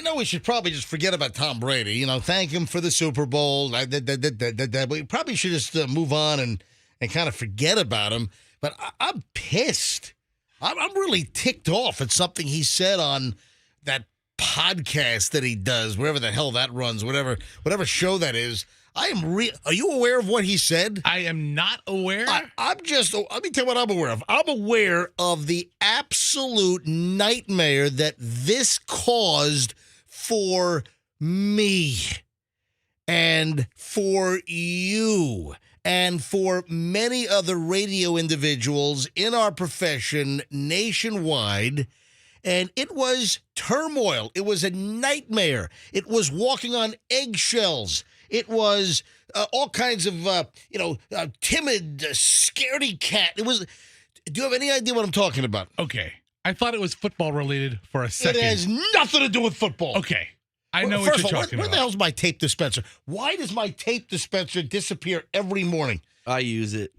I know we should probably just forget about Tom Brady. You know, thank him for the Super Bowl. We probably should just move on and kind of forget about him. But I'm pissed. I'm really ticked off at something he said on that podcast that he does, wherever the hell that runs, whatever show that is. Are you aware of what he said? I am not aware. Let me tell you what I'm aware of. I'm aware of the absolute nightmare that this caused for me and for you and for many other radio individuals in our profession nationwide. And it was turmoil. It was a nightmare. It was walking on eggshells. It was all kinds of, timid, scaredy cat. It was. Do you have any idea what I'm talking about? Okay. I thought it was football related for a second. It has nothing to do with football. Okay. I know what you're talking where about. the hell's my tape dispenser? Why does my tape dispenser disappear every morning? I use it.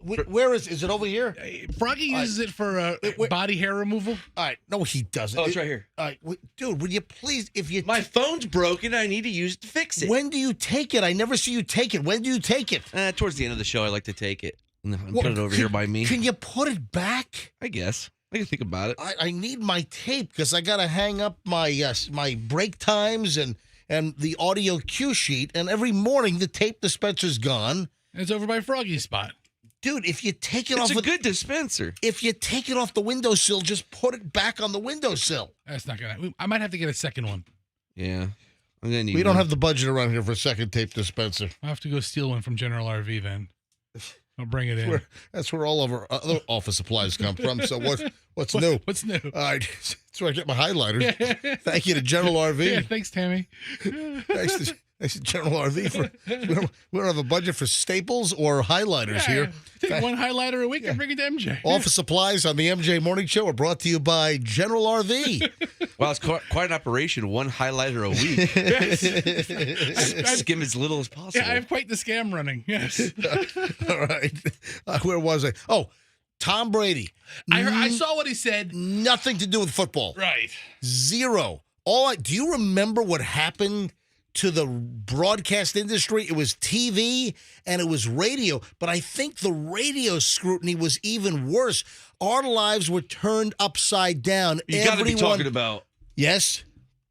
Where is it over here? Froggy uses it for body hair removal. All right. No, he doesn't. Oh, it's right here. All right. Dude, would you please, My phone's broken. I need to use it to fix it. When do you take it? I never see you take it. When do you take it? Towards the end of the show, I like to take it and put it over here by me. Can you put it back? I guess. I can think about it. I need my tape because I got to hang up my break times and the audio cue sheet. And every morning, the tape dispenser's gone. And it's over by Froggy's spot. Dude, if you take it It's off... a good dispenser. If you take it off the windowsill, just put it back on the windowsill. That's not going to... I might have to get a second one. Yeah. I'm gonna need We don't have the budget around here for a second tape dispenser. I'll have to go steal one from General RV then. I'll bring it in. That's where all of our other office supplies come from. So what's new? What's new? All right. That's where I get my highlighters. Thank you to General RV. Yeah, thanks, Tammy. Thanks to General RV. We don't have a budget for staples or highlighters here. Take one highlighter a week and bring it to MJ. Office supplies on the MJ Morning Show are brought to you by General RV. Wow, it's quite an operation. One highlighter a week. Yes. Skim as little as possible. Yeah, I have quite the scam running. Yes. All right. Where was I? Oh, Tom Brady. I saw what he said. Nothing to do with football. Right. Zero. Do you remember what happened to the broadcast industry? It was TV and it was radio, but I think the radio scrutiny was even worse. Our lives were turned upside down. You got to be talking about yes,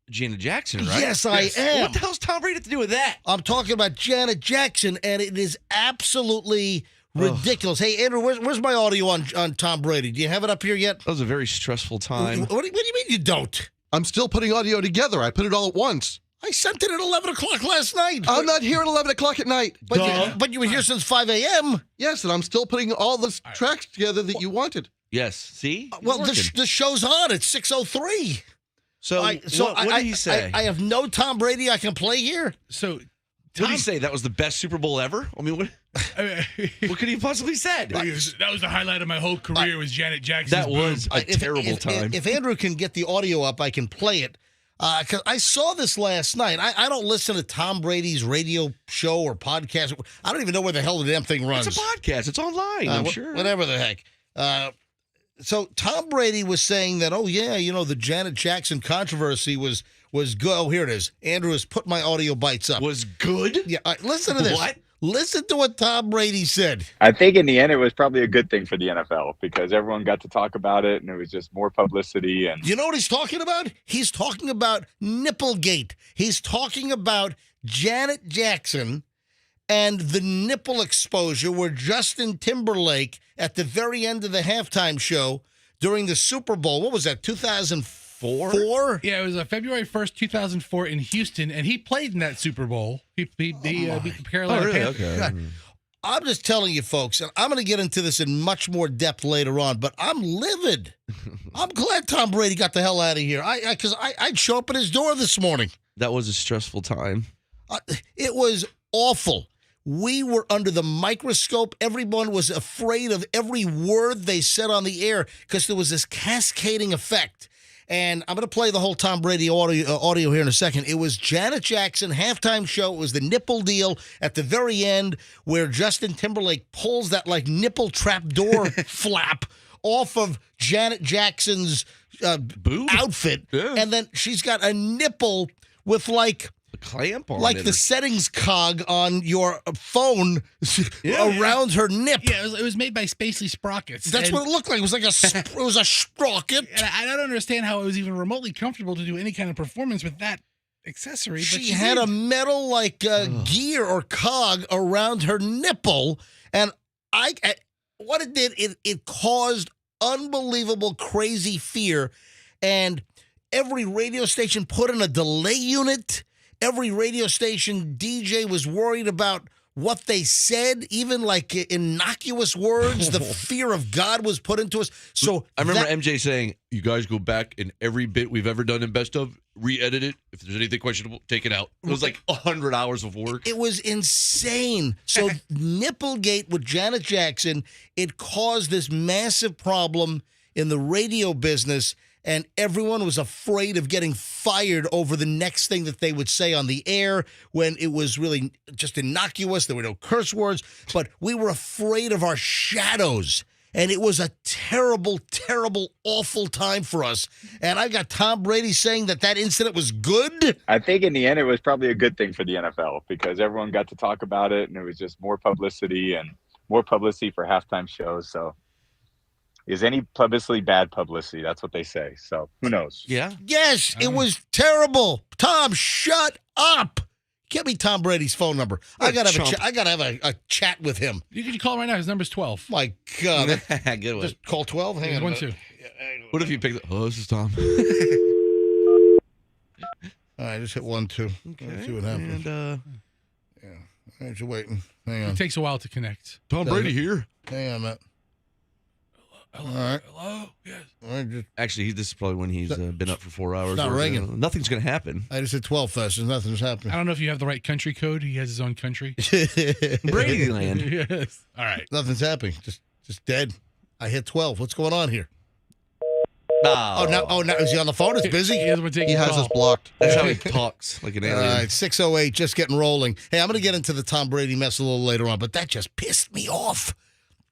Janet Jackson, right? Yes, I am. What the hell's Tom Brady to do with that? I'm talking about Janet Jackson, and it is absolutely ridiculous. Hey, Andrew, where's my audio on Tom Brady? Do you have it up here yet? That was a very stressful time. What do you mean you don't? I'm still putting audio together. I put it all at once. I sent it at 11 o'clock last night. I'm not here at 11 o'clock at night. But you were here since 5 a.m. Yes, and I'm still putting all the tracks together that you wanted. Yes, see? Well, the show's on. It's 6:03. So what did he say? I have no Tom Brady I can play here. So, What did he say? That was the best Super Bowl ever? I mean, what could he possibly said? That was the highlight of my whole career was Janet Jackson's That was a terrible time. If Andrew can get the audio up, I can play it. Because I saw this last night. I don't listen to Tom Brady's radio show or podcast. I don't even know where the hell the damn thing runs. It's a podcast. It's online, I'm sure. Whatever the heck. So Tom Brady was saying that, the Janet Jackson controversy was good. Oh, here it is. Andrew has put my audio bites up. Was good? Yeah. Listen to this. What? Listen to what Tom Brady said. I think in the end, it was probably a good thing for the NFL because everyone got to talk about it and it was just more publicity. And you know what he's talking about? He's talking about Nipplegate. He's talking about Janet Jackson and the nipple exposure where Justin Timberlake at the very end of the halftime show during the Super Bowl, what was that, 2004? Yeah, it was February 1st, 2004 in Houston, and he played in that Super Bowl. He beat the Carolina Panthers. Okay. I'm just telling you, folks, and I'm going to get into this in much more depth later on, but I'm livid. I'm glad Tom Brady got the hell out of here. Because I'd show up at his door this morning. That was a stressful time. It was awful. We were under the microscope. Everyone was afraid of every word they said on the air because there was this cascading effect. And I'm going to play the whole Tom Brady audio here in a second. It was Janet Jackson, halftime show. It was the nipple deal at the very end where Justin Timberlake pulls that nipple trap door flap off of Janet Jackson's Boob? outfit, Yeah. and then she's got a nipple with like A clamp on like it. the settings cog on your phone around her nip. Yeah, it was made by Spacely Sprockets. That's and, what it looked like. It was like it was a sprocket. And I don't understand how it was even remotely comfortable to do any kind of performance with that accessory. But She had a metal like gear or cog around her nipple, and what it did, it caused unbelievable crazy fear, and every radio station put in a delay unit. Every radio station DJ was worried about what they said, even like innocuous words. The fear of God was put into us. So I remember MJ saying, "You guys go back in every bit we've ever done in Best of, re-edit it. If there's anything questionable, take it out." It was like 100 hours of work. It was insane. So Nipplegate with Janet Jackson, it caused this massive problem in the radio business, and everyone was afraid of getting fired over the next thing that they would say on the air when it was really just innocuous. There were no curse words, but we were afraid of our shadows. And it was a terrible, terrible, awful time for us. And I got Tom Brady saying that incident was good. I think in the end, it was probably a good thing for the NFL because everyone got to talk about it, and it was just more publicity for halftime shows. So is any publicity bad publicity? That's what they say. So who knows? Yeah. Yes, it was terrible. Tom, shut up. Give me Tom Brady's phone number. I gotta have a chat with him. You can call right now. His number's 12. My God. Good one. Just call 12. Hang on. 1 2. What if you pick the... Oh, this is Tom. All right, just hit 1 2. Let's see what happens. And, Yeah. All right, you're waiting. Hang on. It takes a while to connect. Tom Brady here. Hang on, Matt. Hello. All right. Hello. Yes. All right, just, Actually, this is probably when he's been up for 4 hours. not or so. ringing. Nothing's going to happen. I just hit 12 fast. Nothing's I happening. don't know if you have the right country code. He has his own country. Brady land. Yes. All right. Nothing's happening. Just dead. I hit 12. What's going on here? Oh, Now is he on the phone? It's busy. He doesn't want to take He your has call. us blocked. That's how he talks, like an All alien. right, 6:08, just getting rolling. Hey, I'm going to get into the Tom Brady mess a little later on, but that just pissed me off.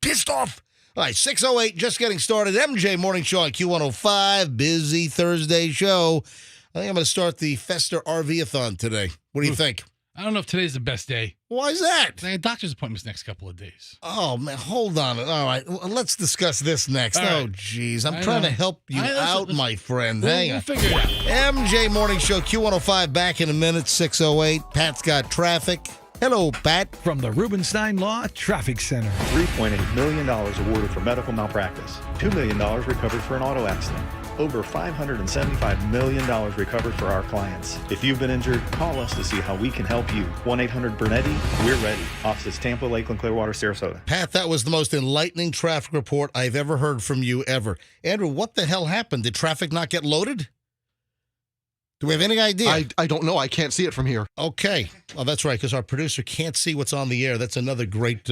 Pissed off. All right, 6:08, just getting started. MJ Morning Show on Q105, busy Thursday show. I think I'm going to start the Fester RV-a-thon today. What do you think? I don't know if today's the best day. Why is that? I have doctor's appointments next couple of days. Oh, man, hold on. All right, well, let's discuss this next. All Oh, right. jeez, I'm I trying know. to help you Listen, out, my friend. Hang We'll on. figure it out. MJ Morning Show, Q105, back in a minute, 6:08. Pat's got traffic. Hello, Pat. From the Rubenstein Law Traffic Center. $3.8 million awarded for medical malpractice. $2 million recovered for an auto accident. Over $575 million recovered for our clients. If you've been injured, call us to see how we can help you. 1-800-BURNETTI, we're ready. Offices Tampa, Lakeland, Clearwater, Sarasota. Pat, that was the most enlightening traffic report I've ever heard from you ever. Andrew, what the hell happened? Did traffic not get loaded? Do we have any idea? I don't know. I can't see it from here. Okay. Oh, that's right, because our producer can't see what's on the air. That's another great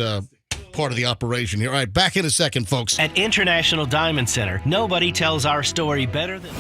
part of the operation here. All right, back in a second, folks. At International Diamond Center, nobody tells our story better than...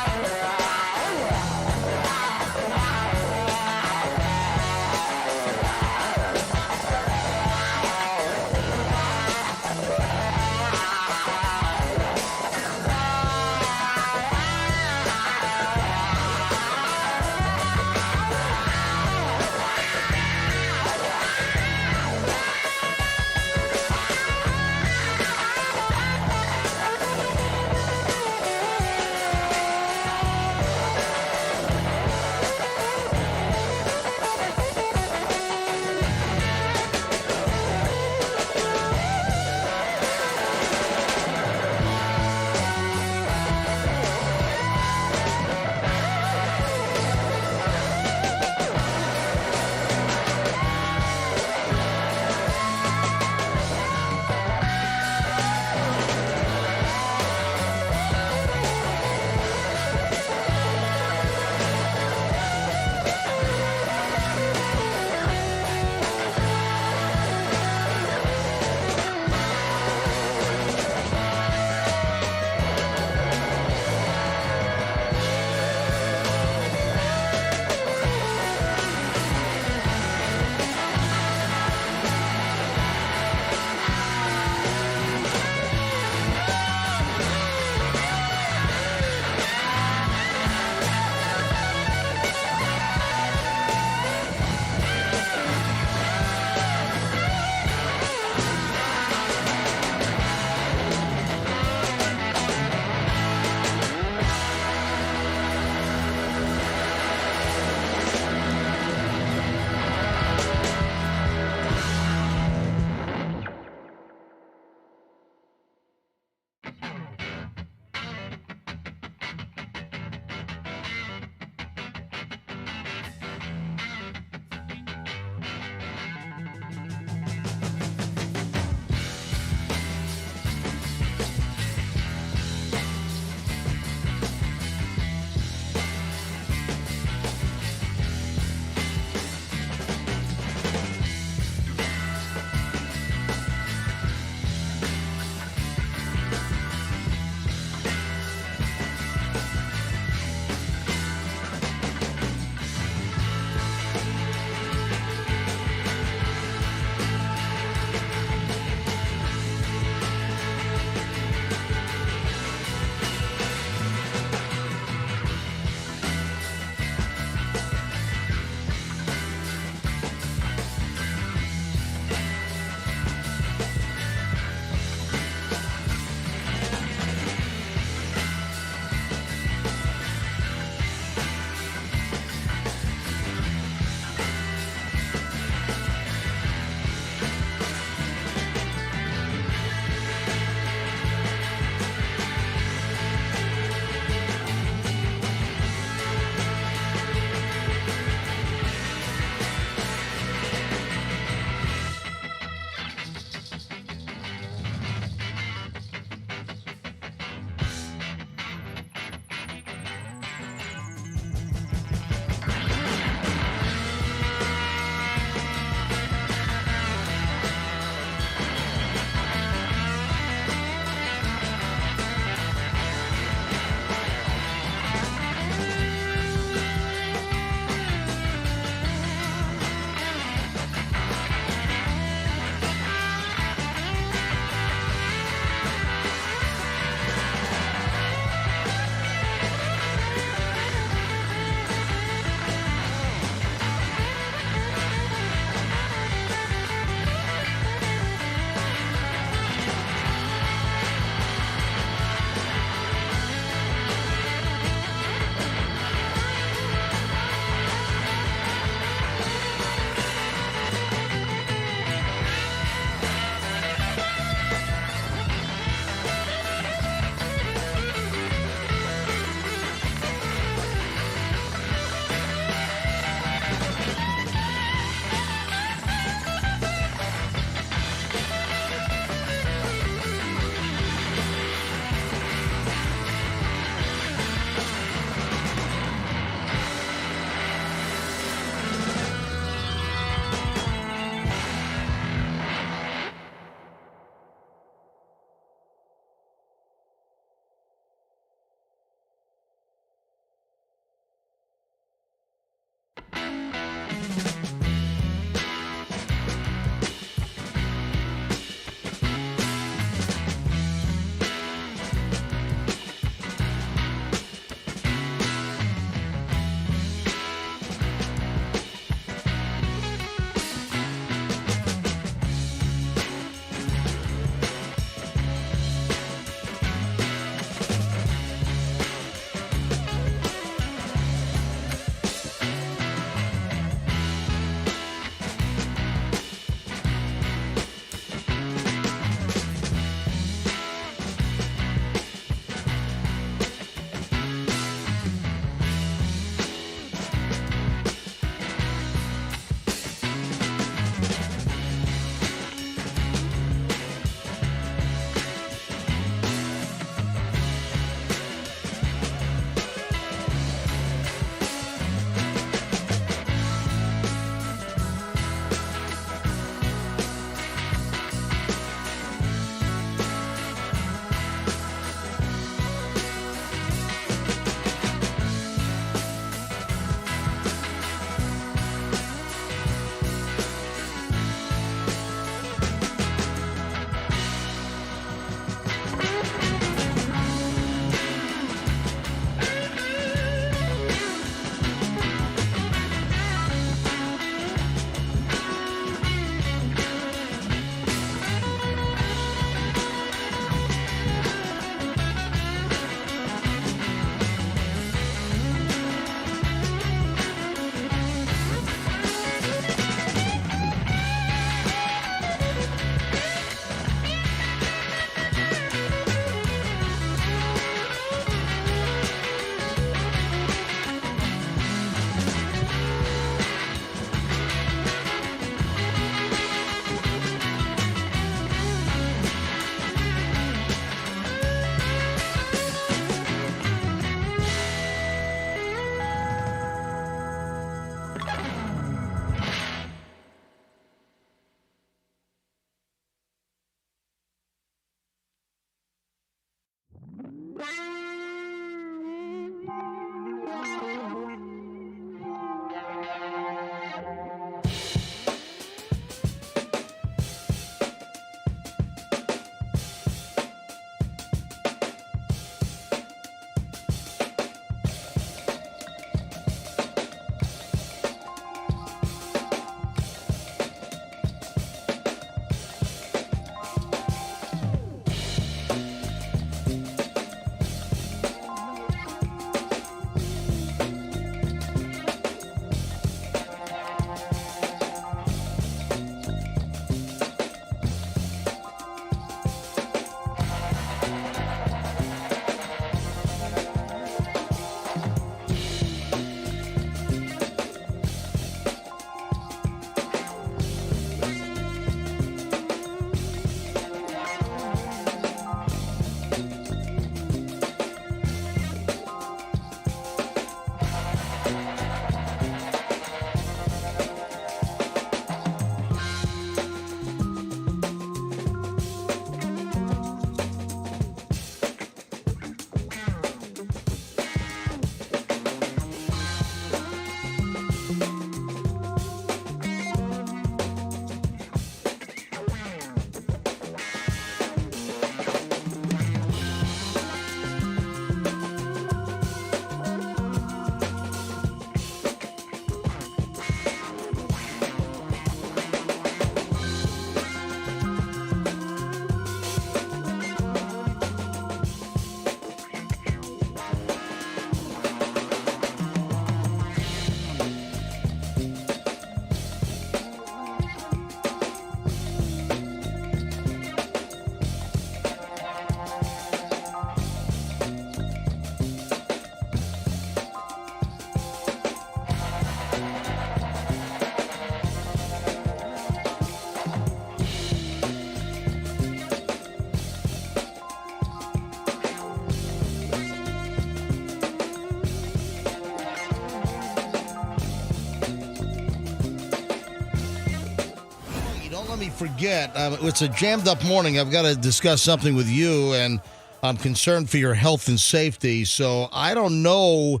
Don't let me forget. It's a jammed up morning. I've got to discuss something with you, and I'm concerned for your health and safety. So I don't know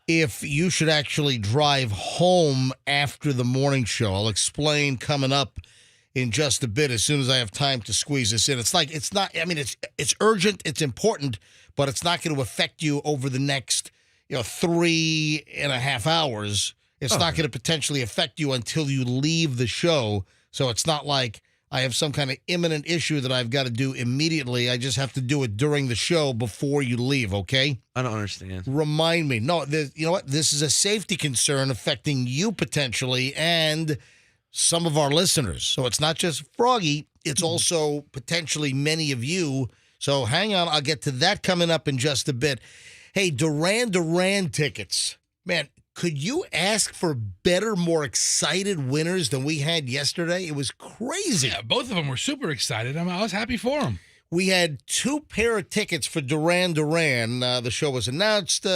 if you should actually drive home after the morning show. I'll explain coming up in just a bit as soon as I have time to squeeze this in. It's urgent, it's important, but it's not going to affect you over the next 3.5 hours. It's not going to potentially affect you until you leave the show. So it's not like I have some kind of imminent issue that I've got to do immediately. I just have to do it during the show before you leave, okay? I don't understand. Remind me. No, you know what? This is a safety concern affecting you potentially and some of our listeners. So it's not just Froggy. It's also potentially many of you. So hang on. I'll get to that coming up in just a bit. Hey, Duran Duran tickets. Man, could you ask for better, more excited winners than we had yesterday? It was crazy. Yeah, both of them were super excited. I was happy for them. We had 2 pair of tickets for Duran Duran. The show was announced,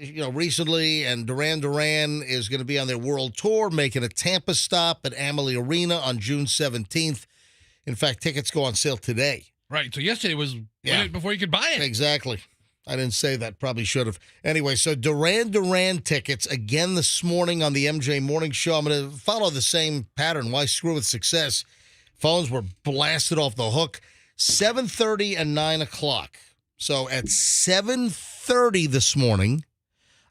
recently, and Duran Duran is going to be on their world tour, making a Tampa stop at Amalie Arena on June 17th. In fact, tickets go on sale today. Right. So yesterday was win it before you could buy it. Exactly. I didn't say that. Probably should have. Anyway, so Duran Duran tickets again this morning on the MJ Morning Show. I'm going to follow the same pattern. Why screw with success? Phones were blasted off the hook. 7:30 and 9 o'clock. So at 7:30 this morning,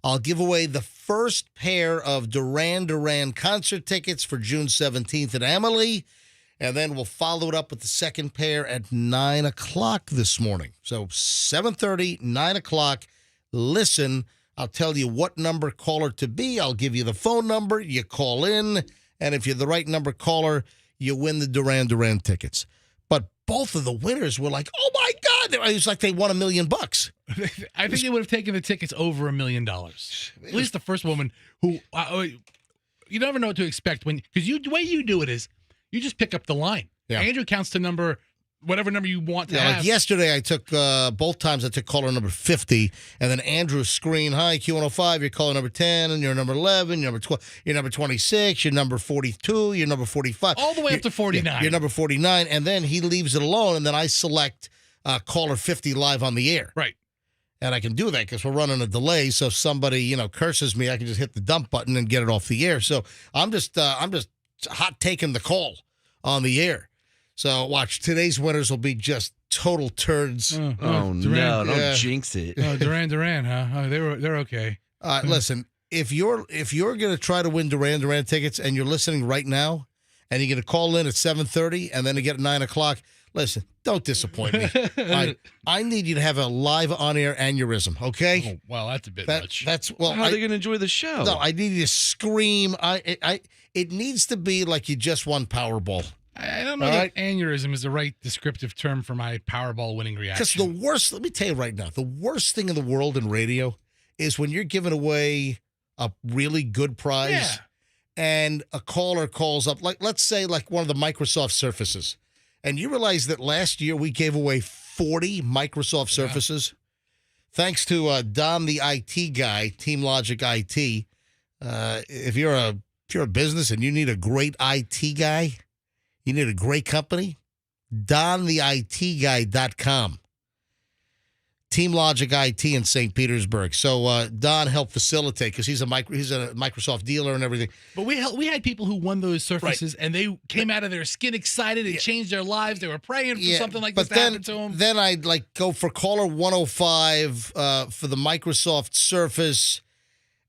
I'll give away the first pair of Duran Duran concert tickets for June 17th at Amalie. And then we'll follow it up with the second pair at 9 o'clock this morning. So 7:30, 9 o'clock. Listen, I'll tell you what number caller to be. I'll give you the phone number. You call in. And if you're the right number caller, you win the Duran Duran tickets. But both of the winners were like, oh, my God. It was like they won $1 million. I think they would have taken the tickets over $1 million. At least the first woman who you never know what to expect because the way you do it is you just pick up the line. Yeah. Andrew counts to whatever number you want to have. Like yesterday, I took both times I took caller number 50, and then Andrew screened, hi, Q105, you're caller number 10, and you're number 11, you're number 12, you're number 26, you're number 42, you're number 45. All the way up to 49. You're number 49, and then he leaves it alone, and then I select caller 50 live on the air. Right. And I can do that because we're running a delay, so if somebody, curses me, I can just hit the dump button and get it off the air. So I'm just hot taking the call on the air. So watch, today's winners will be just total turds. Duran, no, don't jinx it. Oh, Duran Duran, huh? Oh, they're okay. Listen, if you're gonna try to win Duran Duran tickets and you're listening right now, and you're gonna call in at 7:30 and then to get at 9 o'clock, listen, don't disappoint me. I need you to have a live on-air aneurysm, okay? Oh, well, that's a bit much. How are they gonna enjoy the show? No, I need you to scream. It needs to be like you just won Powerball. I don't know that aneurysm is the right descriptive term for my Powerball winning reaction. Because let me tell you right now, the worst thing in the world in radio is when you're giving away a really good prize and a caller calls up, like let's say like one of the Microsoft Surfaces, and you realize that last year we gave away 40 Microsoft Surfaces. Thanks to Don the IT guy, Team Logic IT. If you're a business and you need a great IT guy, you need a great company, DonTheITGuy.com. Team Logic IT in St. Petersburg. So Don helped facilitate because he's a Microsoft dealer and everything. But we had people who won those Surfaces and they came out of their skin excited. It changed their lives. They were praying for something like this to happen to them. Then I'd go for caller 105 for the Microsoft Surface.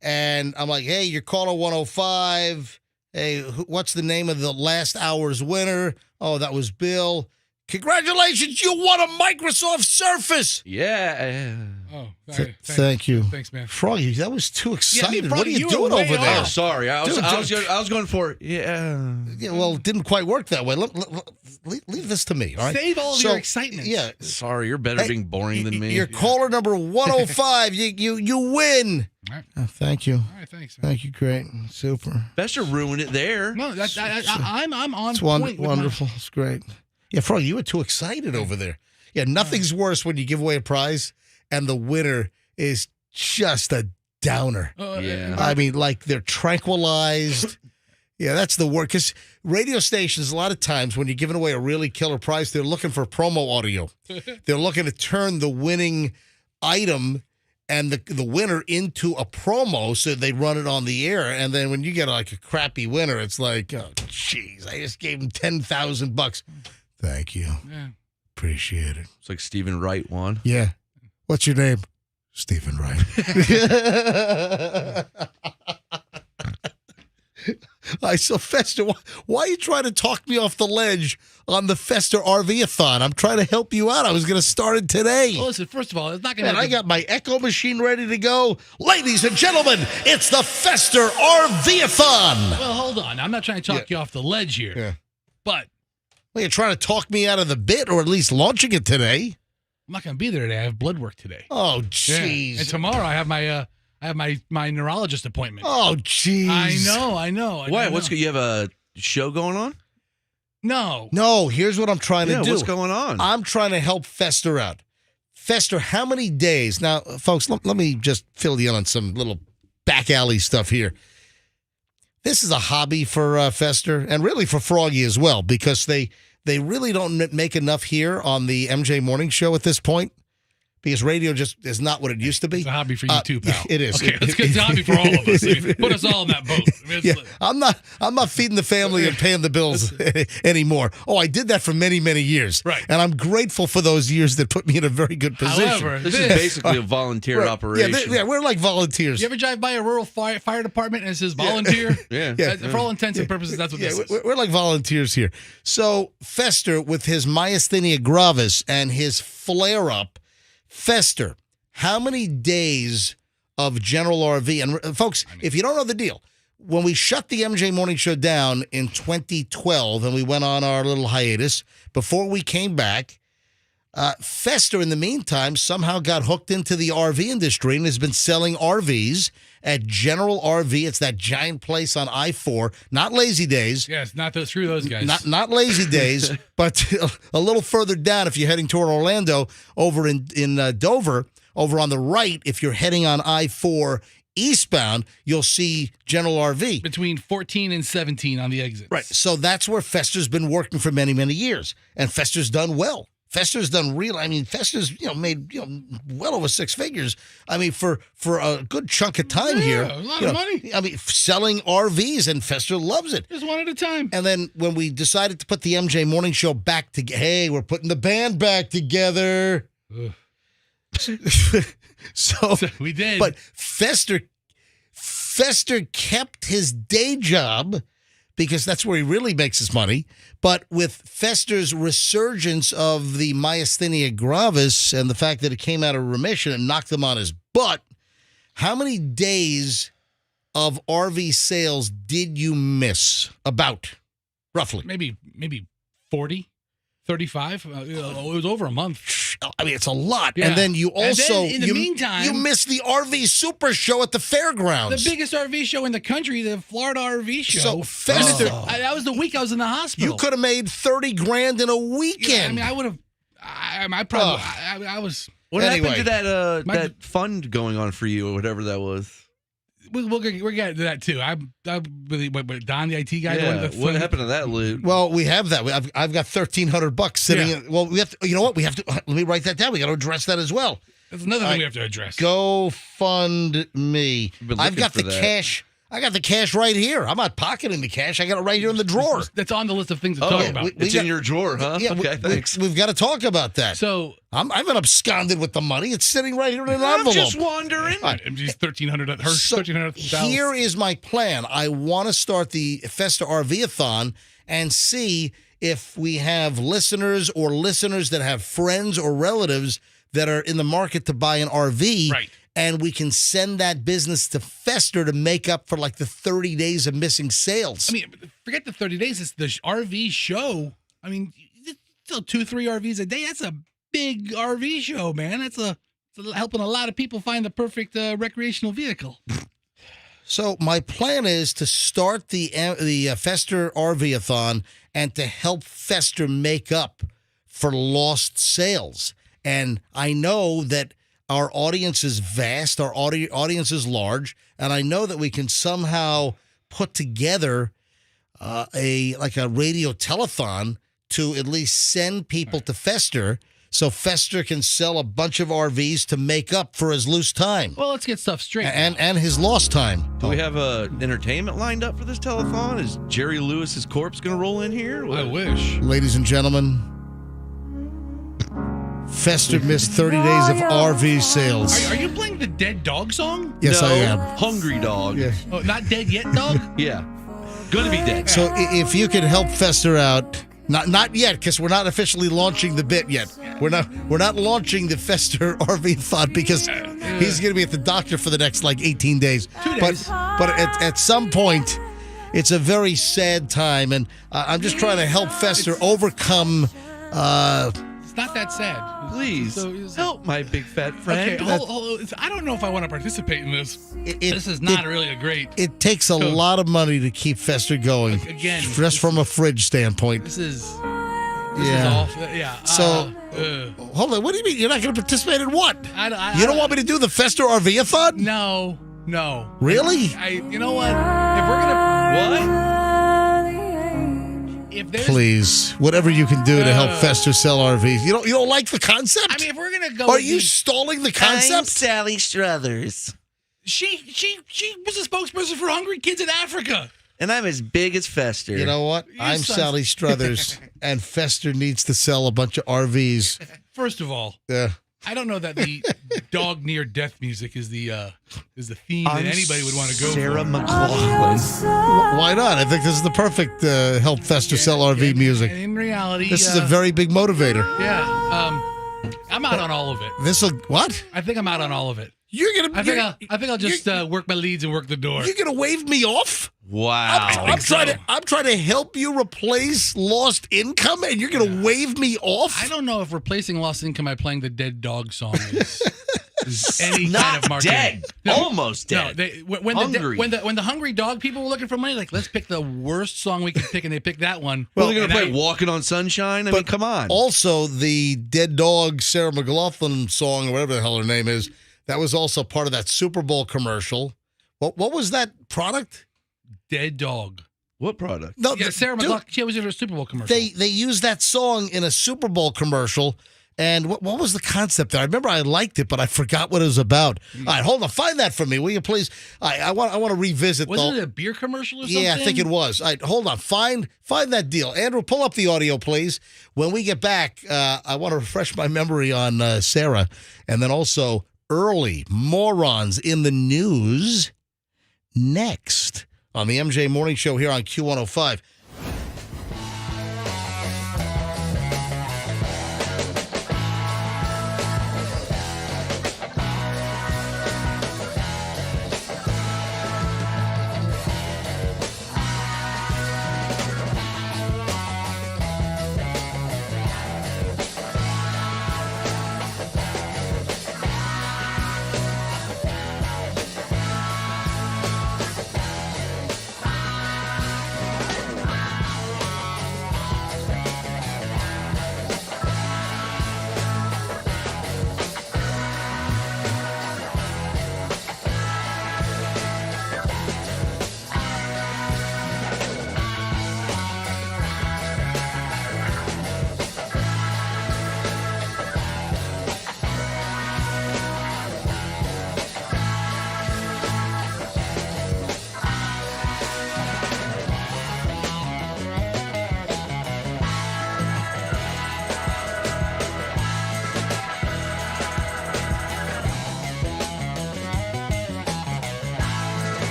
And I'm like, hey, you're caller 105. Hey, what's the name of the last hour's winner? Oh, that was Bill. Congratulations, you won a Microsoft Surface. Yeah. Oh, thank you. Thanks, man. Froggy, that was too excited. Froggy, what are you doing over there? Oh, sorry. I was going for Yeah, well, it didn't quite work that way. Leave this to me, all right? Save all of your excitement. Yeah. Sorry, you're better being boring than me. You're caller number 105. You win. All right. Oh, thank you. All right, thanks, man. Thank you, great. Super. Best to ruin it there. No, I'm on It's point. wonderful. It's great. Yeah, Froggy, you were too excited over there. Yeah, nothing's worse when you give away a prize and the winner is just a downer. Yeah. I mean, like they're tranquilized. Yeah, that's the word. Because radio stations, a lot of times when you're giving away a really killer prize, they're looking for promo audio. They're looking to turn the winning item and the winner into a promo so they run it on the air. And then when you get like a crappy winner, it's like, oh, jeez, I just gave him $10,000. Thank you. Yeah. Appreciate it. It's like Stephen Wright won. Yeah. What's your name? Stephen Wright. So Fester, why are you trying to talk me off the ledge on the Fester RV-a-thon? I'm trying to help you out. I was going to start it today. Well, listen, first of all, it's not going to... And I got my Echo machine ready to go. Ladies and gentlemen, it's the Fester RV-a-thon. Well, hold on. I'm not trying to talk you off the ledge here. Yeah. But... Well, you're trying to talk me out of the bit, or at least launching it today. I'm not going to be there today. I have blood work today. Oh, jeez. Yeah. And tomorrow I have my neurologist appointment. Oh, jeez. I know. Why? You have a show going on? No, here's what I'm trying to do. What's going on? I'm trying to help Fester out. Fester, how many days? Now, folks, let me just fill you in on some little back alley stuff here. This is a hobby for Fester and really for Froggy as well, because they really don't make enough here on the MJ Morning Show at this point, because radio just is not what it used to be. It's a hobby for you too, pal. It is. Okay, it's a hobby for all of us. Put us all in that boat. Yeah, I'm not feeding the family and paying the bills anymore. Oh, I did that for many, many years. Right. And I'm grateful for those years that put me in a very good position. However, this is basically a volunteer operation. Yeah, we're like volunteers. You ever drive by a rural fire department and it says volunteer? Yeah. For all intents and purposes, that's what this is. We're like volunteers here. So Fester, with his myasthenia gravis and his flare-up, Fester, how many days of General RV? And folks, if you don't know the deal, when we shut the MJ Morning Show down in 2012 and we went on our little hiatus, before we came back, Fester, in the meantime, somehow got hooked into the RV industry and has been selling RVs at General RV. It's that giant place on I-4, not Lazy Days. Yes, screw those guys. Not Lazy Days, but a little further down if you're heading toward Orlando, over in Dover, over on the right, if you're heading on I-4 eastbound, you'll see General RV. Between 14 and 17 on the exits. Right. So that's where Fester's been working for many, many years. And Fester's done well. Fester's done Fester's, made, well over six figures. I mean, for a good chunk of time here. A lot of money. I mean, selling RVs, and Fester loves it. Just one at a time. And then when we decided to put the MJ Morning Show back together, hey, we're putting the band back together. So we did. But Fester kept his day job, because that's where he really makes his money. But with Fester's resurgence of the myasthenia gravis and the fact that it came out of remission and knocked him on his butt, how many days of RV sales did you miss? About, roughly. Maybe 40, 35. It was over a month. I mean, it's a lot. Yeah. And then you also, in the meantime, you missed the RV Super Show at the fairgrounds. The biggest RV show in the country, the Florida RV Show. So Fester, that was the week I was in the hospital. You could have made $30,000 in a weekend. Yeah, I mean, I would have. I probably. I was. What happened to that fund going on for you or whatever that was? We're getting to that too. I really, Don, the IT guy. Yeah. What happened to that loot? Well, we have that. I've got $1,300 sitting. Yeah. In, well, we have to, you know what? We have to. Let me write that down. We got to address that as well. That's another thing we have to address. GoFundMe. I've got the cash. I got the cash right here. I'm not pocketing the cash. I got it right here in the drawer. That's on the list of things to talk about. It's in your drawer, huh? Yeah, okay, thanks. We've got to talk about that. So I haven't absconded with the money. It's sitting right here in an I'm envelope. just wondering. MG's $1,300. Here is my plan. I want to start the Fester RV-a-thon and see if we have listeners that have friends or relatives that are in the market to buy an RV. Right. And we can send that business to Fester to make up for like the 30 days of missing sales. I mean, forget the 30 days. It's the RV show. I mean, it's still 2-3 RVs a day. That's a big RV show, man. It's helping a lot of people find the perfect recreational vehicle. So my plan is to start the Fester RV-a-thon and to help Fester make up for lost sales. And I know that our audience is vast, our audience is large, and I know that we can somehow put together a radio telethon to at least send people to Fester, so Fester can sell a bunch of RVs to make up for his loose time. Well, let's get stuff straight. And his lost time. Do we have entertainment lined up for this telethon? Is Jerry Lewis's corpse going to roll in here? I wish. Ladies and gentlemen, Fester missed 30 days of RV sales. Are you playing the Dead Dog song? Yes, No, I am. Hungry Dog. Yeah. Oh, not Dead Yet Dog? Yeah. Gonna be dead. So if you could help Fester out, not yet, because we're not officially launching the bit yet. We're not launching the Fester RV thought because he's going to be at the doctor for the next 18 days. 2 days. But at some point, it's a very sad time, and I'm just trying to help Fester overcome. It's not that sad. Please help my big fat friend. Okay, hold. I don't know if I want to participate in this. This is not really a great. It takes a lot of money to keep Fester going. Again, just from a fridge standpoint. This is Yeah. awful. Yeah. So, hold on. What do you mean? You're not going to participate in what? I don't want me to do the Fester RV-a-thon? No. Really? You know what? If we're gonna if there's Please, whatever you can do to help Fester sell RVs. You don't like the concept? I mean, if we're gonna go, Are you stalling the concept? Sally Struthers. She was a spokesperson for hungry kids in Africa. And I'm as big as Fester. You know what? I'm Sally Struthers, and Fester needs to sell a bunch of RVs. First of all, I don't know that the dog near death music is the theme that anybody would want to go Sarah for. McLachlan. Why not? I think this is the perfect help Fester sell RV music. And in reality, This is a very big motivator. Yeah. I'm out on all of it. What? I think I'm out on all of it. You're gonna. I think I'll just work my leads and work the door. You're gonna wave me off? Wow. I'm trying to help you replace lost income, and you're gonna wave me off? I don't know if replacing lost income by playing the Dead Dog song is any Not kind of marketing. dead. Almost dead. No, when the hungry dog people were looking for money, let's pick the worst song we could pick, and they picked that one. Well, they're going to play Walking on Sunshine? I mean, come on. Also, the Dead Dog Sarah McLachlan song, or whatever the hell her name is, that was also part of that Super Bowl commercial. What was that product? Dead Dog. What product? No, Sarah McLachlan. She was in a Super Bowl commercial. They used that song in a Super Bowl commercial. And what was the concept there? I remember I liked it, but I forgot what it was about. All right, hold on. Find that for me, will you, please? I want to revisit. Wasn't it a beer commercial or something? Yeah, I think it was. All right, hold on. Find that deal. Andrew, pull up the audio, please. When we get back, I want to refresh my memory on Sarah. And then also early morons in the news next on the MJ Morning Show here on Q105.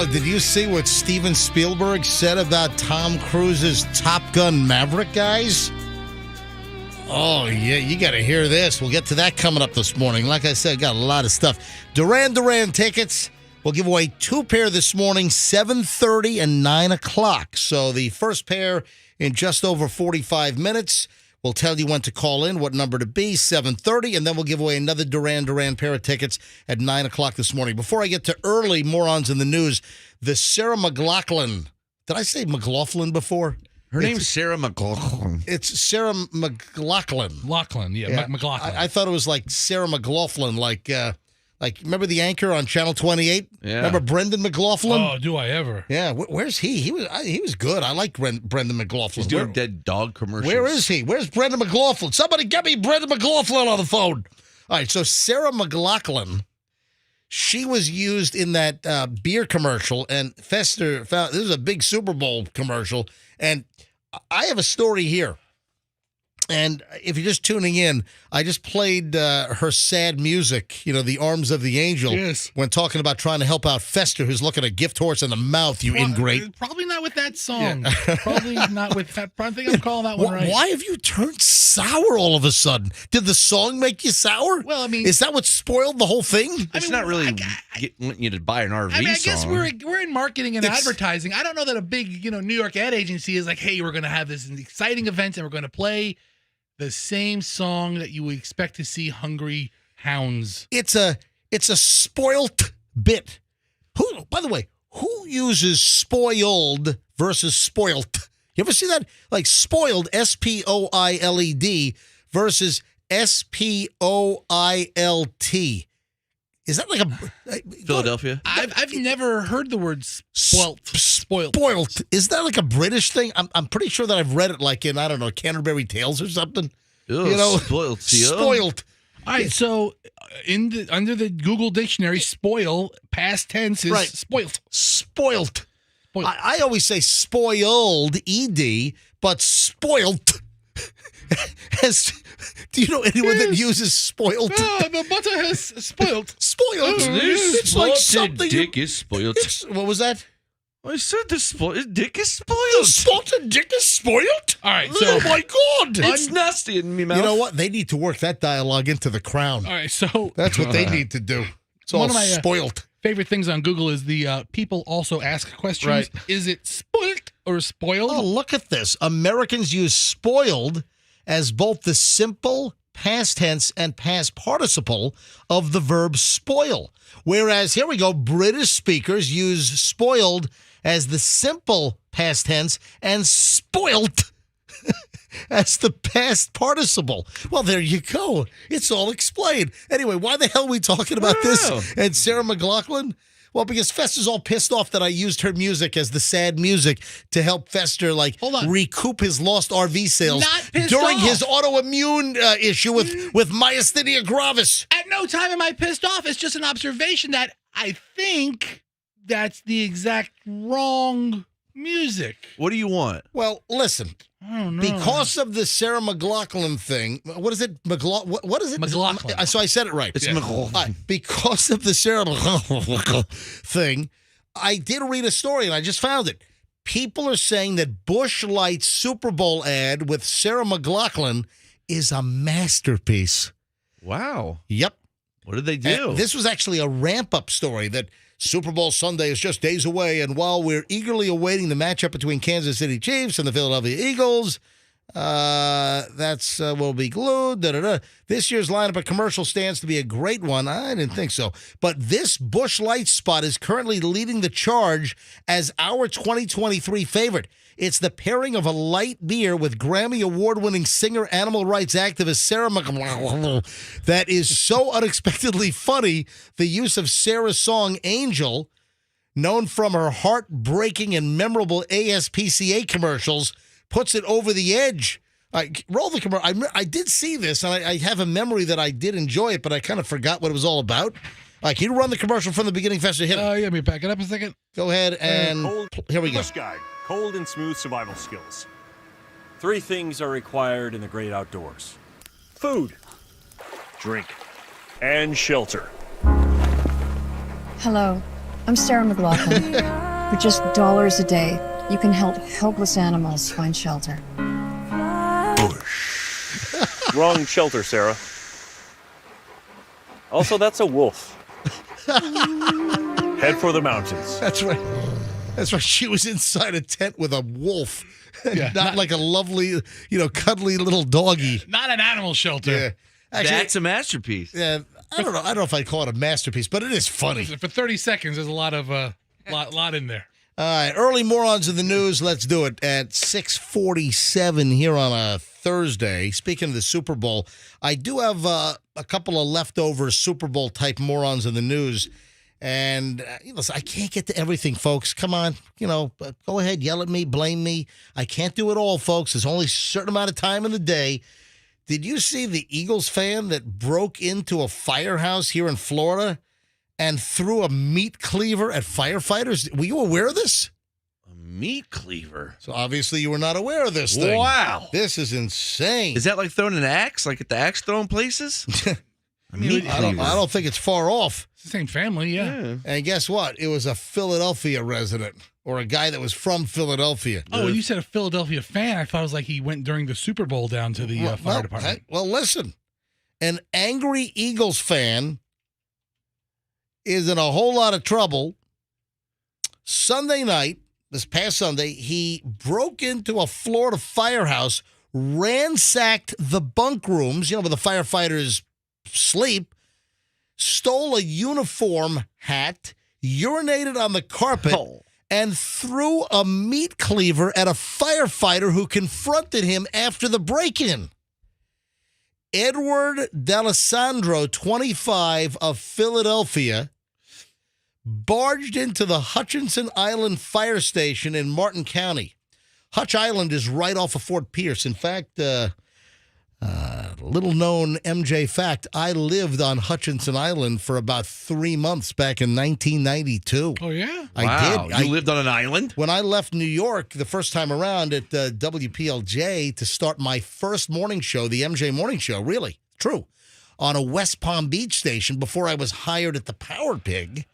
Oh, did you see what Steven Spielberg said about Tom Cruise's Top Gun Maverick, guys? Oh, yeah, you got to hear this. We'll get to that coming up this morning. Like I said, got a lot of stuff. Duran Duran tickets. We'll give away 2 pair this morning, 7:30 and 9 o'clock. So the first pair in just over 45 minutes. We'll tell you when to call in, what number to be, 7:30, and then we'll give away another Duran Duran pair of tickets at 9 o'clock this morning. Before I get to early morons in the news, the Sarah McLachlan. Did I say McLaughlin before? Her name's Sarah McLachlan. It's Sarah McLachlan. Lachlan, yeah. McLaughlin. I thought it was like Sarah McLaughlin, like remember the anchor on Channel 28? Yeah. Remember Brendan McLaughlin? Oh, do I ever? Yeah. Where's he? He was good. I like Brendan McLaughlin. He's doing dead dog commercials. Where is he? Where's Brendan McLaughlin? Somebody get me Brendan McLaughlin on the phone. All right. So Sarah McLachlan, she was used in that beer commercial, and Fester found this is a big Super Bowl commercial, and I have a story here. And if you're just tuning in, I just played her sad music, the Arms of the Angel, yes, when talking about trying to help out Fester, who's looking a gift horse in the mouth, you ingrate. Probably not with that song. Yeah. Probably not with that. I think I'm calling that one right. Why have you turned sour all of a sudden? Did the song make you sour? Well, I mean, is that what spoiled the whole thing? It's not really wanting you to buy an RV song. I guess we're in marketing and advertising. I don't know that a big, New York ad agency is like, hey, we're going to have this exciting event and we're going to play the same song that you would expect to see Hungry Hounds. It's a spoilt bit. By the way, who uses spoiled versus spoilt? You ever see that? Like spoiled, SPOILED versus SPOILT. Is that like a Philadelphia? I've never heard the word spoilt. Spoilt. Is that like a British thing? I'm pretty sure that I've read it like in, I don't know, Canterbury Tales or something. Ew, spoilt. Spoilt. All right, so under the Google dictionary, spoil past tense is right. Spoilt. Spoilt. I always say spoiled, ED, but spoilt. Do you know anyone that uses spoiled? Oh, the butter has spoilt. Spoiled. It's like something. Dick is spoiled. What was that? I said the dick is spoiled. The spotted dick is spoiled? All right, so. Oh, my God. It's nasty in me mouth. You know what? They need to work that dialogue into The Crown. All right, so. That's what they need to do. It's all spoiled. Favorite things on Google is the people also ask questions. Right. Is it spoilt or spoiled? Oh, look at this. Americans use spoiled as both the simple past tense and past participle of the verb spoil. Whereas, here we go, British speakers use spoiled as the simple past tense and spoilt as the past participle. Well, there you go. It's all explained. Anyway, why the hell are we talking about this? And Sarah McLachlan? Well, because Fester's all pissed off that I used her music as the sad music to help Fester, recoup his lost RV sales during his autoimmune issue with myasthenia gravis. At no time am I pissed off. It's just an observation that I think that's the exact wrong music. What do you want? Well, listen. I don't know. Because of the Sarah McLachlan thing, what is it? What is it? McLachlan. So I said it right. It's McLachlan. Because of the Sarah McLachlan thing, I did read a story and I just found it. People are saying that Busch Light's Super Bowl ad with Sarah McLachlan is a masterpiece. Wow. Yep. What did they do? And this was actually a ramp-up story that Super Bowl Sunday is just days away, and while we're eagerly awaiting the matchup between Kansas City Chiefs and the Philadelphia Eagles, will be glued. This year's lineup of commercial stands to be a great one. I didn't think so. But this Busch Light spot is currently leading the charge as our 2023 favorite. It's the pairing of a light beer with Grammy Award-winning singer, animal rights activist Sarah McLachlan that is so unexpectedly funny. The use of Sarah's song Angel, known from her heartbreaking and memorable ASPCA commercials, puts it over the edge. Roll the commercial. I did see this, and I have a memory that I did enjoy it, but I kind of forgot what it was all about. Can you run the commercial from the beginning, Fester? Hit it. Yeah, let me back it up a second. Go ahead, and here we go. Busch Guide, cold and smooth survival skills. 3 things are required in the great outdoors: food, drink, and shelter. Hello. I'm Sarah McLaughlin. For just dollars a day, you can help helpless animals find shelter. Wrong shelter, Sarah. Also, that's a wolf. Head for the mountains. That's right. That's right. She was inside a tent with a wolf, not like a lovely, cuddly little doggy. Not an animal shelter. Yeah. Actually, That's a masterpiece. Yeah, I don't know if I'd call it a masterpiece, but it is funny. For 30 seconds, there's a lot of lot in there. All right, early morons in the news. Let's do it at 6:47 here on a Thursday. Speaking of the Super Bowl, I do have a couple of leftover Super Bowl type morons in the news. And listen, I can't get to everything, folks. Come on, go ahead, yell at me, blame me. I can't do it all, folks. There's only a certain amount of time in the day. Did you see the Eagles fan that broke into a firehouse here in Florida and threw a meat cleaver at firefighters? Were you aware of this? A meat cleaver? So obviously you were not aware of this thing. Wow. This is insane. Is that like throwing an axe, like at the axe throwing places? A meat I cleaver. don't think it's far off. It's the same family, yeah. And guess what? It was a Philadelphia resident or a guy that was from Philadelphia. Oh, when you said a Philadelphia fan, I thought it was like he went during the Super Bowl down to the fire department. Well, listen, an angry Eagles fan is in a whole lot of trouble. Sunday night, this past Sunday, he broke into a Florida firehouse, ransacked the bunk rooms, where the firefighters sleep, stole a uniform hat, urinated on the carpet, and threw a meat cleaver at a firefighter who confronted him after the break-in. Edward D'Alessandro, 25, of Philadelphia, barged into the Hutchinson Island Fire Station in Martin County. Hutch Island is right off of Fort Pierce. In fact, little known MJ fact, I lived on Hutchinson Island for about 3 months back in 1992. Oh, yeah? I did. You lived on an island? When I left New York the first time around at WPLJ to start my first morning show, the MJ Morning Show, really, true, on a West Palm Beach station before I was hired at the Power Pig,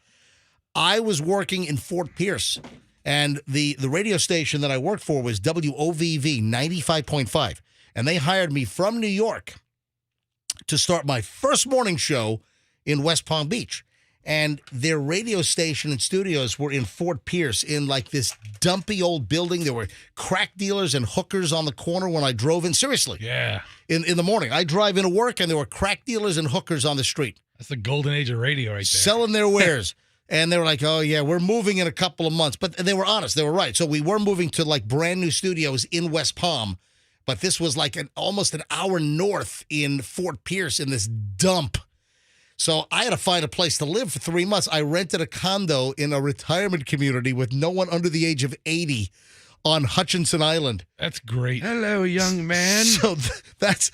I was working in Fort Pierce. And the radio station that I worked for was WOVV 95.5. And they hired me from New York to start my first morning show in West Palm Beach. And their radio station and studios were in Fort Pierce in like this dumpy old building. There were crack dealers and hookers on the corner when I drove in. Seriously. Yeah. In the morning. I drive into work and there were crack dealers and hookers on the street. That's the golden age of radio right there. Selling their wares. And they were like, oh, yeah, we're moving in a couple of months. But they were honest. They were right. So we were moving to like brand new studios in West Palm. But this was like almost an hour north in Fort Pierce in this dump. So I had to find a place to live for 3 months. I rented a condo in a retirement community with no one under the age of 80 on Hutchinson Island. That's great. Hello, young man. So that's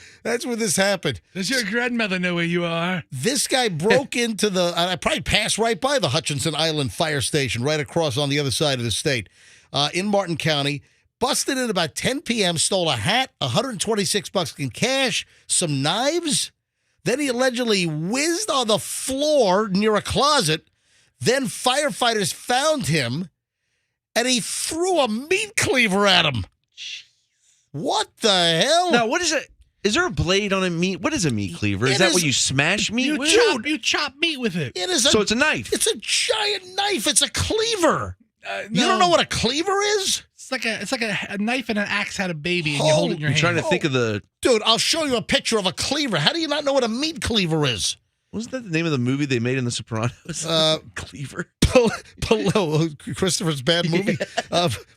where this happened. Does your grandmother know where you are? This guy broke into I probably passed right by the Hutchinson Island fire station right across on the other side of the state in Martin County. Busted in about 10 p.m., stole a hat, $126 in cash, some knives. Then he allegedly whizzed on the floor near a closet. Then firefighters found him, and he threw a meat cleaver at him. Jeez. What the hell? Now, what is it? Is there a blade on a meat? What is a meat cleaver? Is that where you smash meat with? You chop meat with it. So it's a knife. It's a giant knife. It's a cleaver. No. You don't know what a cleaver is? It's like a knife and an axe had a baby, and you hold it in your hand. I'm trying to think of the... Dude, I'll show you a picture of a cleaver. How do you not know what a meat cleaver is? Wasn't that the name of the movie they made in The Sopranos? Cleaver. Christopher's bad movie.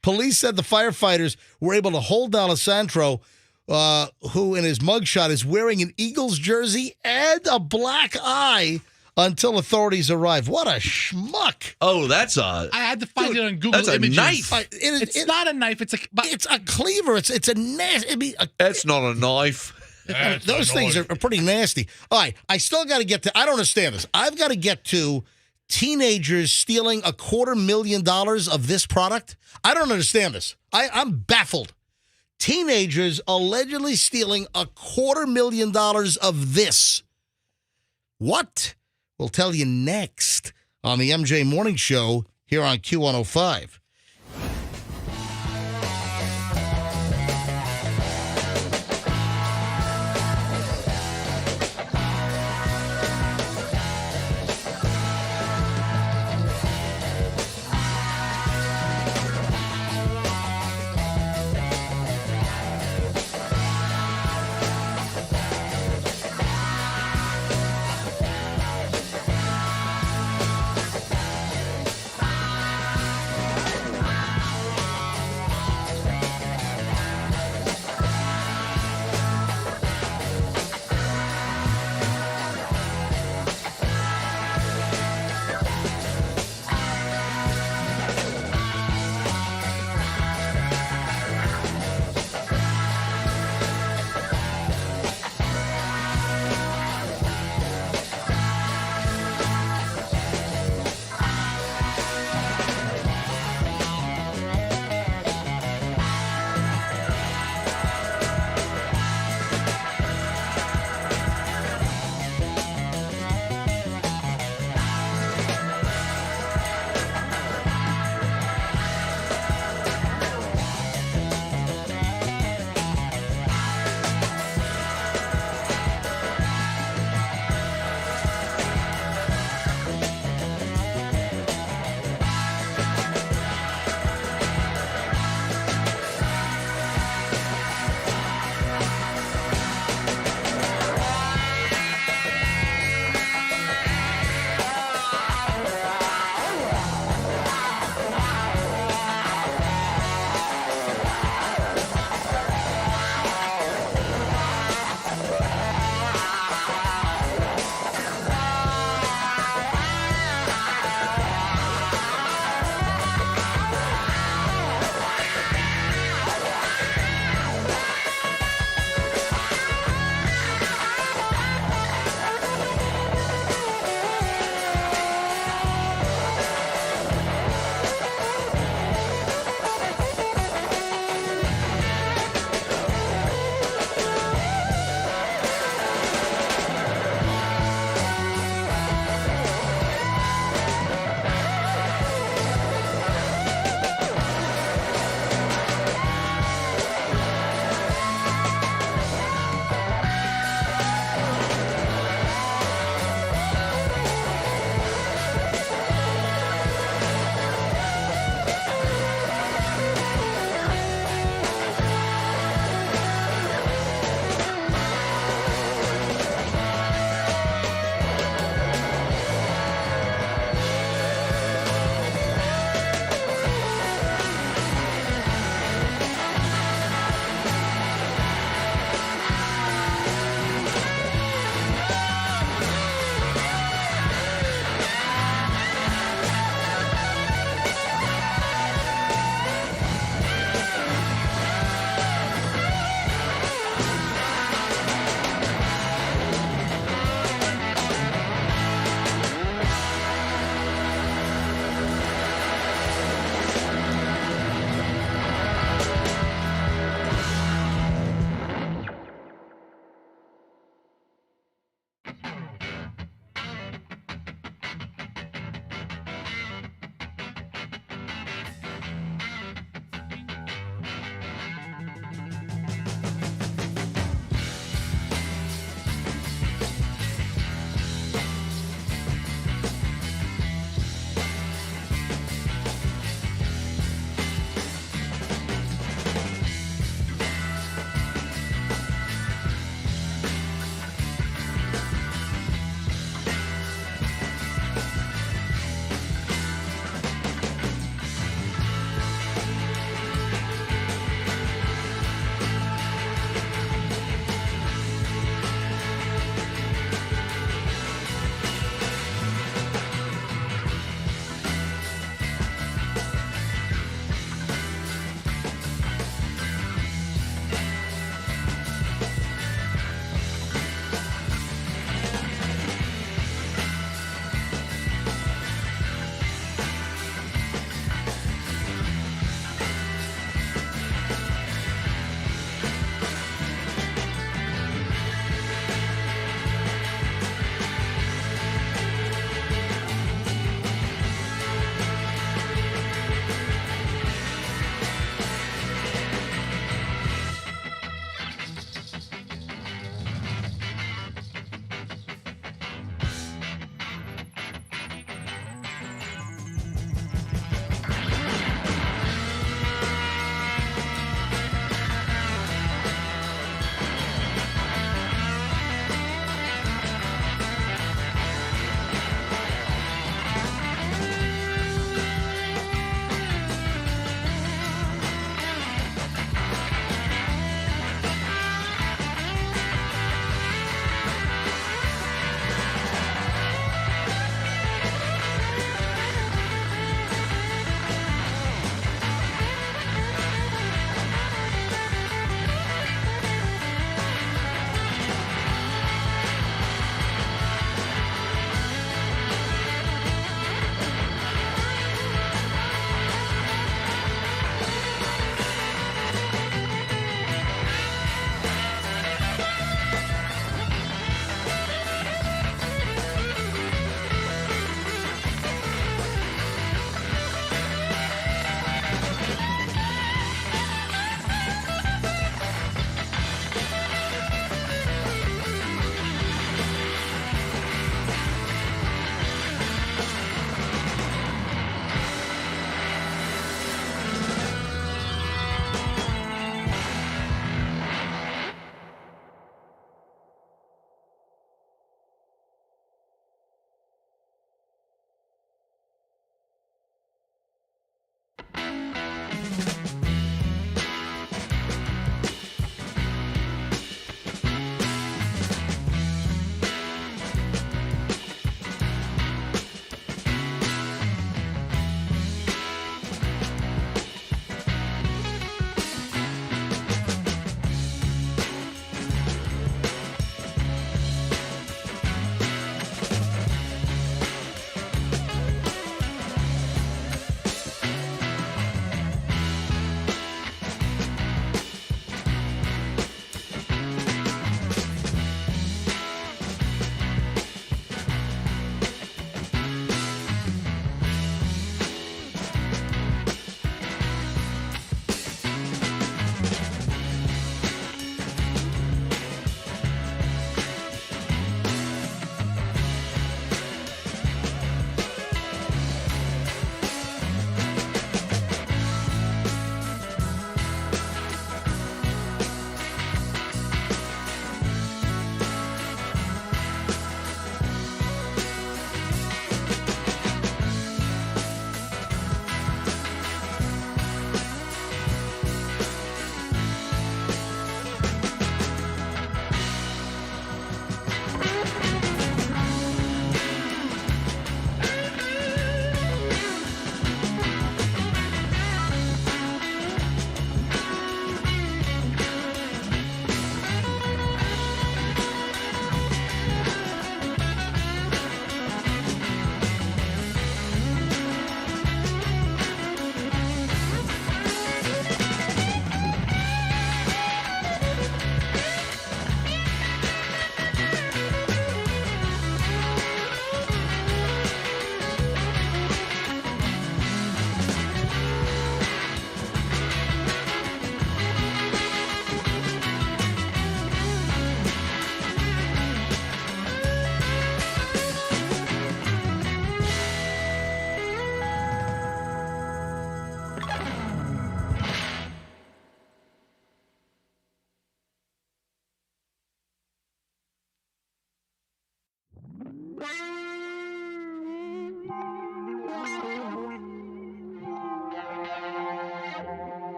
Police said the firefighters were able to hold D'Alessandro, who in his mugshot is wearing an Eagles jersey and a black eye, until authorities arrived. What a schmuck. Oh, that's I had to find it on Google Images. That's a knife. It's not a knife. It's a cleaver. It's a nasty... That's not a knife. Those things are pretty nasty. All right, I still got to get to... I don't understand this. I've got to get to teenagers stealing $250,000 of this product. I don't understand this. I'm baffled. Teenagers allegedly stealing $250,000 of this. What? We'll tell you next on the MJ Morning Show here on Q105.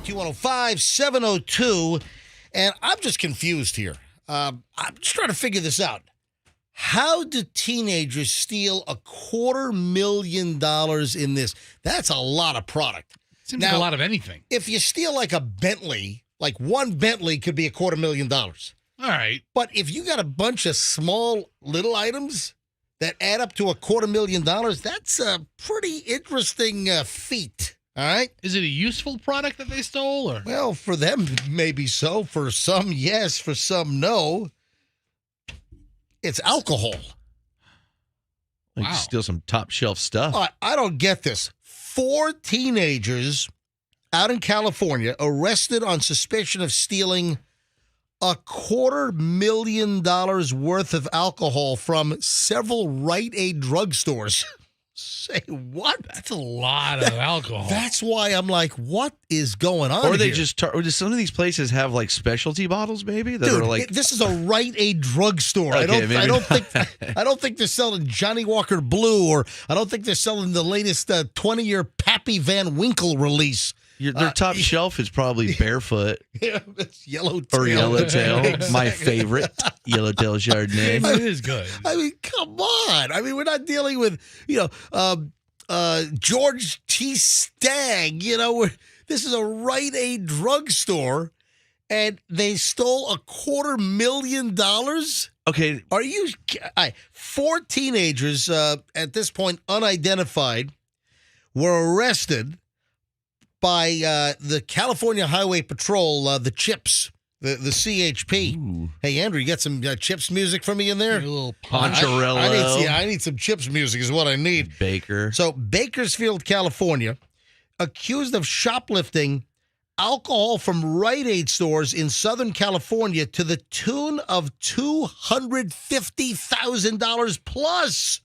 922-105-702. And I'm just confused here. I'm just trying to figure this out. How do teenagers steal $250,000 in this? That's a lot of product. Seems like a lot of anything. If you steal like a Bentley, like one Bentley could be $250,000. All right. But if you got a bunch of small little items that add up to $250,000, that's a pretty interesting feat. All right. Is it a useful product that they stole, or? Well, for them, maybe so. For some, yes. For some, no. It's alcohol. Like steal some top shelf stuff. I don't get this. 4 teenagers out in California arrested on suspicion of stealing $250,000 worth of alcohol from several Rite Aid drugstores. Say what? That's a lot of alcohol. That's why I'm like, what is going on? Or they here? or does some of these places have like specialty bottles? Maybe that are like this is a Rite Aid drugstore. Okay, I don't think they're selling Johnny Walker Blue, or I don't think they're selling the latest 20-year Pappy Van Winkle release. Their top shelf is probably Barefoot. Yeah, it's Yellowtail. Or Yellowtail, Exactly. my favorite Yellowtail Chardonnay. It is good. I mean, come on. I mean, we're not dealing with, George T. Stagg. This is a Rite Aid drugstore, and they stole $250,000. Okay. Are you? 4 teenagers at this point, unidentified, were arrested by the California Highway Patrol, the CHIPS, the CHP. Ooh. Hey, Andrew, you got some CHIPS music for me in there? A little Poncherello. I need some CHIPS music is what I need. Baker. So, Bakersfield, California, accused of shoplifting alcohol from Rite Aid stores in Southern California to the tune of $250,000 plus.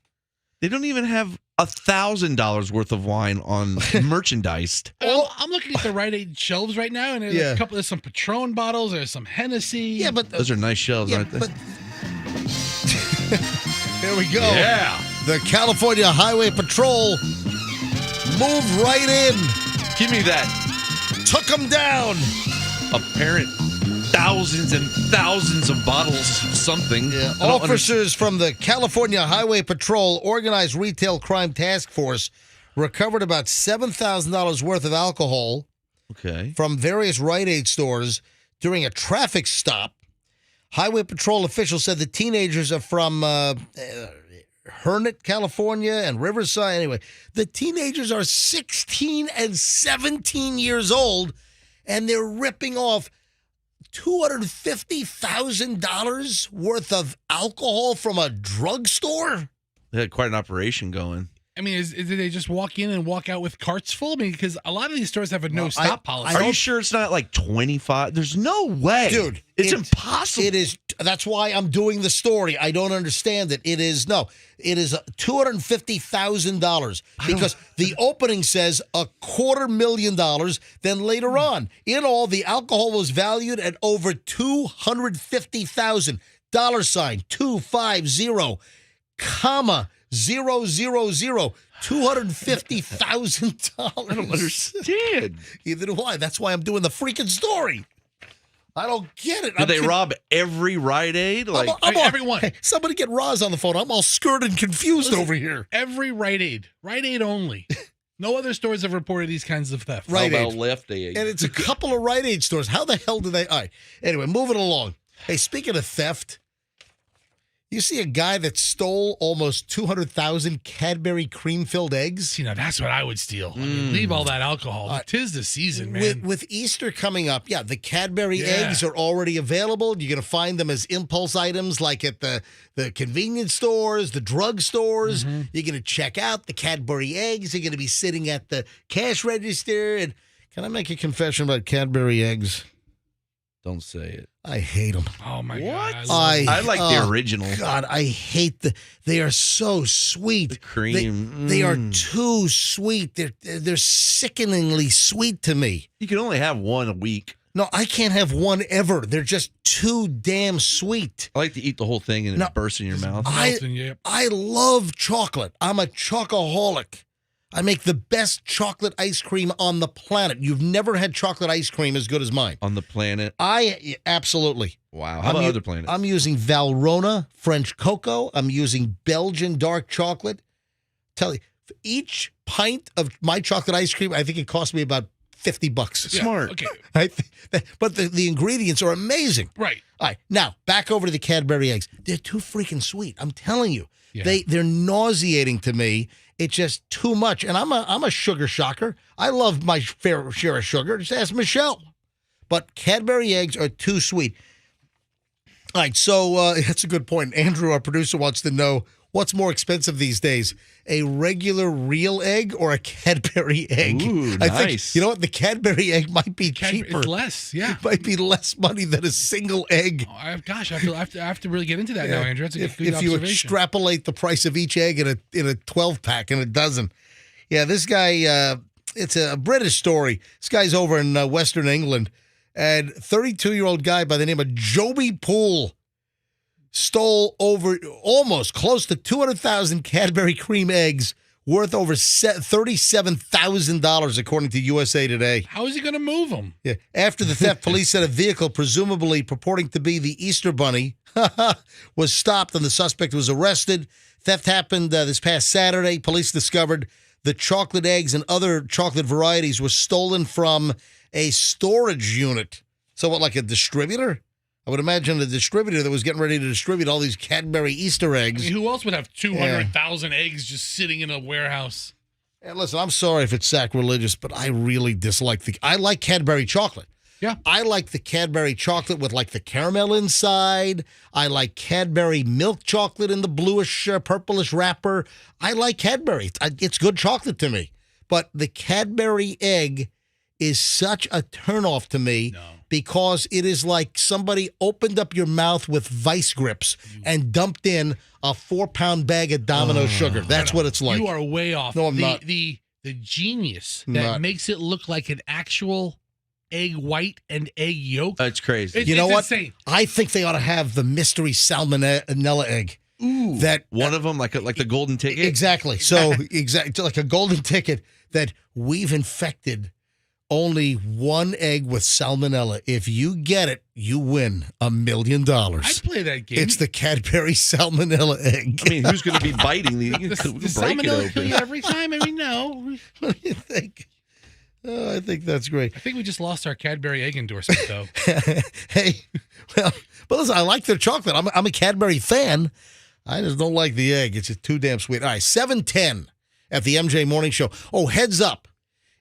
They don't even have $1,000 worth of wine on merchandise. I'm looking at the Rite Aid shelves right now, and there's some Patron bottles, there's some Hennessy. Yeah, but those are nice shelves, aren't they? But here we go. Yeah. The California Highway Patrol moved right in. Give me that. Took them down. Apparent thousands and thousands of bottles of something. Yeah. Officers from the California Highway Patrol Organized Retail Crime Task Force recovered about $7,000 worth of alcohol from various Rite Aid stores during a traffic stop. Highway Patrol officials said the teenagers are from Hernet, California, and Riverside. Anyway, the teenagers are 16 and 17 years old, and they're ripping off $250,000 worth of alcohol from a drugstore? They had quite an operation going. I mean, did they just walk in and walk out with carts full? I mean, because a lot of these stores have a no-stop policy. Are you sure it's not like 25? There's no way. Dude, it's impossible. It is. That's why I'm doing the story. I don't understand it. It is $250,000 because the opening says $250,000. Then later on, in all, the alcohol was valued at over $250,000. $250, comma, 000, $250,000. I don't understand. Either do I. That's why I'm doing the freaking story. I don't get it. Did they rob every Rite Aid? Like everyone. Hey, somebody get Roz on the phone. I'm all scared and confused over here. Every Rite Aid only. No other stores have reported these kinds of theft. Rite Aid. Left Aid. And it's a couple of Rite Aid stores. How the hell do they? All right. Anyway, moving along. Hey, speaking of theft, you see a guy that stole almost 200,000 Cadbury cream-filled eggs? See, now that's what I would steal. I mean, leave all that alcohol. 'Tis the season, man. With Easter coming up, the Cadbury eggs are already available. You're going to find them as impulse items like at the convenience stores, the drug stores. Mm-hmm. You're going to check out the Cadbury eggs. You're going to be sitting at the cash register. And can I make a confession about Cadbury eggs? Don't say it. I hate them. Oh, my God. I like the original. God, I hate they are so sweet. The cream. They are too sweet. They're sickeningly sweet to me. You can only have one a week. No, I can't have one ever. They're just too damn sweet. I like to eat the whole thing and it bursts in your mouth. I love chocolate. I'm a chocoholic. I make the best chocolate ice cream on the planet. You've never had chocolate ice cream as good as mine. On the planet? Absolutely. Wow. How about other planets? I'm using Valrhona French cocoa. I'm using Belgian dark chocolate. Tell you, for each pint of my chocolate ice cream, I think it cost me about $50. Smart. Okay. But the ingredients are amazing. Right. All right. Now, back over to the Cadbury eggs. They're too freaking sweet. I'm telling you. Yeah. They're nauseating to me. It's just too much. And I'm a sugar shocker. I love my fair share of sugar. Just ask Michelle. But Cadbury eggs are too sweet. All right, so that's a good point. Andrew, our producer, wants to know what's more expensive these days, a regular real egg or a Cadbury egg? Ooh, I nice. think, you know what, the Cadbury egg might be cheaper. It's less, yeah. It might be less money than a single egg. Oh, gosh, I have to really get into that now, Andrew. That's a good If you observation. extrapolate the price of each egg in a 12-pack and a dozen. Yeah, this guy, it's a British story. This guy's over in Western England, and 32-year-old guy by the name of Joby Poole stole over almost close to 200,000 Cadbury cream eggs worth over $37,000, according to USA Today. How is he going to move them? Yeah. After the theft, police said a vehicle, presumably purporting to be the Easter Bunny, was stopped and the suspect was arrested. Theft happened this past Saturday. Police discovered the chocolate eggs and other chocolate varieties were stolen from a storage unit. So what, like a distributor? I would imagine a distributor that was getting ready to distribute all these Cadbury Easter eggs. I mean, who else would have 200,000 eggs just sitting in a warehouse? And listen, I'm sorry if it's sacrilegious, but I really dislike I like Cadbury chocolate. Yeah. I like the Cadbury chocolate with like the caramel inside. I like Cadbury milk chocolate in the bluish, purplish wrapper. I like Cadbury. It's good chocolate to me. But the Cadbury egg is such a turnoff to me. No. Because it is like somebody opened up your mouth with vice grips and dumped in a 4-pound bag of Domino sugar. That's what it's like. You are way off. No, I'm not. The genius that makes it look like an actual egg white and egg yolk. That's crazy. You know what? Insane. I think they ought to have the mystery salmonella egg. Ooh. That one of them, like the golden ticket? Exactly. So, exactly like a golden ticket that we've infected only one egg with salmonella. If you get it, you win $1 million. I'd play that game. It's the Cadbury salmonella egg. I mean, who's going to be biting the salmonella kill you every time? I mean, no. What do you think? Oh, I think that's great. I think we just lost our Cadbury egg endorsement, though. Hey, well, but listen, I like their chocolate. I'm a Cadbury fan. I just don't like the egg. It's just too damn sweet. All right, 7:10 at the MJ Morning Show. Oh, heads up.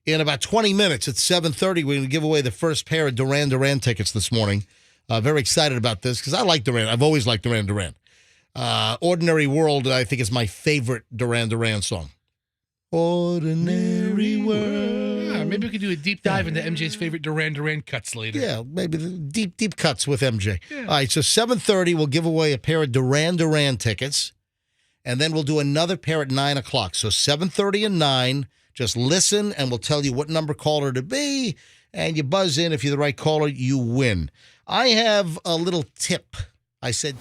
In about 20 minutes at 7:30, we're going to give away the first pair of Duran Duran tickets this morning. Very excited about this because I like Duran. I've always liked Duran Duran. Ordinary World, I think, is my favorite Duran Duran song. Ordinary World. Yeah, maybe we could do a deep dive into MJ's favorite Duran Duran cuts later. Yeah, maybe the deep cuts with MJ. Yeah. All right, so 7:30, we'll give away a pair of Duran Duran tickets, and then we'll do another pair at 9 o'clock. So 7:30 and 9. Just listen, and we'll tell you what number caller to be, and you buzz in. If you're the right caller, you win. I have a little tip. I said...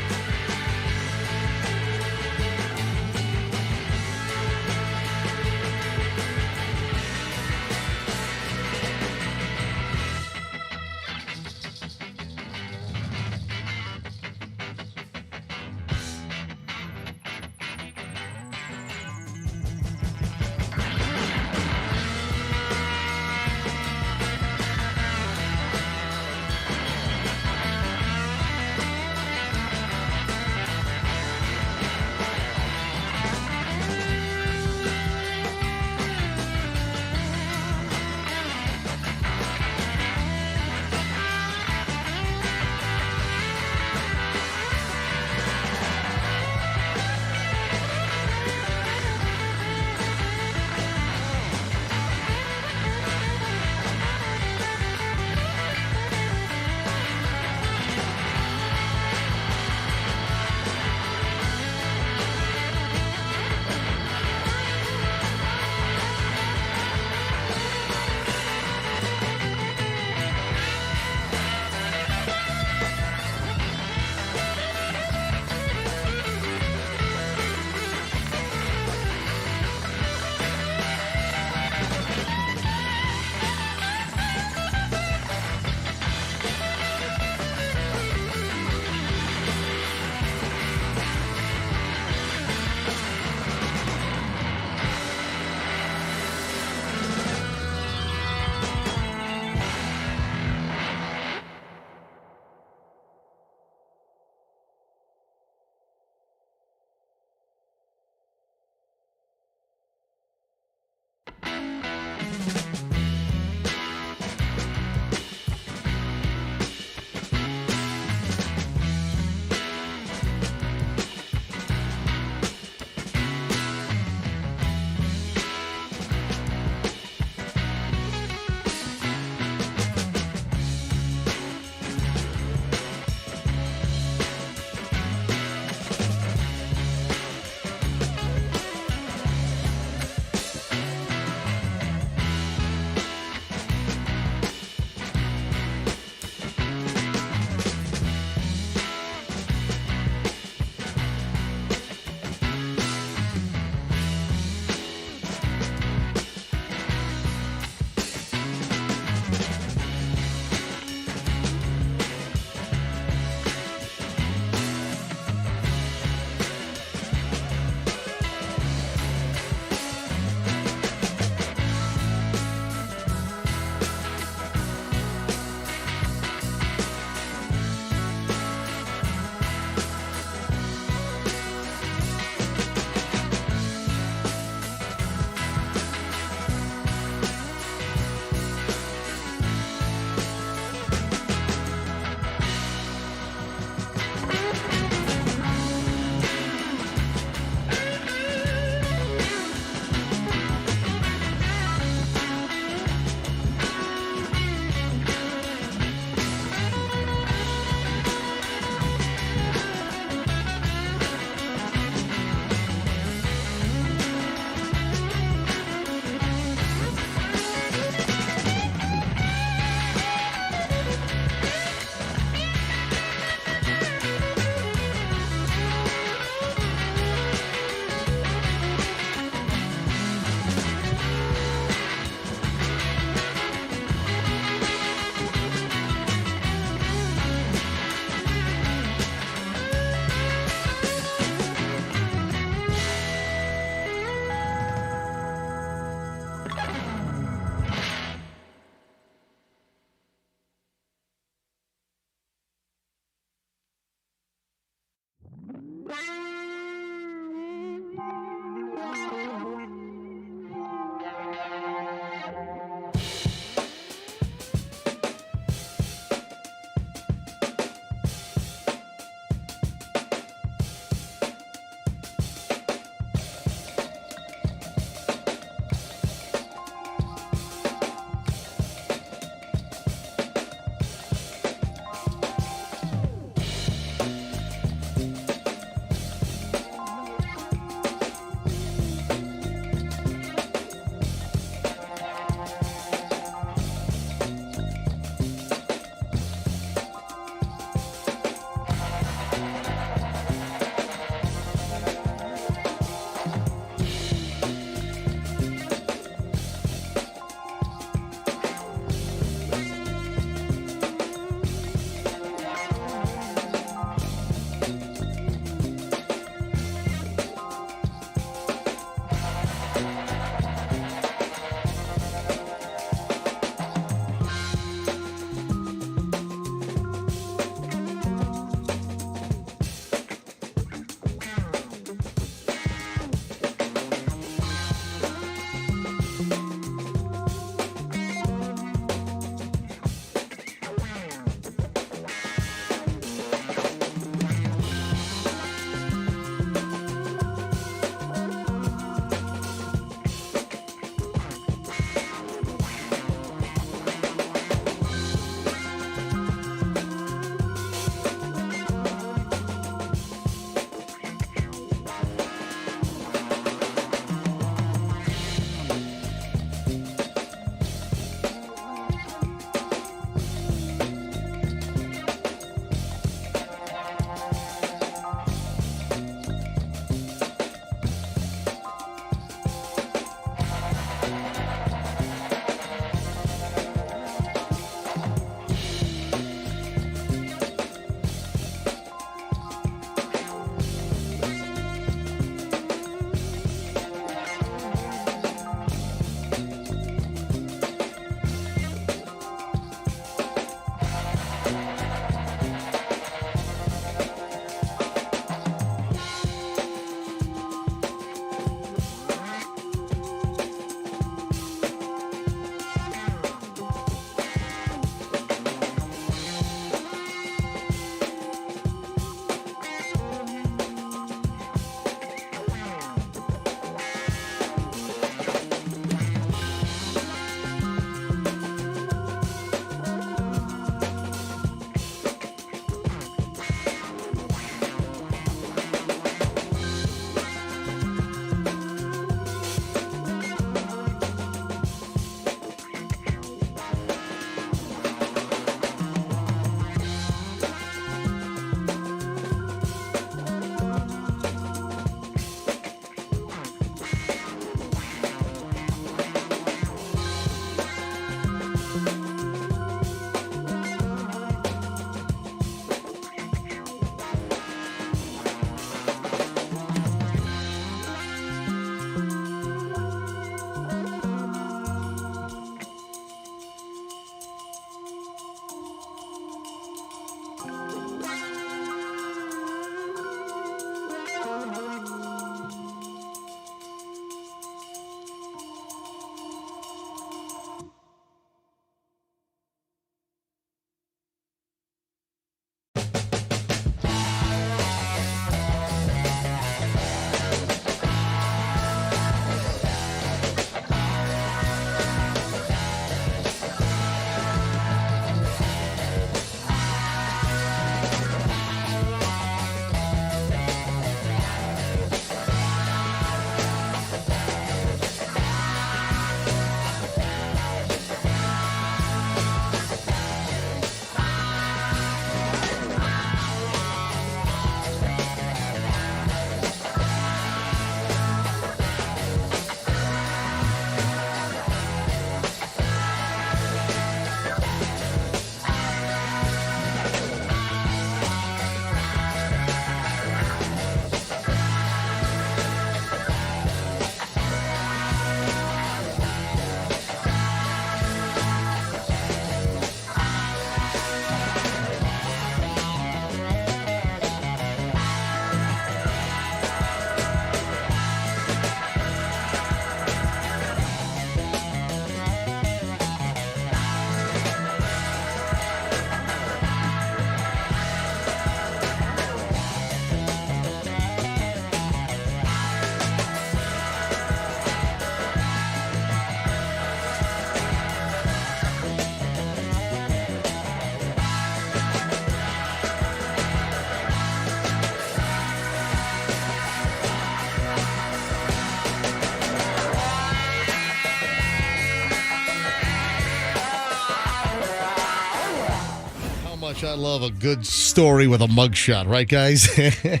much I love a good story with a mugshot, right, guys? And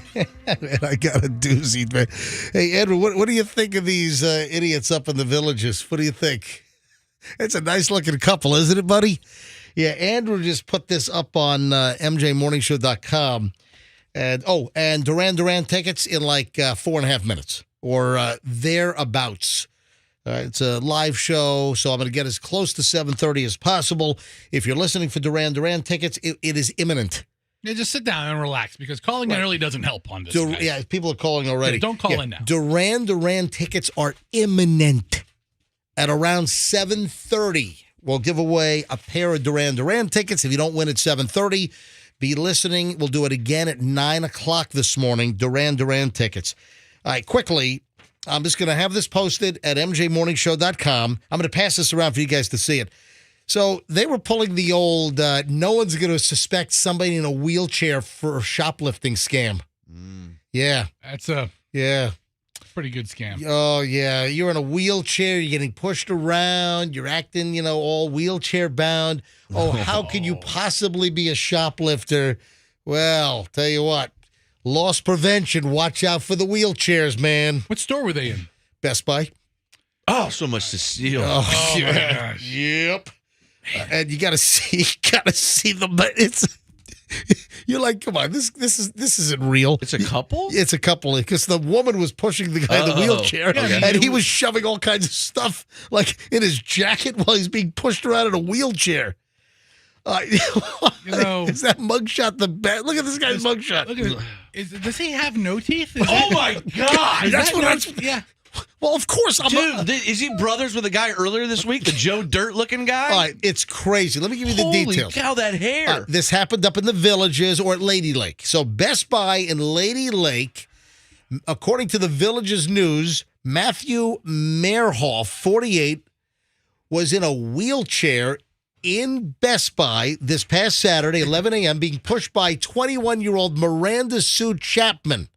I got a doozy, man. Hey, Andrew, what do you think of these idiots up in the villages? What do you think? It's a nice-looking couple, isn't it, buddy? Yeah, Andrew just put this up on mjmorningshow.com. And Duran Duran tickets in like 4.5 minutes or thereabouts. It's a live show, so I'm going to get as close to 7:30 as possible. If you're listening for Duran Duran tickets, it is imminent. Yeah, just sit down and relax because calling in early doesn't help on this. Yeah, people are calling already. Yeah, don't call in now. Duran Duran tickets are imminent. At around 7:30, we'll give away a pair of Duran Duran tickets. If you don't win at 7:30, be listening. We'll do it again at 9 o'clock this morning, Duran Duran tickets. All right, quickly. I'm just going to have this posted at mjmorningshow.com. I'm going to pass this around for you guys to see it. So they were pulling the old, no one's going to suspect somebody in a wheelchair for a shoplifting scam. Yeah. That's a pretty good scam. Oh, yeah. You're in a wheelchair. You're getting pushed around. You're acting, all wheelchair bound. Oh, how could you possibly be a shoplifter? Well, tell you what. Loss prevention. Watch out for the wheelchairs, man. What store were they in? Best Buy. Oh, so much to steal. Oh my gosh. Yep. And you gotta see them, but you're like, come on, this isn't real. It's a couple? It's a couple because the woman was pushing the guy in the wheelchair, and he was shoving all kinds of stuff like in his jacket while he's being pushed around in a wheelchair. Is that mugshot the best? Look at this guy's mugshot. Look at it. Does he have no teeth? My God! Yeah. Well, of course. Dude, is he brothers with a guy earlier this week? The Joe Dirt-looking guy? All right, it's crazy. Let me give you the details. Holy cow, that hair. This happened up in the Villages or at Lady Lake. So Best Buy in Lady Lake, according to the Villages News, Matthew Mehrhoff, 48, was in a wheelchair in Best Buy this past Saturday, 11 a.m., being pushed by 21-year-old Miranda Sue Chapman.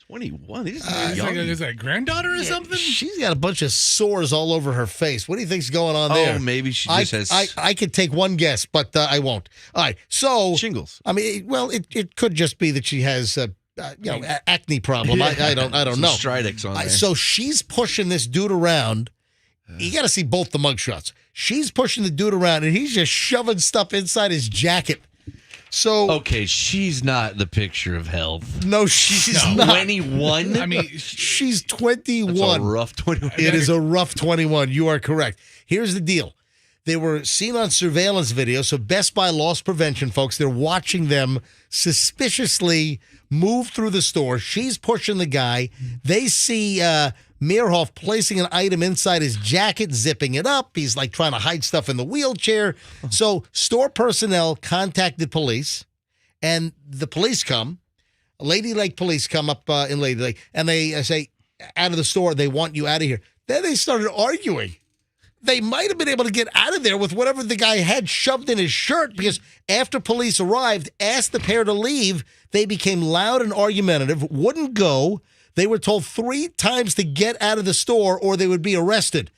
21? Is that a granddaughter or something? She's got a bunch of sores all over her face. What do you think's going on there? Oh, maybe she just has... I could take one guess, but I won't. All right, so... Shingles. I mean, well, it could just be that she has... acne problem. I don't know. Stridex on there. So she's pushing this dude around. You got to see both the mugshots. She's pushing the dude around, and he's just shoving stuff inside his jacket. So okay, she's not the picture of health. No, she's not. 21? I mean, she's 21. That's a rough 21. It is a rough 21. You are correct. Here's the deal. They were seen on surveillance video, so Best Buy loss prevention, folks. They're watching them suspiciously move through the store. She's pushing the guy. They see Mehrhoff placing an item inside his jacket, zipping it up. He's like trying to hide stuff in the wheelchair. So store personnel contacted police, and the police come. Lady Lake police come up in Lady Lake, and they say, out of the store, they want you out of here. Then they started arguing. They might have been able to get out of there with whatever the guy had shoved in his shirt because after police arrived, asked the pair to leave, they became loud and argumentative, wouldn't go. They were told 3 times to get out of the store or they would be arrested.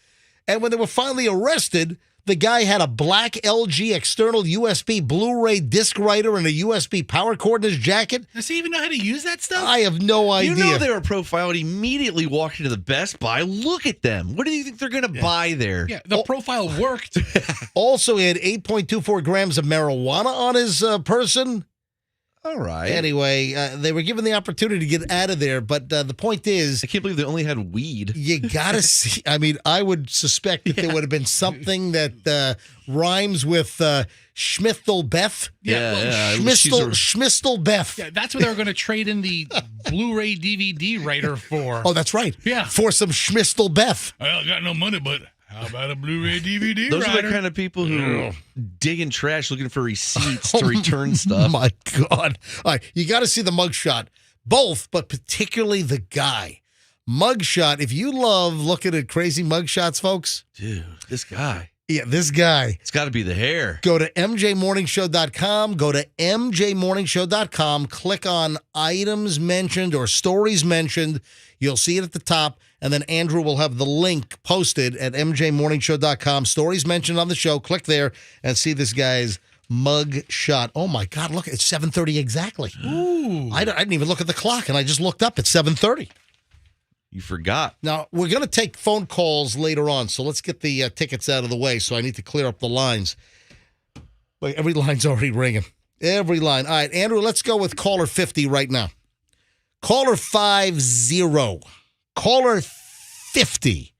And when they were finally arrested, the guy had a black LG external USB Blu-ray disc writer and a USB power cord in his jacket. Does he even know how to use that stuff? I have no idea. You know they were profiled, immediately walked into the Best Buy. Look at them. What do you think they're going to buy there? Yeah, the profile worked. Also, he had 8.24 grams of marijuana on his person. All right. Anyway, they were given the opportunity to get out of there, but the point is... I can't believe they only had weed. You got to see... I mean, I would suspect that there would have been something that rhymes with Schmithel Beth. Schmistel Beth. Yeah, that's what they were going to trade in the Blu-ray DVD writer for. Oh, that's right. Yeah. For some Schmistel Beth. I got no money, but... How about a Blu-ray DVD Those writer? are the kind of people who dig in trash looking for receipts to return stuff. Oh, my God. All right, you got to see the mugshot. Both, but particularly the guy. Mugshot, if you love looking at crazy mugshots, folks. Dude, this guy. Yeah, this guy. It's got to be the hair. Go to mjmorningshow.com. Go to mjmorningshow.com. Click on items mentioned or stories mentioned. You'll see it at the top. And then Andrew will have the link posted at mjmorningshow.com. Stories mentioned on the show. Click there and see this guy's mug shot. Oh, my God. Look, it's 7:30 exactly. Ooh. I didn't even look at the clock, and I just looked up. It's 7:30. You forgot. Now, we're going to take phone calls later on, so let's get the tickets out of the way, so I need to clear up the lines. Like, every line's already ringing. Every line. All right, Andrew, let's go with caller 50 right now. Caller 50. Caller 50.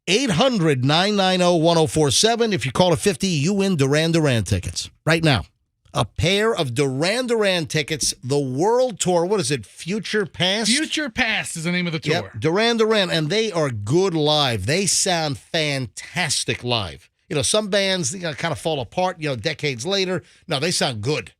800-990-1047. If you call it 50, you win Duran Duran tickets right now. A pair of Duran Duran tickets, the world tour. What is it? Future Past? Future Past is the name of the tour. Yep, Duran Duran, and they are good live. They sound fantastic live. You know, some bands kind of fall apart, decades later. No, they sound good.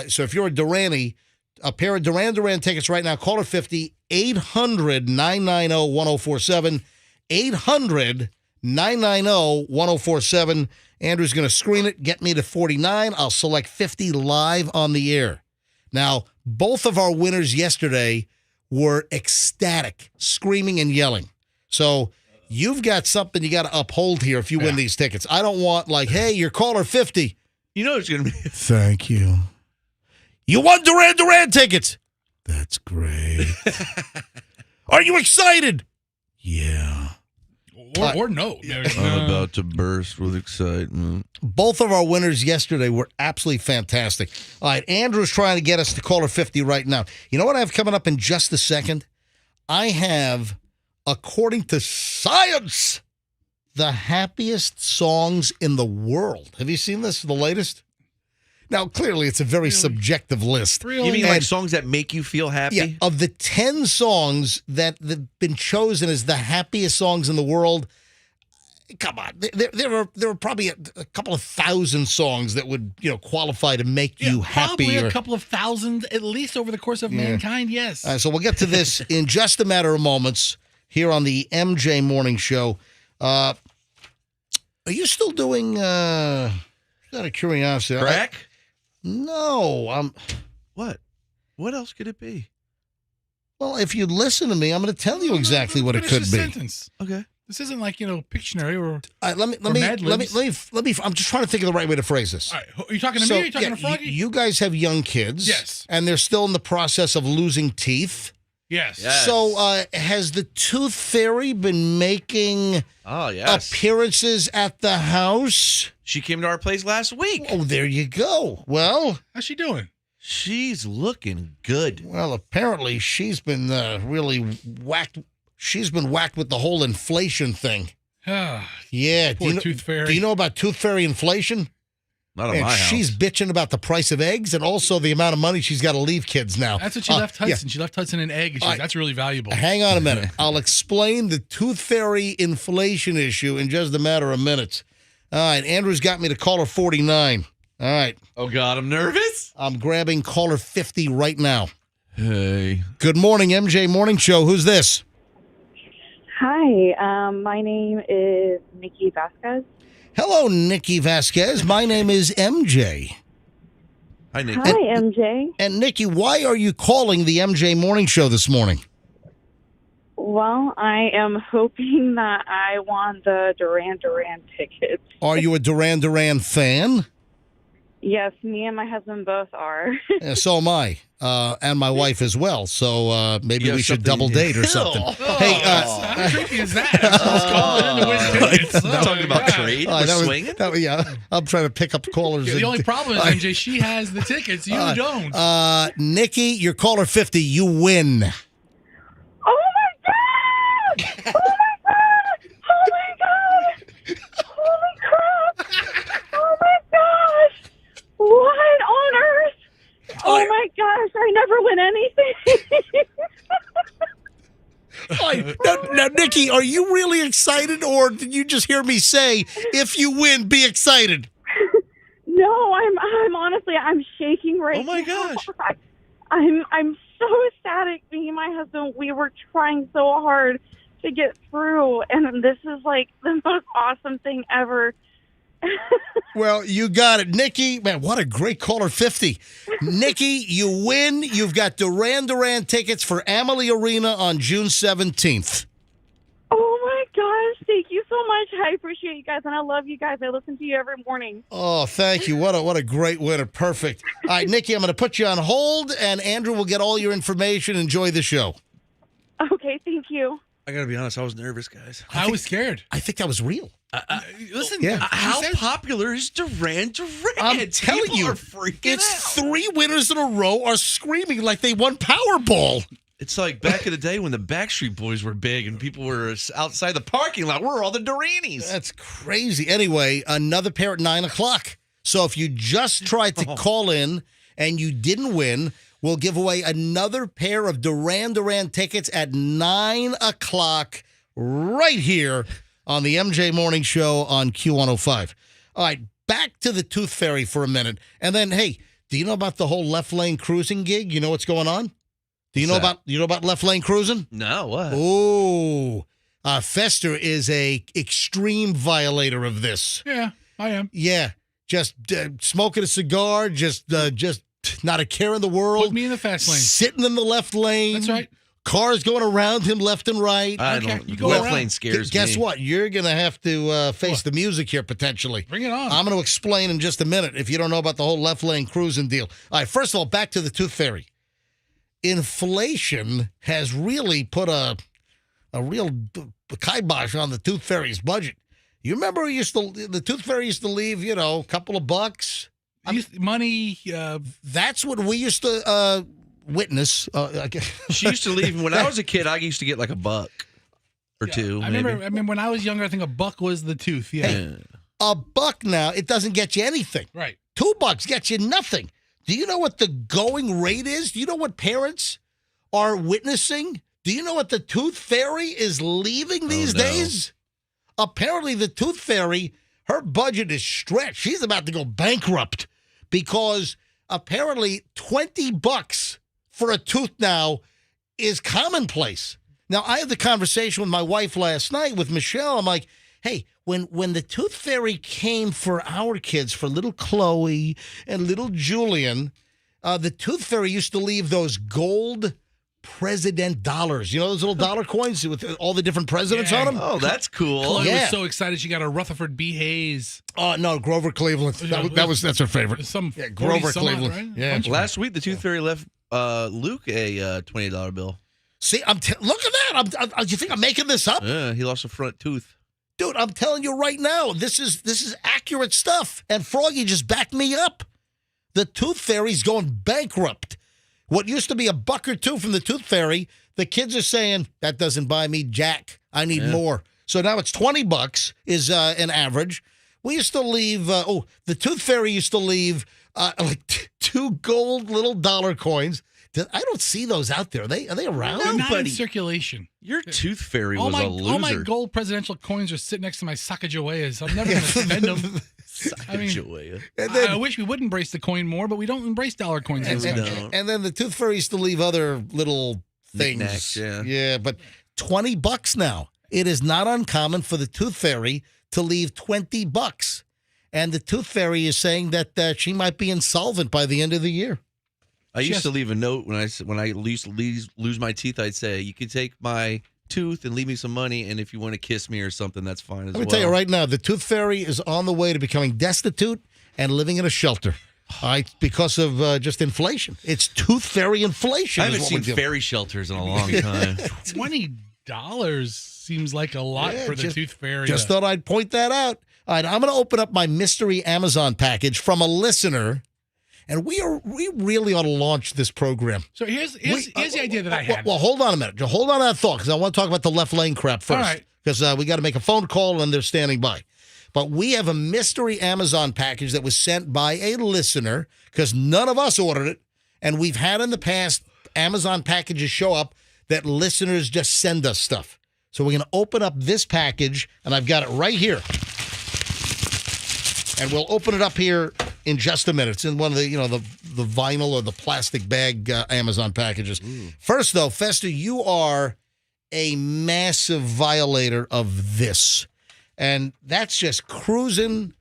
So if you're a Duranie, a pair of Duran Duran tickets right now, call it 50, 800-990-1047, 800-990-1047. Andrew's going to screen it, get me to 49. I'll select 50 live on the air. Now, both of our winners yesterday were ecstatic, screaming and yelling. So you've got something you got to uphold here if you win these tickets. I don't want hey, you're caller 50. You know it's going to be. Thank you. You won Duran Duran tickets. That's great. Are you excited? Yeah. Or no. I'm about to burst with excitement. Both of our winners yesterday were absolutely fantastic. All right, Andrew's trying to get us to caller 50 right now. You know what I have coming up in just a second? I have, according to science, the happiest songs in the world. Have you seen this, the latest? Now, clearly, it's a very subjective list. Really? You mean like songs that make you feel happy? Yeah, of the 10 songs that have been chosen as the happiest songs in the world, come on, there are probably a couple of thousand songs that would qualify to make you happy. Probably a couple of thousand, at least over the course of mankind, yes. So we'll get to this in just a matter of moments here on the MJ Morning Show. Are you still doing, out of curiosity? Crack? No, What? What else could it be? Well, if you listen to me, I'm going to tell you exactly what it Finish could the be. sentence. Okay. This isn't like Pictionary or. Let me. I'm just trying to think of the right way to phrase this. All right, are you talking to me? Or are you talking to Froggy? You guys have young kids, Yes. and they're still in the process of losing teeth. Yes. So, has the Tooth Fairy been making appearances at the house? She came to our place last week. Oh, there you go. Well, how's she doing? She's looking good. Well, apparently she's been really whacked. She's been whacked with the whole inflation thing. Yeah. Poor Tooth Fairy. Do you know about Tooth Fairy inflation? Not in my house. She's bitching about the price of eggs and also the amount of money she's got to leave kids now. That's what she left Hudson. Yeah. She left Hudson an egg. That's really valuable. Hang on a minute. I'll explain the Tooth Fairy inflation issue in just a matter of minutes. All right, Andrew's got me to caller 49. All right. Oh, God, I'm nervous. I'm grabbing caller 50 right now. Hey. Good morning, MJ Morning Show. Who's this? Hi, my name is Nikki Vasquez. Hello, Nikki Vasquez. My name is MJ. Hi, Nikki. Hi, MJ. And Nikki, why are you calling the MJ Morning Show this morning? Well, I am hoping that I won the Duran Duran tickets. Are you a Duran Duran fan? Yes, me and my husband both are. So am I, and my wife as well. So maybe we should double date or something. Hey, how creepy is that? Talking about trade. We're swinging? I'm trying to pick up callers. The only problem is, MJ, she has the tickets. You don't. Nikki, you're caller 50. You win. Oh, my God! Oh, my God! Oh, my God! Holy crap! Oh, my gosh! What on earth? Oh, my gosh, I never win anything. Now, Nikki, are you really excited, or did you just hear me say, if you win, be excited? No, I'm honestly, I'm shaking right now. Oh, my gosh. I'm so ecstatic. Me and my husband, we were trying so hard to get through, and this is like the most awesome thing ever. Well, you got it. Nikki, man, what a great caller 50. Nikki, you win. You've got Duran Duran tickets for Amalie Arena on June 17th. Oh, my gosh, thank you so much. I appreciate you guys, and I love you guys. I listen to you every morning. Oh, thank you. What a great winner. Perfect. All right, Nikki, I'm going to put you on hold, and Andrew will get all your information. Enjoy the show. Okay, thank you. I got to be honest, I was nervous, guys. I was scared. I think that was real. Listen, Yeah. How popular is Duran Duran? I'm telling People you, are freaking it's out. 3 winners in a row are screaming like they won Powerball. It's like back in the day when the Backstreet Boys were big and people were outside the parking lot. We're all the Duranis. That's crazy. Anyway, another pair at 9 o'clock. So if you just tried to call in and you didn't win, we'll give away another pair of Duran Duran tickets at 9 o'clock right here on the MJ Morning Show on Q105. All right, back to the Tooth Fairy for a minute. And then, hey, do you know about the whole left lane cruising gig? You know what's going on? Do you know about left lane cruising? No, what? Oh, Fester is a extreme violator of this. Yeah, I am. Yeah, just smoking a cigar, just not a care in the world. Put me in the fast lane. Sitting in the left lane. That's right. Cars going around him left and right. I Okay, don't. you go Left around. lane scares Guess me. what? You're going to have to face the music here potentially. Bring it on. I'm going to explain in just a minute if you don't know about the whole left lane cruising deal. All right, first of all, back to the Tooth Fairy. Inflation has really put a real kibosh on the Tooth Fairy's budget. You remember the Tooth Fairy used to leave, a couple of bucks? Money. That's what we used to witness. She used to leave. When I was a kid, I used to get like $1 or $2. I maybe. remember when I was younger, I think $1 was the tooth. Yeah. Hey, $1 now, it doesn't get you anything. Right. $2 gets you nothing. Do you know what the going rate is? Do you know what parents are witnessing? Do you know what the Tooth Fairy is leaving these days? Apparently, the Tooth Fairy, her budget is stretched. She's about to go bankrupt because apparently $20 for a tooth now is commonplace. Now, I had the conversation with my wife last night with Michelle. I'm like, hey, when the Tooth Fairy came for our kids, for little Chloe and little Julian, the Tooth Fairy used to leave those gold president dollars. You know those little dollar coins with all the different presidents on them? Oh, that's cool. Chloe was so excited she got a Rutherford B. Hayes. Oh, no, Grover Cleveland. That's her favorite. Yeah, Grover Cleveland. Right? Yeah. Last week, the Tooth Fairy left Luke a $20 bill. See, look at that. You think I'm making this up? Yeah, he lost a front tooth. Dude, I'm telling you right now, this is accurate stuff. And Froggy just backed me up. The Tooth Fairy's going bankrupt. What used to be $1 or $2 from the Tooth Fairy, the kids are saying, that doesn't buy me jack. I need more. So now it's $20 is an average. We used to leave, the Tooth Fairy used to leave like 2 gold little dollar coins. I don't see those out there. Are they around? They're not in circulation. Your Tooth Fairy was a loser. All my gold presidential coins are sitting next to my Sacagaweas. I'm never going to spend them. I wish we would embrace the coin more, but we don't embrace dollar coins. And then the Tooth Fairy used to leave other little things. Knickknacks, yeah, but $20 now. It is not uncommon for the Tooth Fairy to leave $20. And the Tooth Fairy is saying that she might be insolvent by the end of the year. I used to leave a note when I used to lose my teeth. I'd say, you can take my tooth and leave me some money, and if you want to kiss me or something, that's fine as well. Let me tell you right now, the Tooth Fairy is on the way to becoming destitute and living in a shelter. All right, because of just inflation. It's Tooth Fairy inflation. I haven't seen fairy shelters in a long time. $20 seems like a lot for the Tooth Fairy. Just thought I'd point that out. All right, I'm going to open up my mystery Amazon package from a listener. And we really ought to launch this program. So here's the idea that I had. Well, hold on a minute. Hold on to that thought, because I want to talk about the left lane crap first. All right. Because we got to make a phone call, and they're standing by. But we have a mystery Amazon package that was sent by a listener, because none of us ordered it. And we've had in the past Amazon packages show up that listeners just send us stuff. So we're going to open up this package, and I've got it right here. And we'll open it up here in just a minute. It's in one of the, the vinyl or the plastic bag Amazon packages. Ooh. First, though, Fester, you are a massive violator of this. And that's just cruising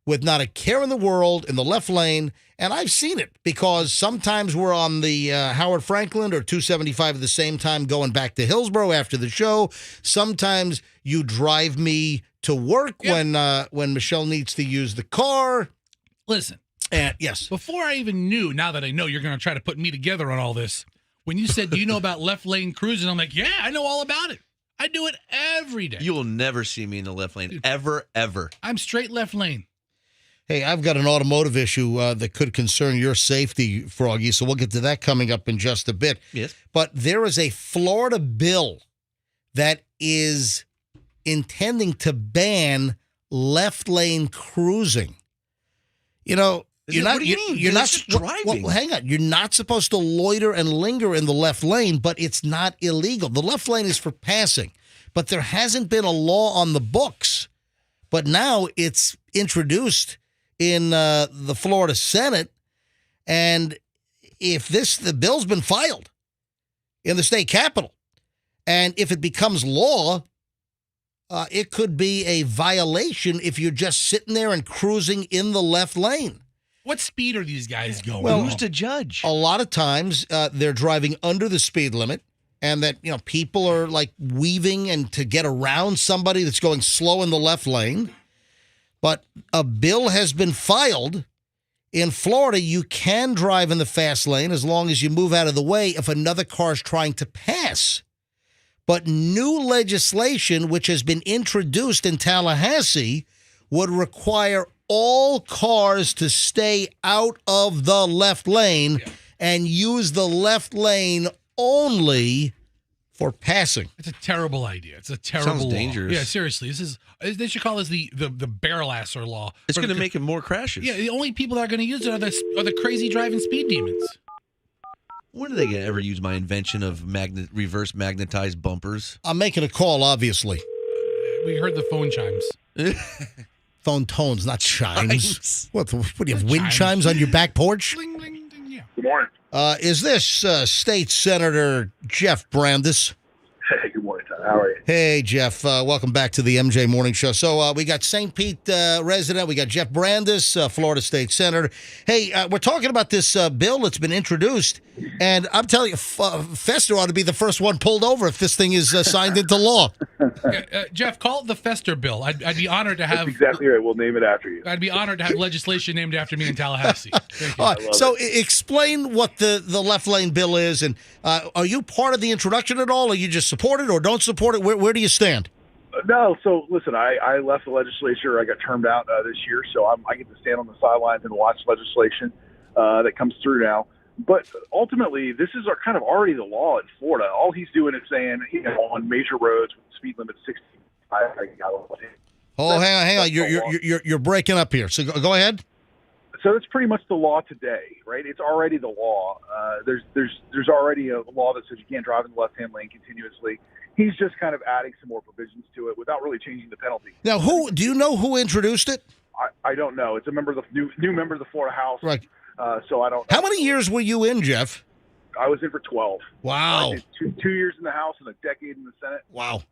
with not a care in the world in the left lane. And I've seen it because sometimes we're on the Howard Franklin or 275 at the same time going back to Hillsborough after the show. Sometimes you drive me to work when Michelle needs to use the car. Listen. And yes. Before I even knew, now that I know you're going to try to put me together on all this, when you said, do you know about left lane cruising? I'm like, yeah, I know all about it. I do it every day. You will never see me in the left lane, ever, ever. I'm straight left lane. Hey, I've got an automotive issue that could concern your safety, Froggy, so we'll get to that coming up in just a bit. Yes. But there is a Florida bill that is intending to ban left lane cruising. You know, you're not. What do you mean? You're not just driving. Well, hang on. You're not supposed to loiter and linger in the left lane, but it's not illegal. The left lane is for passing, but there hasn't been a law on the books. But now it's introduced in the Florida Senate, and if the bill's been filed in the state capitol, and if it becomes law, it could be a violation if you're just sitting there and cruising in the left lane. What speed are these guys going? Well, who's to judge? A lot of times they're driving under the speed limit, and that people are like weaving and to get around somebody that's going slow in the left lane. But a bill has been filed in Florida. You can drive in the fast lane as long as you move out of the way if another car is trying to pass. But new legislation, which has been introduced in Tallahassee, would require all cars to stay out of the left lane and use the left lane only for passing. It's a terrible idea. It's a terrible Sounds law. dangerous. Yeah, seriously. They should call this the barrel asser law. It's going to make it more crashes. Yeah, the only people that are going to use it are the crazy driving speed demons. When are they going to ever use my invention of reverse magnetized bumpers? I'm making a call, obviously. We heard the phone chimes. Phone tones, not chimes. What do you have, wind Chimes. chimes on your back porch? Bling, bling, bling, yeah. Good morning. Is this State Senator Jeff Brandis? Hey, good morning, Tom. How are you? Hey, Jeff. Welcome back to the MJ Morning Show. So we got St. Pete resident. We got Jeff Brandis, Florida State Senator. Hey, we're talking about this bill that's been introduced, and I'm telling you, Fester ought to be the first one pulled over if this thing is signed into law. Jeff, call it the Fester bill. I'd be honored to have. That's exactly right. We'll name it after you. I'd be honored to have legislation named after me in Tallahassee. Thank you. All right, so explain what the left lane bill is, and are you part of the introduction at all, or you just support it or don't support it? Where do you stand? No, so listen, I left the legislature. I got termed out this year, so I get to stand on the sidelines and watch legislation that comes through now. But ultimately, this is kind of already the law in Florida. All he's doing is saying, on major roads with speed limit 65. Oh, hang on. You're breaking up here. So go ahead. So that's pretty much the law today, right? It's already the law. There's already a law that says you can't drive in the left-hand lane continuously. He's just kind of adding some more provisions to it without really changing the penalty. Now, do you know who introduced it? I don't know. It's a member of the new member of the Florida House. Right. So I don't. How many years were you in, Jeff? I was in for 12. Wow. I did two years in the House and a decade in the Senate. Wow.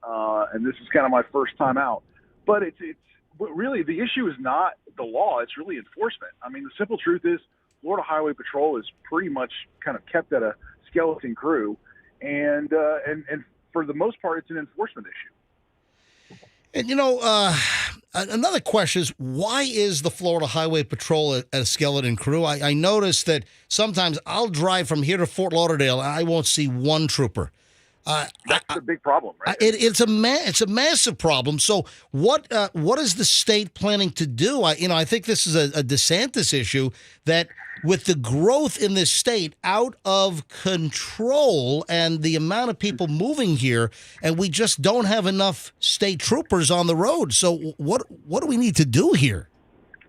And this is kind of my first time out. But but really the issue is not the law; it's really enforcement. I mean, the simple truth is, Florida Highway Patrol is pretty much kind of kept at a skeleton crew, and for the most part, it's an enforcement issue. And, another question is, why is the Florida Highway Patrol at a skeleton crew? I noticed that sometimes I'll drive from here to Fort Lauderdale and I won't see one trooper. That's a big problem, right? It's a massive problem. So what is the state planning to do? I think this is a DeSantis issue that with the growth in this state out of control and the amount of people moving here, and we just don't have enough state troopers on the road. So what do we need to do here?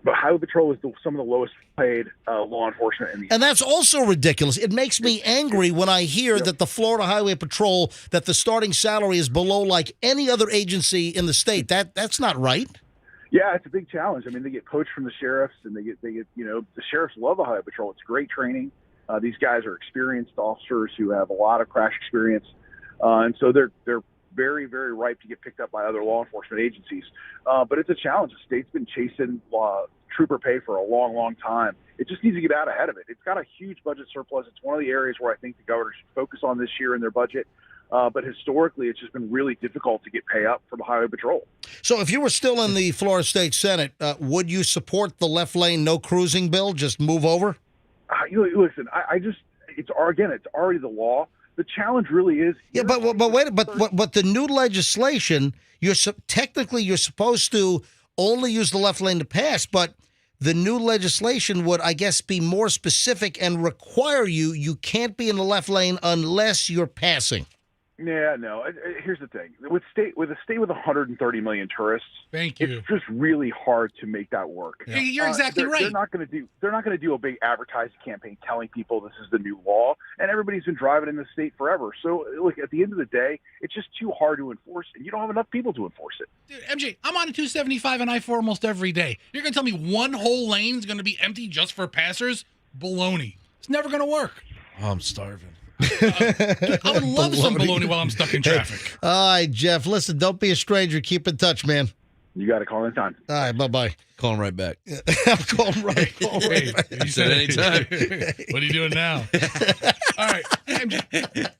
But Highway Patrol is some of the lowest paid law enforcement in the And that's also ridiculous. It makes me angry when I hear that the Florida Highway Patrol, that the starting salary is below like any other agency in the state. That's not right. Yeah, it's a big challenge. I mean, they get poached from the sheriffs, and they get the sheriffs love the Highway Patrol. It's great training. These guys are experienced officers who have a lot of crash experience, and so they're very, very ripe to get picked up by other law enforcement agencies. But it's a challenge. The state's been chasing trooper pay for a long, long time. It just needs to get out ahead of it. It's got a huge budget surplus. It's one of the areas where I think the governor should focus on this year in their budget. But historically, it's just been really difficult to get pay up for the highway patrol. So if you were still in the Florida State Senate, would you support the left lane no cruising bill? Just move over? Listen, it's already the law. The challenge really is. Yeah, but the new legislation, technically you're supposed to only use the left lane to pass, but the new legislation would, I guess, be more specific and require you can't be in the left lane unless you're passing. Yeah, no. Here's the thing: with a state with 130 million tourists, thank you. It's just really hard to make that work. Yeah. You're exactly right. They're not going to do a big advertising campaign telling people this is the new law, and everybody's been driving in the state forever. So, look, at the end of the day, it's just too hard to enforce, and you don't have enough people to enforce it. Dude, MJ, I'm on 275 and I-4 almost every day. You're going to tell me one whole lane is going to be empty just for passers? Baloney. It's never going to work. Oh, I'm starving. I would love some bologna while I'm stuck in traffic. All right, Jeff. Listen, don't be a stranger. Keep in touch, man. You got to call anytime. All right, bye-bye. Call him right back. I'm calling right back. You said anytime. What are you doing now? All right. MJ.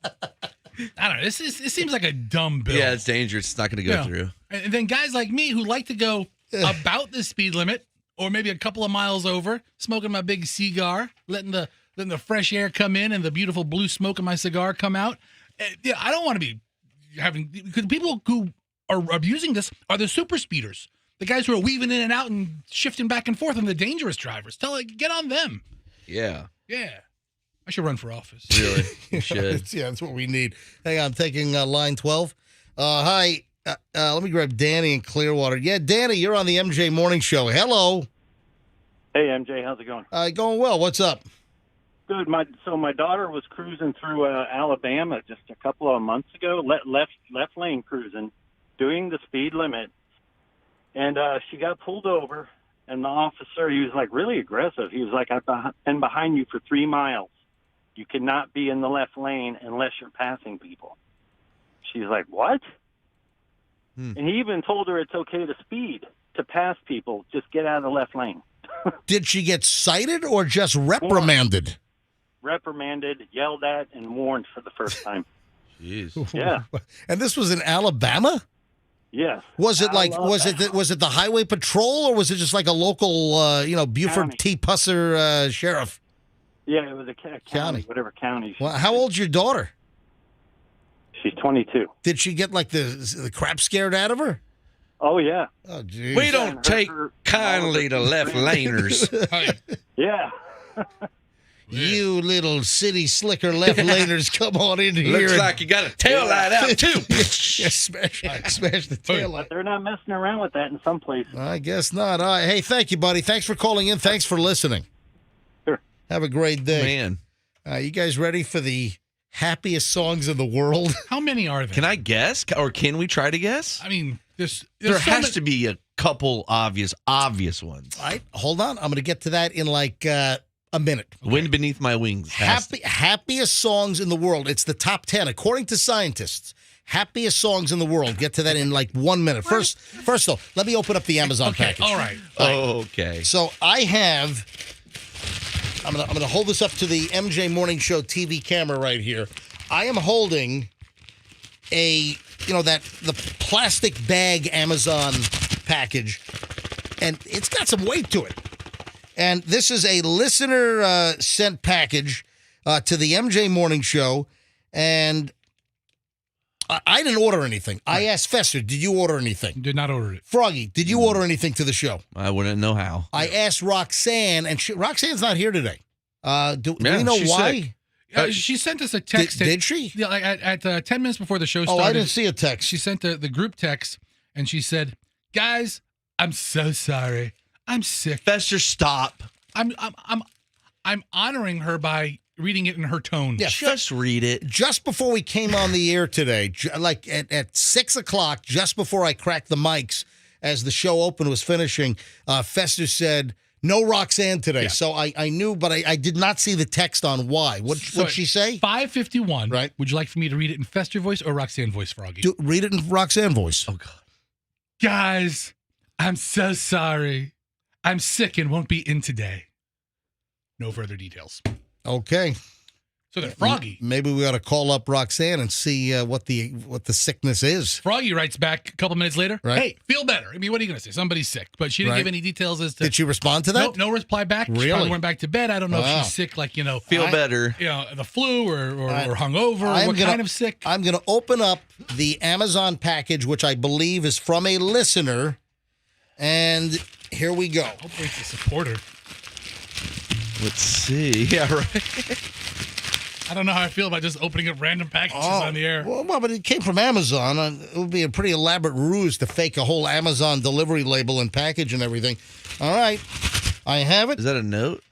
I don't know. This seems like a dumb bill. Yeah, it's dangerous. It's not going to go through. And then guys like me who like to go about the speed limit or maybe a couple of miles over, smoking my big cigar, letting the fresh air come in and the beautiful blue smoke of my cigar come out. Yeah, I don't want to be having, because people who are abusing this are the super speeders, the guys who are weaving in and out and shifting back and forth, and the dangerous drivers. Get on them. Yeah. Yeah. I should run for office. Really? You should. Yeah, that's what we need. Hang on, I'm taking line 12. Hi. Let me grab Danny in Clearwater. Yeah, Danny, you're on the MJ Morning Show. Hello. Hey, MJ, how's it going? Going well. What's up? Good. My daughter was cruising through Alabama just a couple of months ago, left lane cruising, doing the speed limit, and she got pulled over. And the officer, he was like really aggressive. He was like, "I've been behind you for 3 miles. You cannot be in the left lane unless you're passing people." She's like, "What?" And he even told her it's okay to speed, to pass people. Just get out of the left lane. Did she get cited or just reprimanded? Reprimanded, yelled at, and warned for the first time. Jeez. Yeah. And this was in Alabama? Yes. Was it was it the highway patrol, or was it just like a local Buford County. T. Pusser sheriff? Yeah, it was a county, whatever county. Well, how old's your daughter? She's 22. Did she get like the crap scared out of her? Oh, yeah. Oh, geez. We don't take kindly to left laners. Yeah. You little city slicker left laners, come on in here. Looks like you got a tail light out, too. Smash the tail light. But they're not messing around with that in some places. I guess not. All right. Hey, thank you, buddy. Thanks for calling in. Thanks for listening. Sure. Have a great day. Man. You guys ready for the happiest songs in the world? How many are there? Can I guess? Or can we try to guess? I mean, there's there so has to be a couple obvious ones. All right. Hold on. I'm going to get to that in like a minute. Okay. Wind Beneath My Wings. Happiest songs in the world. It's the top 10, according to scientists. Happiest songs in the world. Get to that in like 1 minute. First though, let me open up the Amazon package. All right. Okay. So I have. I'm gonna hold this up to the MJ Morning Show TV camera right here. I am holding the plastic bag Amazon package, and it's got some weight to it. And this is a listener sent package to the MJ Morning Show, and I didn't order anything. I asked Fester, did you order anything? Did not order it. Froggy, did you order anything to the show? I wouldn't know how. I asked Roxanne, and Roxanne's not here today. Do we know why? She sent us a text. Did she? Yeah, at 10 minutes before the show started. Oh, I didn't see a text. She sent the group text, and she said, "Guys, I'm so sorry. I'm sick." Fester, stop. I'm honoring her by reading it in her tone. Yeah, just read it. Just before we came on the air today, like at 6 o'clock, just before I cracked the mics, as the show open was finishing, Fester said, "No Roxanne today." Yeah. So I knew, but I did not see the text on why. What'd she say? 5:51. Right. Would you like for me to read it in Fester voice or Roxanne voice, Froggy? Read it in Roxanne voice. Oh, God. Guys, I'm so sorry. I'm sick and won't be in today. No further details. Okay. So then Froggy. Maybe we ought to call up Roxanne and see what the sickness is. Froggy writes back a couple minutes later. Right. Hey, feel better. I mean, what are you going to say? Somebody's sick. But she didn't give any details as to. Did she respond to that? Nope, no reply back. Really? She probably went back to bed. I don't know Wow. if she's sick, like, Feel better. The flu or hungover. What kind of sick? I'm going to open up the Amazon package, which I believe is from a listener. And here we go. Hopefully it's a supporter. Let's see. Yeah, right. I don't know how I feel about just opening up random packages on the air. Well, but it came from Amazon. It would be a pretty elaborate ruse to fake a whole Amazon delivery label and package and everything. All right. I have it. Is that a note?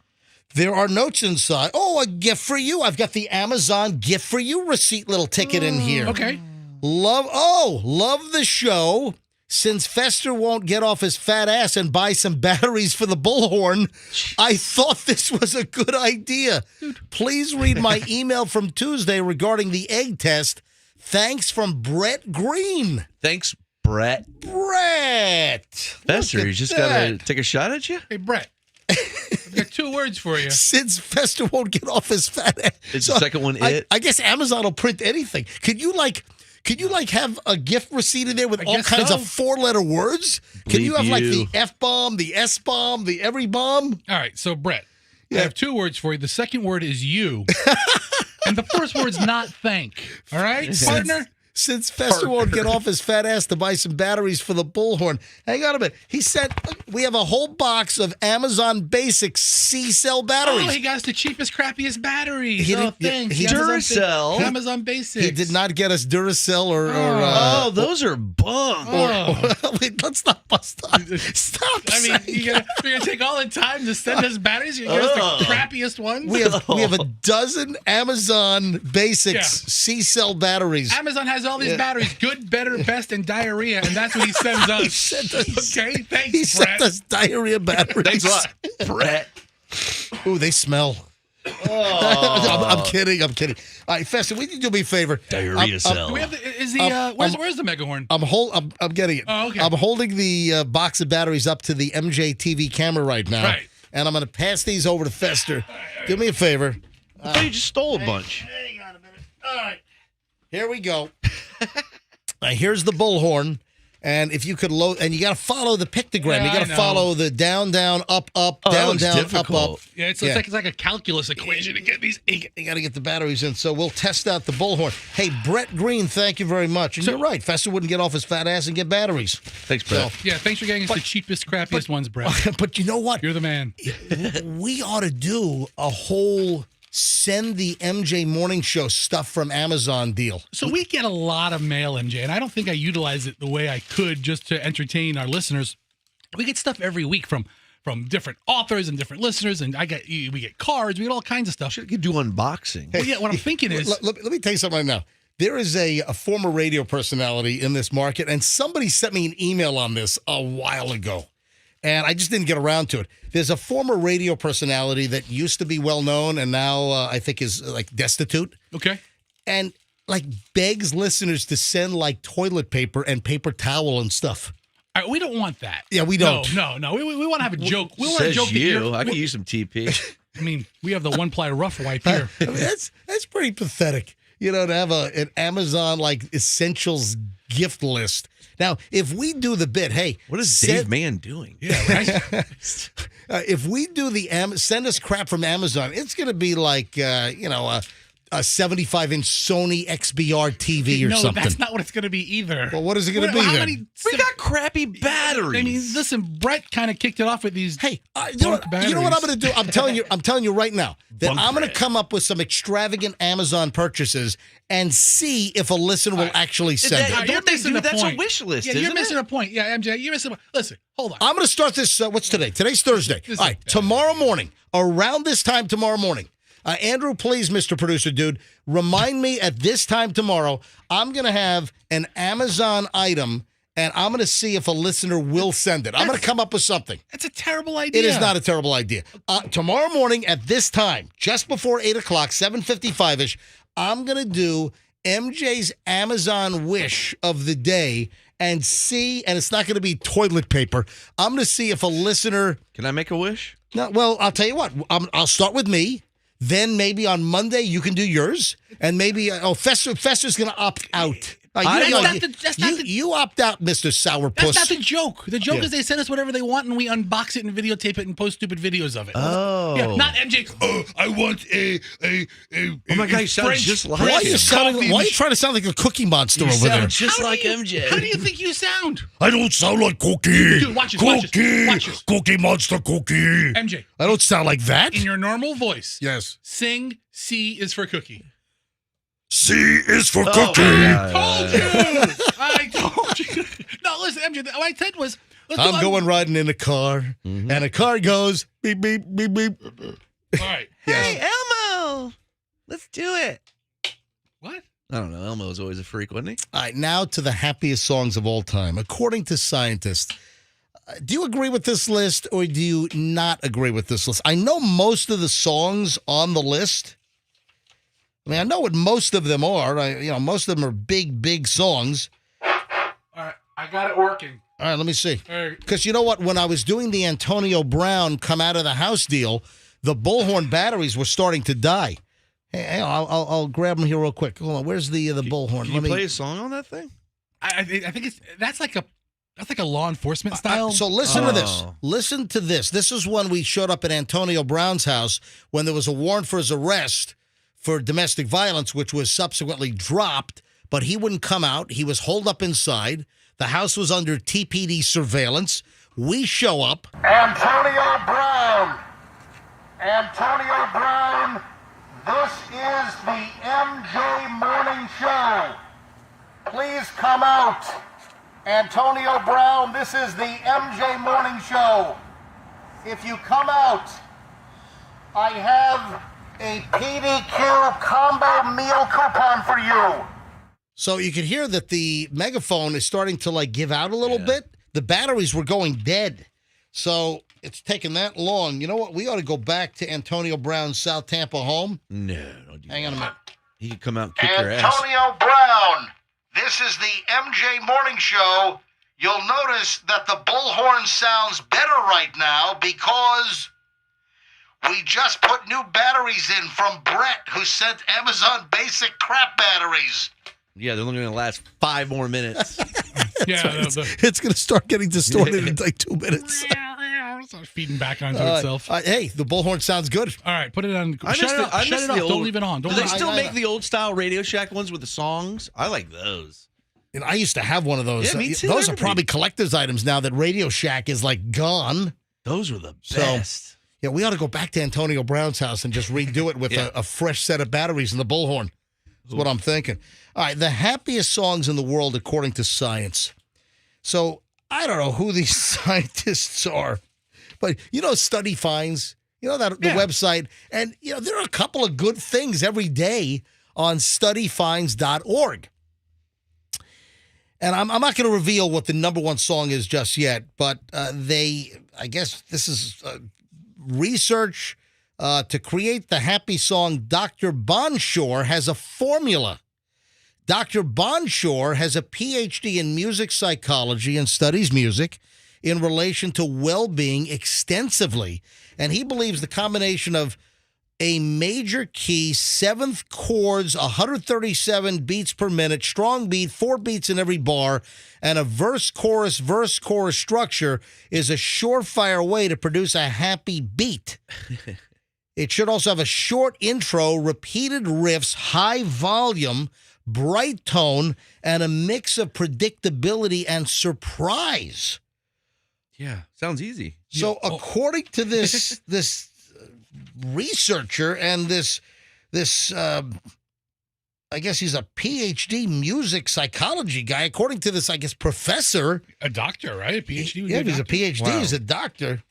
There are notes inside. Oh, a gift for you. I've got the Amazon gift for you receipt little ticket in here. Okay. Love the show. Since Fester won't get off his fat ass and buy some batteries for the bullhorn, I thought this was a good idea. Please read my email from Tuesday regarding the egg test. Thanks from Brett Green. Thanks, Brett. Fester, you just got to take a shot at you? Hey, Brett. I've got 2 words for you. Since Fester won't get off his fat ass. Is the second one it? I guess Amazon will print anything. Could you have a gift receipt in there with all kinds of 4-letter words? Can you have like the F-bomb, the S-bomb, the every bomb? All right, so Brett, I have 2 words for you. The second word is you. And the first word's not thank. All right, partner? Since Fester won't get off his fat ass to buy some batteries for the bullhorn. Hang on a minute. He said we have a whole box of Amazon Basics C-cell batteries. Oh, he got us the cheapest, crappiest batteries. Thanks. Duracell. Amazon Basics. He did not get us Duracell or those are bunk. Wait, let's not bust on. Stop. I mean, you're going to take all the time to send us batteries? You're going to give us the crappiest ones? We have a dozen Amazon Basics C-cell batteries. Amazon has all these batteries, good, better, best, and diarrhea, and that's what he sends us. He sent us, okay, thanks, he Brett. sent us diarrhea batteries. Thanks a lot, Brett. Ooh, they smell. I'm kidding. All right, Fester, will you do me a favor? Diarrhea cell. Do we have where's the mega horn? I'm getting it. Oh, okay. I'm holding the box of batteries up to the MJ TV camera right now. Right. And I'm going to pass these over to Fester. Do me a favor. I thought you just stole a bunch. Hang on a minute. All right. Here we go. Here's the bullhorn. And if you could load, and you got to follow the pictogram. You got to follow the down, down, up, up, down, down, difficult. up. Yeah, it's like a calculus equation to get these. You got to get the batteries in. So we'll test out the bullhorn. Hey, Brett Green, thank you very much. And you're right. Fester wouldn't get off his fat ass and get batteries. Thanks, Brett. Yeah, thanks for getting us the cheapest, crappiest ones, Brett. But you know what? You're the man. We ought to do a whole send the MJ Morning Show stuff from Amazon deal. So we get a lot of mail, MJ, and I don't think I utilize it the way I could just to entertain our listeners. We get stuff every week from different authors and different listeners, and we get cards, we get all kinds of stuff. You could do unboxing. Well, yeah, what I'm thinking is... Let me tell you something right now. There is a former radio personality in this market, and somebody sent me an email on this a while ago, and I just didn't get around to it. There's a former radio personality that used to be well known and now I think is like destitute. Okay. And like begs listeners to send like toilet paper and paper towel and stuff. All right, we don't want that. Yeah, we don't. No. We want to have a joke. We want a joke. I could use some TP. I mean, we have the one-ply rough wipe here. I mean, that's pretty pathetic. You know, to have an Amazon like essentials gift list. Now, if we do the bit, hey, what is Dave Mann doing? Yeah, right. If we do the send us crap from Amazon, it's going to be like a 75-inch Sony XBR TV or something. No, that's not what it's going to be either. Well, what is it going to be then? We got crappy batteries. I mean, listen, Brett kind of kicked it off with these. Hey, you know what I'm going to do? I'm telling you right now that I'm going to come up with some extravagant Amazon purchases and see if a listener will actually send it. You're missing a point. That's a wish list. Yeah, you're missing a point. Yeah, MJ, you're missing a point. Listen, hold on. I'm going to start this. What's today? Today's Thursday. All right, tomorrow morning, around this time tomorrow morning. Andrew, please, Mr. Producer Dude, remind me at this time tomorrow, I'm going to have an Amazon item, and I'm going to see if a listener will send it. I'm going to come up with something. That's a terrible idea. It is not a terrible idea. Tomorrow morning at this time, just before 8 o'clock, 7:55-ish, I'm going to do MJ's Amazon wish of the day, and see, and it's not going to be toilet paper. I'm going to see if a listener. Can I make a wish? No, well, I'll tell you what. I'll start with me. Then maybe on Monday you can do yours, and maybe Fester's going to opt out. You opt out, Mr. Sourpuss. That's not the joke. The joke is they send us whatever they want, and we unbox it and videotape it and post stupid videos of it. Oh. Yeah, not MJ. Oh, I want a Oh my God, you sound just like him. Why are you trying to sound like a Cookie Monster over there? Just like MJ. How do you think you sound? I don't sound like Cookie. Dude, watch this. Watch this. Cookie Monster Cookie. MJ. I don't sound like that. In your normal voice. Yes. Sing C is for Cookie. C is for Cookie. I told you. No, listen, MJ, what I said was... I'm going riding in a car, and a car goes beep, beep, beep, beep. All right. Hey, Elmo. Let's do it. What? I don't know. Elmo was always a freak, wasn't he? All right, now to the happiest songs of all time. According to scientists, do you agree with this list or do you not agree with this list? I know most of the songs on the list. I mean, I know what most of them are. Most of them are big, big songs. All right, I got it working. All right, let me see. All right. Because you know what? When I was doing the Antonio Brown come out of the house deal, the bullhorn batteries were starting to die. Hey, I'll grab them here real quick. Hold on. Where's the bullhorn? Can you play a song on that thing? I think that's like a law enforcement style. So listen to this. Listen to this. This is when we showed up at Antonio Brown's house when there was a warrant for his arrest for domestic violence, which was subsequently dropped, but he wouldn't come out. He was holed up inside. The house was under TPD surveillance. We show up. Antonio Brown. Antonio Brown, this is the MJ Morning Show. Please come out. Antonio Brown, this is the MJ Morning Show. If you come out, I have a PDQ combo meal coupon for you. So you can hear that the megaphone is starting to give out a little bit. The batteries were going dead. So it's taken that long. You know what? We ought to go back to Antonio Brown's South Tampa home. No, don't do Hang on a minute. He could come out and kick your ass. Antonio Brown, this is the MJ Morning Show. You'll notice that the bullhorn sounds better right now because we just put new batteries in from Brett, who sent Amazon Basic crap batteries. Yeah, they're only going to last 5 more minutes. It's going to start getting distorted in like 2 minutes. Start feeding back onto itself. Hey, the bullhorn sounds good. All right, put it on. I Shut it off. Don't leave it on. Do they still make the old style Radio Shack ones with the songs? I like those. And I used to have one of those. Yeah, me too. Those are probably collector's items now that Radio Shack is gone. Those were the best. Yeah, we ought to go back to Antonio Brown's house and just redo it with a fresh set of batteries in the bullhorn. That's what I'm thinking. All right, the happiest songs in the world according to science. So I don't know who these scientists are, but Study Finds, the website, and there are a couple of good things every day on studyfinds.org. And I'm not going to reveal what the number one song is just yet, but I guess this is research to create the happy song. Dr. Bonshore has a formula. Dr. Bonshore has a PhD in music psychology and studies music in relation to well-being extensively. And he believes the combination of a major key, 7th chords, 137 beats per minute, strong beat, 4 beats in every bar, and a verse-chorus structure is a surefire way to produce a happy beat. It should also have a short intro, repeated riffs, high volume, bright tone, and a mix of predictability and surprise. Yeah, sounds easy. So according to this researcher and this I guess he's a PhD music psychology guy. According to this, I guess, professor. A doctor, right? A PhD? Yeah, he's a PhD. Wow. He's a doctor.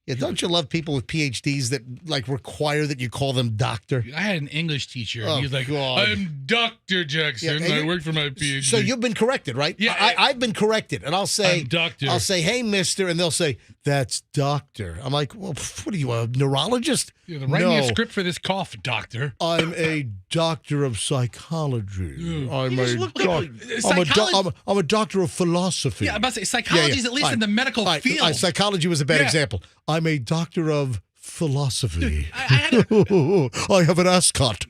Yeah, don't you love people with PhDs that like require that you call them doctor? I had an English teacher. Oh, And he was like, God. I'm Dr. Jackson. Yeah, I work for my PhD. So you've been corrected, right? Yeah, I've been corrected, and I'll say, I'm doctor. I'll say, hey, mister, and they'll say, that's doctor. I'm like, well, what are you, a neurologist? Yeah, write me a script for this cough, doctor. I'm a doctor of psychology. I'm a doctor of philosophy. Yeah, I'm about to say psychology is at least in the medical field. Psychology was a bad example. I'm a doctor of philosophy. Dude, I have an ascot.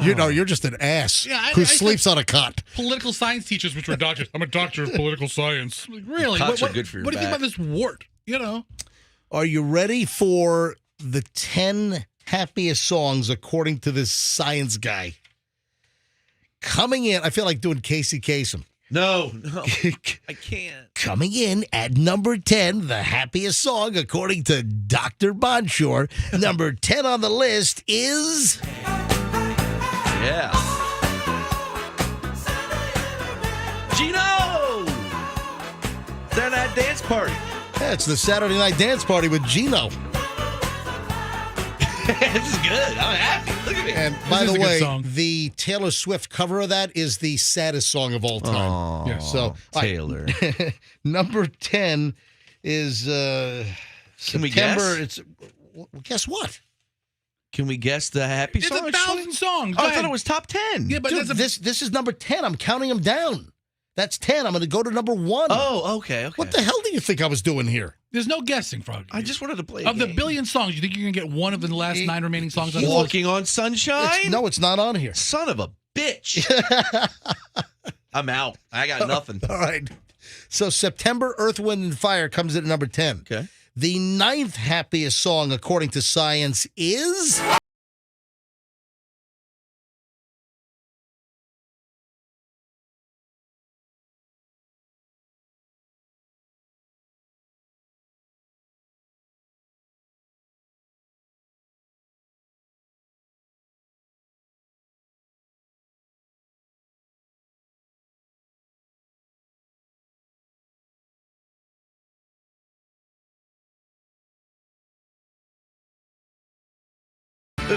You know, you're just an ass who sleeps on a cot. Political science teachers, which were doctors. I'm a doctor of political science. Like, really? Cots are good for your What do you think back. about this wart? You know. Are you ready for the 10 happiest songs according to this science guy? Coming in, I feel like doing Casey Kasem. No, I can't. Coming in at number 10, the happiest song according to Dr. Bonshore. Number 10 on the list is... Yeah. Gino! Saturday Night Dance Party. Yeah, it's the Saturday Night Dance Party with Gino. This is good. I'm happy. Look at me. And by the way, the Taylor Swift cover of that is the saddest song of all time. Oh, yeah. So Taylor. Number 10 is Can we September. guess? It's guess what? Can we guess the happy It's song? 1,000 songs. Oh, I thought it was top 10. Yeah, but Dude, this is number 10. I'm counting them down. That's 10. I'm going to go to number 1. Oh, okay. What the hell do you think I was doing here? There's no guessing, Froggy. I just wanted to play Of the billion songs, you think you're going to get one of the last 9 remaining songs on the list? Walking on Sunshine? No, it's not on here. Son of a bitch. I'm out. I got nothing. All right. So September, Earth, Wind, and Fire comes in at number 10. Okay. The 9th happiest song, according to science, is...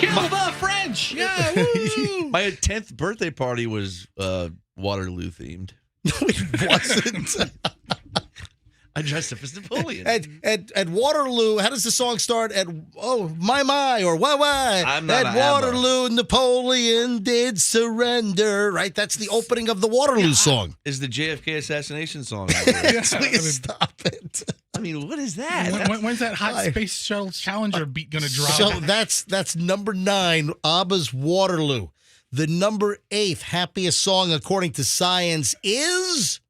Kill the French! Yeah, woo! My 10th birthday party was Waterloo themed. No, it wasn't. I dressed up as Napoleon. At Waterloo, how does the song start? At my, or why? I'm not At a ABBA. Waterloo, Napoleon did surrender. Right, that's the opening of the Waterloo song. Is the JFK assassination song. Please stop it. I mean, what is that? When's that hot space shuttle Challenger beat going to drop? So that's number 9, ABBA's Waterloo. The number 8th happiest song, according to science, is...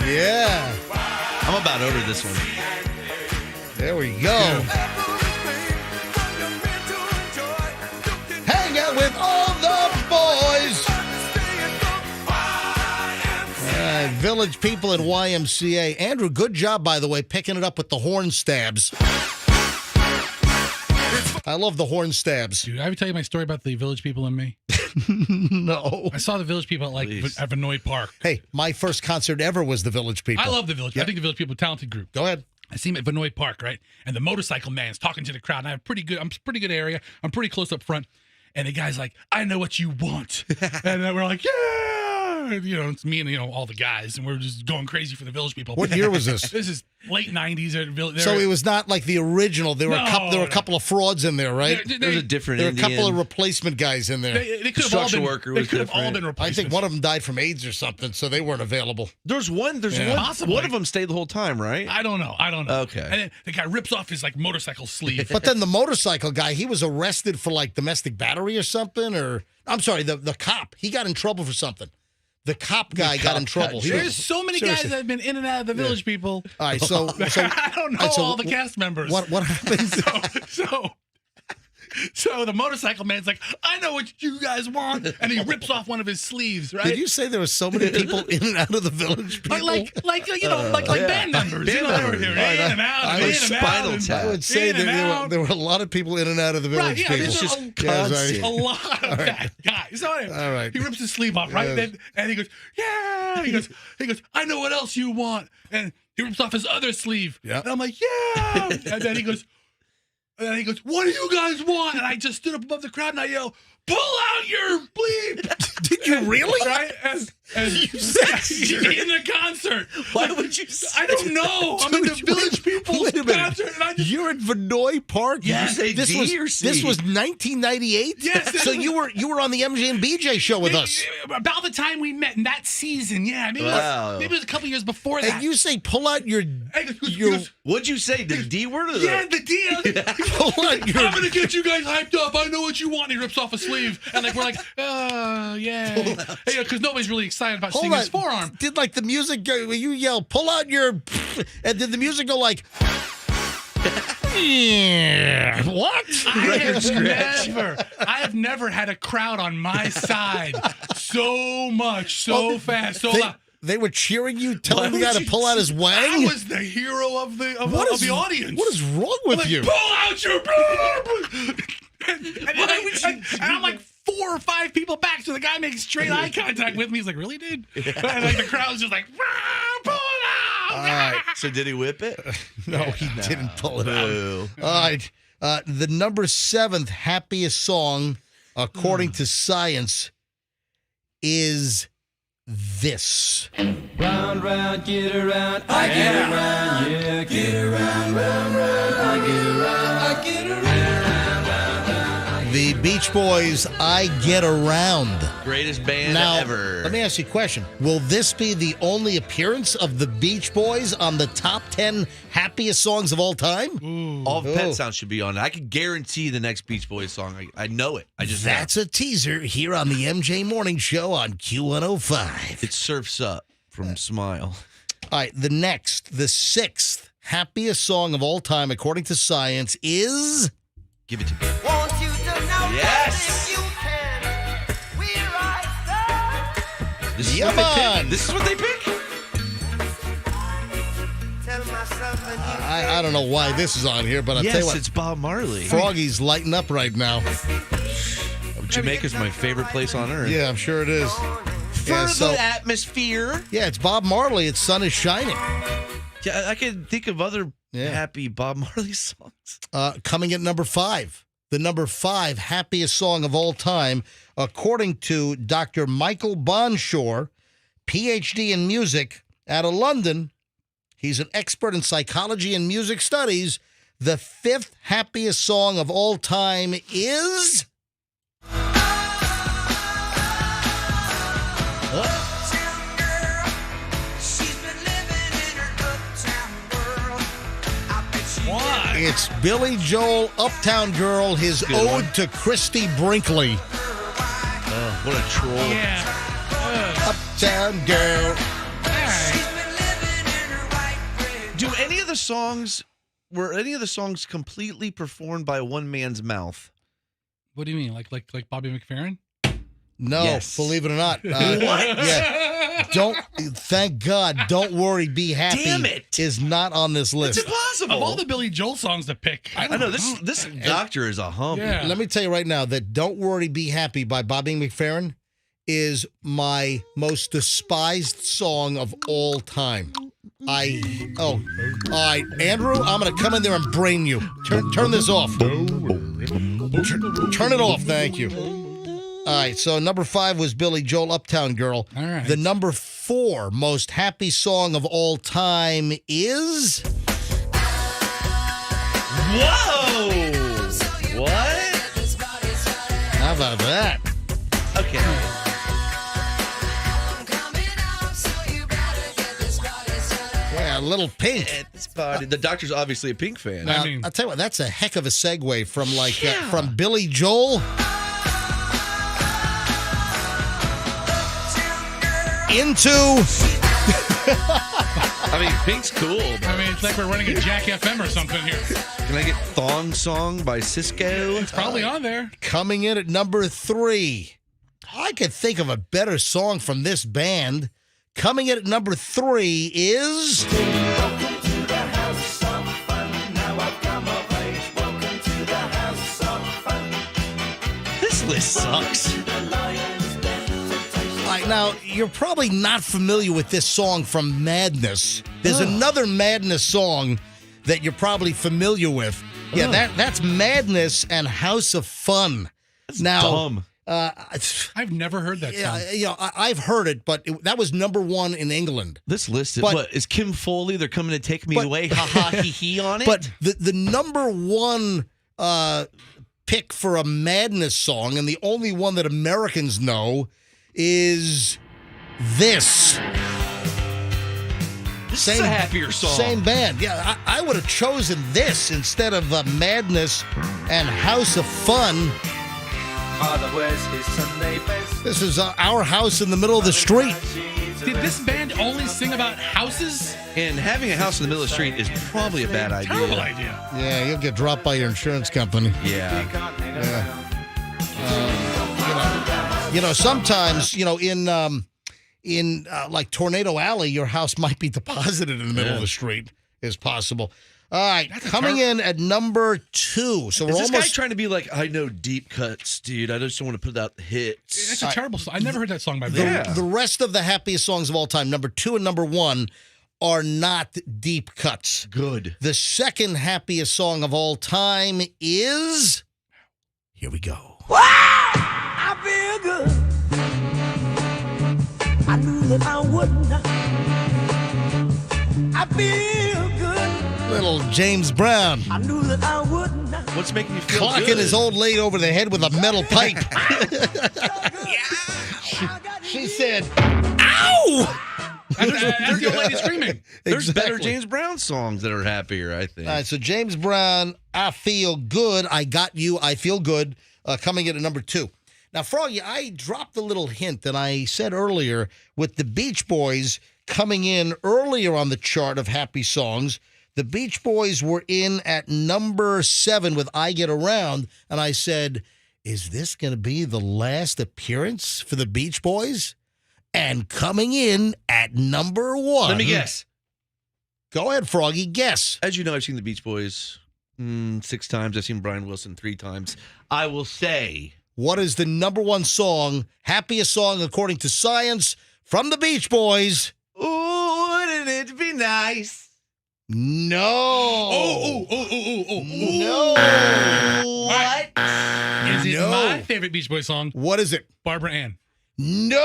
Yeah. I'm about over this one. There we go. Hang out with all the boys. Village People and YMCA. Andrew, good job, by the way, picking it up with the horn stabs. I love the horn stabs. Dude, I ever tell you my story about the Village People and me? No. I saw the Village People at Vinoy Park. Hey, my first concert ever was the Village People. I love the Village. Yep. I think the Village People are a talented group. Go ahead. I see him at Vinoy Park, right? And the motorcycle man's talking to the crowd. And I'm pretty good area. I'm pretty close up front. And the guy's like, I know what you want. And then we're like, yeah. You know, it's me and, all the guys. And we're just going crazy for the Village People. What year was this? This is late 90s. So it was not like the original. There were a couple of frauds in there, right? There's a different There were a couple Indian. of replacement guys in there. They could have all been worker They was could have all different. been I replacements. think one of them died from AIDS or something, so they weren't available. There's one. Possibly. One of them stayed the whole time, right? I don't know. Okay. And then the guy rips off his motorcycle sleeve. But then the motorcycle guy, he was arrested for domestic battery or something, or I'm sorry, the cop. He got in trouble for something. The cop guy got in trouble. There's so many guys that have been in and out of the Village People. All right, so I don't know all the cast members. What happened? So So the motorcycle man's like, I know what you guys want. And he rips off one of his sleeves, right? Did you say there were so many people in and out of the village? People? Like band members. Band members. In and out, I in would and Spinal out. Tap. I would say that there were a lot of people in and out of the village. Right, yeah, people. there's just a constant. lot of that guy. So anyway, All right. he rips his sleeve off, right? Yes. And he goes, yeah. He goes, I know what else you want. And he rips off his other sleeve. Yeah. And I'm like, yeah. And then he goes, what do you guys want? And I just stood up above the crowd and I yelled, pull out your bleep. Did you really? Right? And you said in the concert. Why would you say I don't know. I'm in the Village People's Wait a minute. concert. And I just, You're at Vinoy Park. Yes. Did you say this D was or C? this was 1998. Yes. So you were on the MJ and BJ show with us. About the time we met in that season, yeah. Maybe, Wow. maybe it was a couple years before that. And you say pull out your What'd you say? The D word or the? yeah, the deal. pull out your. I'm gonna get you guys hyped up. I know what you want. And he rips off a sleeve, and like we're like, yeah, because nobody's really excited about seeing his forearm. Did like the music go? You yell pull out your, and did the music go like? Yeah. What? I have never had a crowd on my side so much, so fast, so loud. They were cheering you, telling the guy to pull out his wang. I was the hero of the audience. What is wrong with you? Pull out your and I'm like 4 or 5 people back, so the guy makes straight eye contact with me. He's like, "Really, dude?" And like the crowd's just like, "Pull it out!" All right. So did he whip it? No, he didn't pull it out. Boo. All right. The number 7th happiest song, according to science, is this. Round, round, get around, I get around, yeah, get around, round, round, I get around, I get around, round, round. The Beach Boys, I Get Around. Greatest band Now, ever. let me ask you a question. Will this be the only appearance of the Beach Boys on the top 10 happiest songs of all time? All of Pet Sounds should be on it. I can guarantee the next Beach Boys song. I know it. I just That's a teaser here on the MJ Morning Show on Q105. It surfs up from Smile. All right, the 6th happiest song of all time, according to science, is... Give it to me. Want you to know Yes. that if you can, we're right there. This is Yeah, what they man. pick. This is what they pick. Tell myself and you I don't know why this is on here, but I'll tell you Yes, what. it's Bob Marley. Froggy's lighting up right now. Jamaica's my favorite place on earth. Yeah, I'm sure it is. For Yeah, so- the atmosphere. Yeah, it's Bob Marley. Its sun is shining. Yeah, I can think of other Yeah. happy Bob Marley songs. Coming at number 5. The number 5 happiest song of all time, according to Dr. Michael Bonshore, PhD in music out of London. He's an expert in psychology and music studies. The 5th happiest song of all time is... It's Billy Joel, Uptown Girl, his Good ode one. to Christy Brinkley. Oh, what a troll. Yeah. Uptown Girl. Do any of the songs, were any of the songs completely performed by one man's mouth? What do you mean, like Bobby McFerrin? No, Yes. believe it or not. What? Yeah. Thank God, Don't Worry, Be Happy Damn it. is not on this It's list. impossible. Of all the Billy Joel songs to pick, I know this doctor is a hump. Yeah. Let me tell you right now that Don't Worry, Be Happy by Bobby McFerrin is my most despised song of all time. All right, Andrew, I'm going to come in there and brain you. Turn this off. Turn it off, thank you. All right, so number 5 was Billy Joel, Uptown Girl. All right. The number 4 most happy song of all time is... Whoa! What? How about that? Okay. Yeah, a little Pink. At this party. The doctor's obviously a Pink fan. Now, I'll tell you what, that's a heck of a segue from from Billy Joel into I mean, Pink's cool. I mean, it's like we're running a Jack FM or something here. Can I get Thong Song by Cisco? It's probably on there. Coming in at number 3. I could think of a better song from this band. Coming in at number 3 is... This list sucks. All right, now, you're probably not familiar with this song from Madness. There's another Madness song that you're probably familiar with. Yeah, that's Madness and House of Fun. That's now, dumb. I've never heard that song. Yeah, I've heard it, but that was number 1 in England. This list is Kim Foley? They're coming to take me away. Ha ha he he on it. But the number 1 pick for a Madness song, and the only one that Americans know, is this. This is a happier song. Same band. Yeah, I would have chosen this instead of Madness and House of Fun. This is our house in the middle of the street. Did this band only sing about houses? And having a house in the middle of the street is probably a bad idea. Terrible idea. Yeah, you'll get dropped by your insurance company. Yeah. Sometimes, in like Tornado Alley, your house might be deposited in the middle of the street. Is possible. All right, coming in at number 2. So is we're this almost guy trying to be like, I know deep cuts, dude. I just don't want to put out the hits. It's a terrible song. I never heard that song by Brady. The rest of the happiest songs of all time, number 2 and number 1, are not deep cuts. Good. The second happiest song of all time is... Here we go. Wow! I feel good. I knew that I wouldn't. I feel good. Little James Brown. I knew that I wouldn't. What's making you feel Clocking good? his old lady over the head with a metal pipe. She said, ow! That's the old lady screaming. There's Exactly. better James Brown songs that are happier, I think. All right, so James Brown, I Feel Good. I Got You, I Feel Good, coming in at number 2. Now, Froggy, I dropped a little hint that I said earlier with the Beach Boys coming in earlier on the chart of happy songs. The Beach Boys were in at number 7 with I Get Around, and I said, is this going to be the last appearance for the Beach Boys? And coming in at number 1. Let me guess. Go ahead, Froggy, guess. As you know, I've seen the Beach Boys 6 times. I've seen Brian Wilson 3 times. I will say... What is the number 1 song, happiest song according to science, from the Beach Boys? Ooh, wouldn't it be nice? No. Oh. No. What? Is it No. my favorite Beach Boys song? What is it? Barbara Ann. No.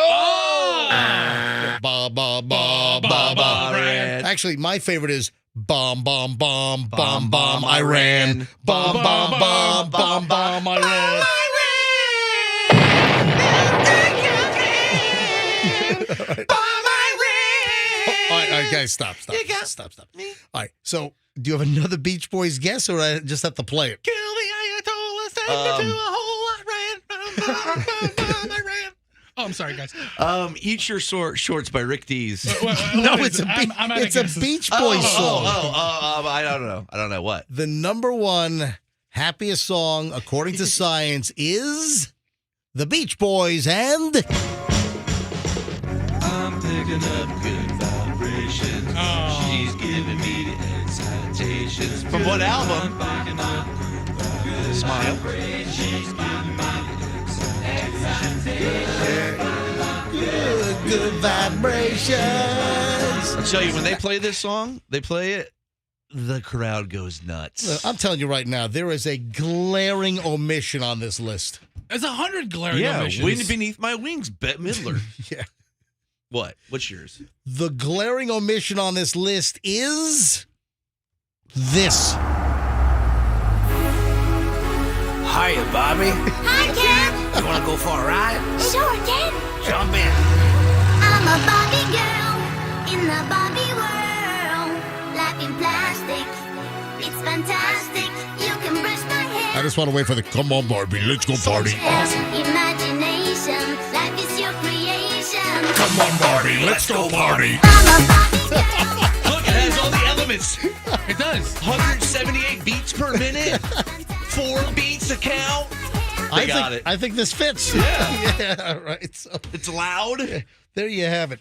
Ba, ba, ba, ba, ba. Iran. Actually, my favorite is Bomb, Bomb, Bomb, Bomb, Bomb, Iran. Bomb, Bomb, Bomb, Bomb, Bomb, Iran. All right, guys, stop. All right, so do you have another Beach Boys guess, or I just have to play it? Kill the Ayatollahs, take it to a whole Iran. Oh, I'm sorry, guys. Eat Your Shorts by Rick Dees. No, it's a Beach Boys song. I don't know what. The number 1 happiest song, according to science, is the Beach Boys and... I'm picking up good vibrations. She's giving me the excitations. From what album? Smile. Good vibrations. I'll tell you, when they play this song, they play it, the crowd goes nuts. I'm telling you right now, there is a glaring omission on this list. There's 100 glaring omissions. Wind Beneath My Wings, Bette Midler. Yeah. What? What's yours? The glaring omission on this list is this. Hiya, Bobby. Hi, Ken. You want to go for a ride? Sure, Ken. Jump in. I'm a Barbie girl in the Barbie world. Life in plastic, it's fantastic. You can brush my hair. I just want to wait for the come on, Barbie, let's go party. Imagination, life is your creation. Come on, Barbie, let's go party. I'm a Barbie girl. does. It does. 178 beats per minute. 4 beats a count. I think this fits. Yeah. Yeah, right. So it's loud. There you have it.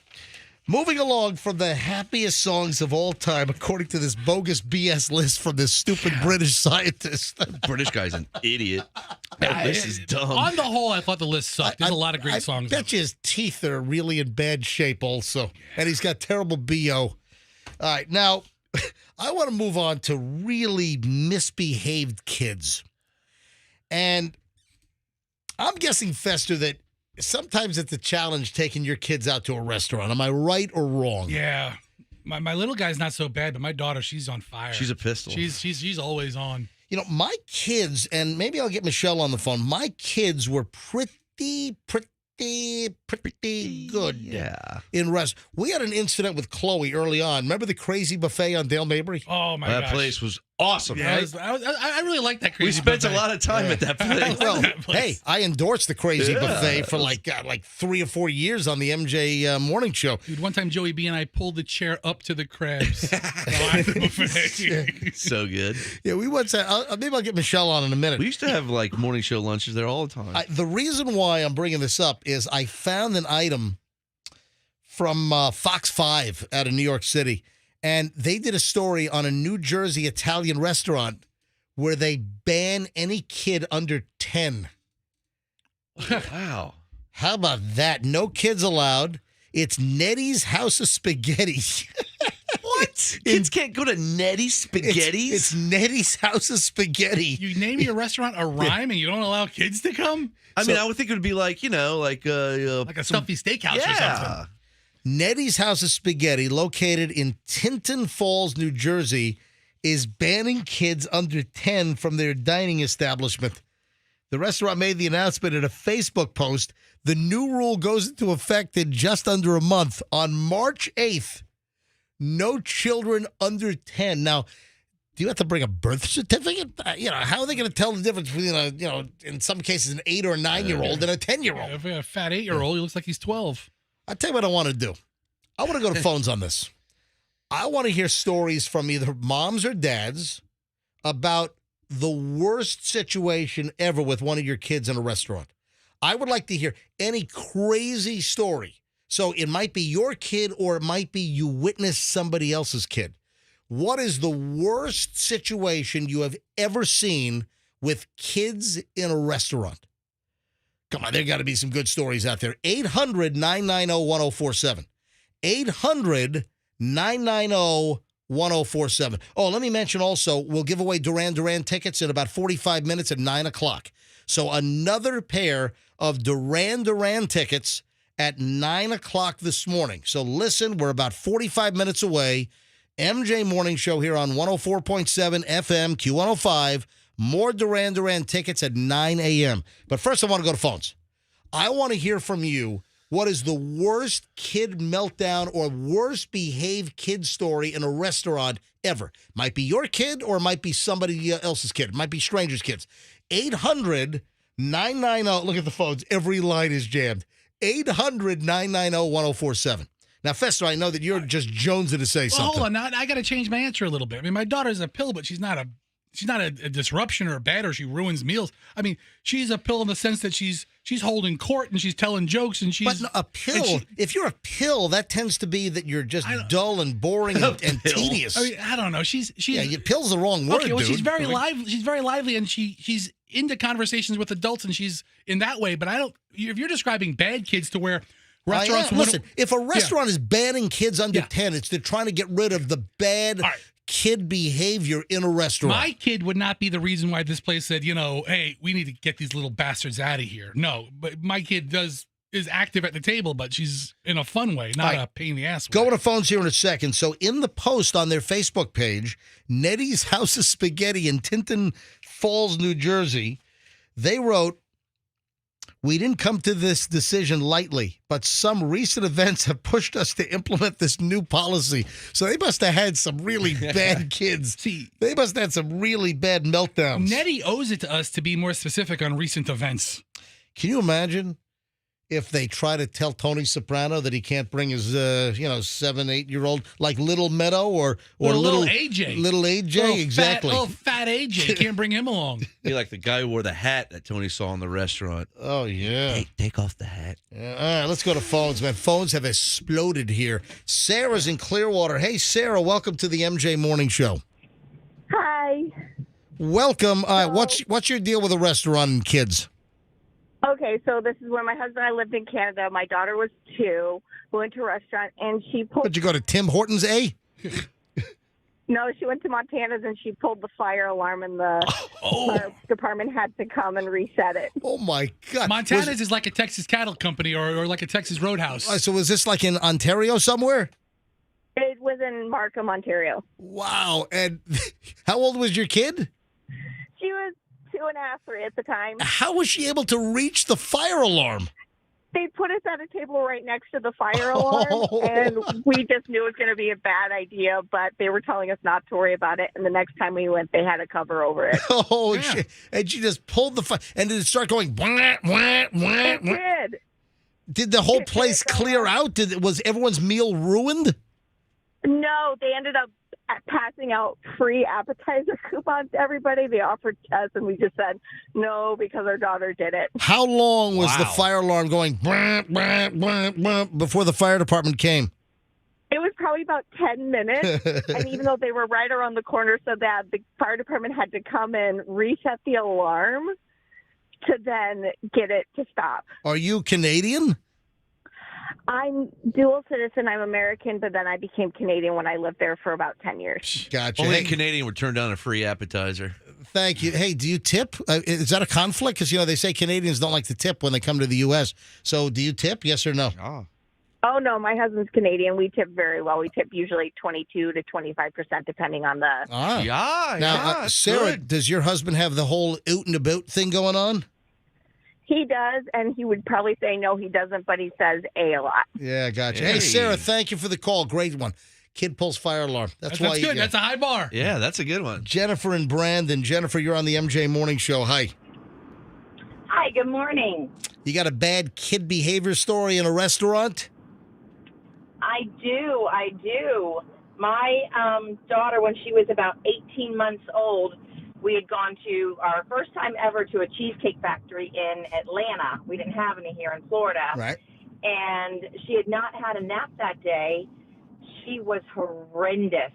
Moving along from the happiest songs of all time, according to this bogus BS list from this stupid British scientist. British guy's an idiot. This is dumb. On the whole, I thought the list sucked. There's a lot of great songs. I bet you his teeth are really in bad shape also. And he's got terrible BO. All right, now, I want to move on to really misbehaved kids. And I'm guessing, Fester, that sometimes it's a challenge taking your kids out to a restaurant. Am I right or wrong? Yeah. My little guy's not so bad, but my daughter, she's on fire. She's a pistol. She's always on. You know, my kids, and maybe I'll get Michelle on the phone, my kids were pretty good. Yeah. In rest. We had an incident with Chloe early on. Remember the crazy buffet on Dale Mabry? Oh, my gosh. That place was awesome. Yeah, Right? I really like that crazy We spent buffet. a lot of time at that place. Well, hey, I endorsed the crazy Yeah. buffet for like 3 or 4 years on the MJ morning show. Dude, one time Joey B and I pulled the chair up to the crabs. At the buffet. So good. Yeah, we went to, maybe I'll get Michelle on in a minute. We used to have like morning show lunches there all the time. The reason why I'm bringing this up is I found an item from Fox 5 out of New York City, and they did a story on a New Jersey Italian restaurant where they ban any kid under 10. Wow. How about that? No kids allowed. It's Nettie's House of Spaghetti. What? Kids can't go to Nettie's Spaghettis? It's Nettie's House of Spaghetti. You name your restaurant a rhyme and you don't allow kids to come? I mean, I would think it would be like, like a stuffy steakhouse or something. Nettie's House of Spaghetti, located in Tinton Falls, New Jersey, is banning kids under 10 from their dining establishment. The restaurant made the announcement in a Facebook post. The new rule goes into effect in just under a month. On March 8th, no children under 10. Now, do you have to bring a birth certificate? How are they going to tell the difference between, in some cases, an 8 or 9-year-old and a 10-year-old? If a fat 8-year-old, he looks like he's 12. I'll tell you what I want to do. I want to go to phones on this. I want to hear stories from either moms or dads about the worst situation ever with one of your kids in a restaurant. I would like to hear any crazy story. So it might be your kid or it might be you witnessed somebody else's kid. What is the worst situation you have ever seen with kids in a restaurant? Come on, there got to be some good stories out there. 800-990-1047. 800-990-1047. Oh, let me mention also, we'll give away Duran Duran tickets in about 45 minutes at 9 o'clock. So another pair of Duran Duran tickets at 9 o'clock this morning. So listen, we're about 45 minutes away. MJ Morning Show here on 104.7 FM, Q105. More Duran Duran tickets at 9 a.m. But first, I want to go to phones. I want to hear from you. What is the worst kid meltdown or worst behaved kid story in a restaurant ever? Might be your kid or it might be somebody else's kid. It might be strangers' kids. 800-990. Look at the phones. Every line is jammed. 800-990-1047. Now, Fester, I know that you're just jonesing to say something. Hold on. Now, I got to change my answer a little bit. I mean, my daughter's a pill, but she's not a disruption or a bad or she ruins meals. I mean, she's a pill in the sense that she's holding court and she's telling jokes and she's... But a pill, if you're a pill, that tends to be that you're just dull and boring and tedious. I mean, I don't know. She's pill's the wrong word, okay, well, dude. she's very lively. She's very lively and she's into conversations with adults and she's in that way. But if you're describing bad kids to where restaurants... Listen, if a restaurant is banning kids under 10, they're trying to get rid of the bad... kid behavior in a restaurant. My kid would not be the reason why this place said, hey, we need to get these little bastards out of here. No, but my kid is active at the table, but she's in a fun way, not a pain in the ass way. Go to phones here in a second. So in the post on their Facebook page, Nettie's House of Spaghetti in Tinton Falls, New Jersey, they wrote, "We didn't come to this decision lightly, but some recent events have pushed us to implement this new policy." So they must have had some really bad kids. They must have had some really bad meltdowns. Nettie owes it to us to be more specific on recent events. Can you imagine? if they try to tell Tony Soprano that he can't bring his 7, 8-year-old like Little Meadow or little AJ. Little AJ, exactly. Fat AJ. Can't bring him along. Be like the guy who wore the hat that Tony saw in the restaurant. Oh, yeah. Hey, take off the hat. Yeah, all right, let's go to phones, man. Phones have exploded here. Sarah's in Clearwater. Hey, Sarah, welcome to the MJ Morning Show. Hi. Welcome. What's your deal with a restaurant and kids? Okay, so this is when my husband and I lived in Canada. My daughter was 2. We went to a restaurant, and she pulled... Did you go to Tim Hortons, eh? No, she went to Montana's, and she pulled the fire alarm, and the fire department had to come and reset it. Oh, my God. Montana's is like a Texas cattle company or like a Texas roadhouse. So was this like in Ontario somewhere? It was in Markham, Ontario. Wow. And how old was your kid? She was 2.5, 3 at the time. How was she able to reach the fire alarm? They put us at a table right next to the fire alarm, and we just knew it was going to be a bad idea, but they were telling us not to worry about it, and the next time we went, they had a cover over it. Oh, shit. And she just pulled the fire, and did it start going, wah, wah, wah, It wah? did. Did the whole place clear out? Was everyone's meal ruined? No, they ended up passing out free appetizer coupons to everybody. They offered to us, and we just said no because our daughter did it. How long was the fire alarm going wah, wah, wah, wah, before the fire department came? It was probably about 10 minutes, and even though they were right around the corner, so that the fire department had to come and reset the alarm to then get it to stop. Are you Canadian? I'm dual citizen. I'm American, but then I became Canadian when I lived there for about 10 years. Gotcha. Only Hey, a Canadian would turn down a free appetizer. thank you. Hey, do you tip? Is that a conflict? Because, they say Canadians don't like to tip when they come to the U.S. So do you tip, yes or no? Oh, no, my husband's Canadian. We tip very well. We tip usually 22 to 25%, depending on the... Ah. Now, Sarah, does your husband have the whole out and about thing going on? He does, and he would probably say no, he doesn't, but he says a lot. Yeah, gotcha. Hey, Sarah, thank you for the call. Great one. Kid pulls fire alarm. That's why. Good. That's a high bar. Yeah, that's a good one. Jennifer and Brandon. Jennifer, you're on the MJ Morning Show. Hi. Hi, good morning. You got a bad kid behavior story in a restaurant? I do. My daughter, when she was about 18 months old, we had gone to our first time ever to a cheesecake factory in Atlanta. We didn't have any here in Florida. Right. And she had not had a nap that day. She was horrendous.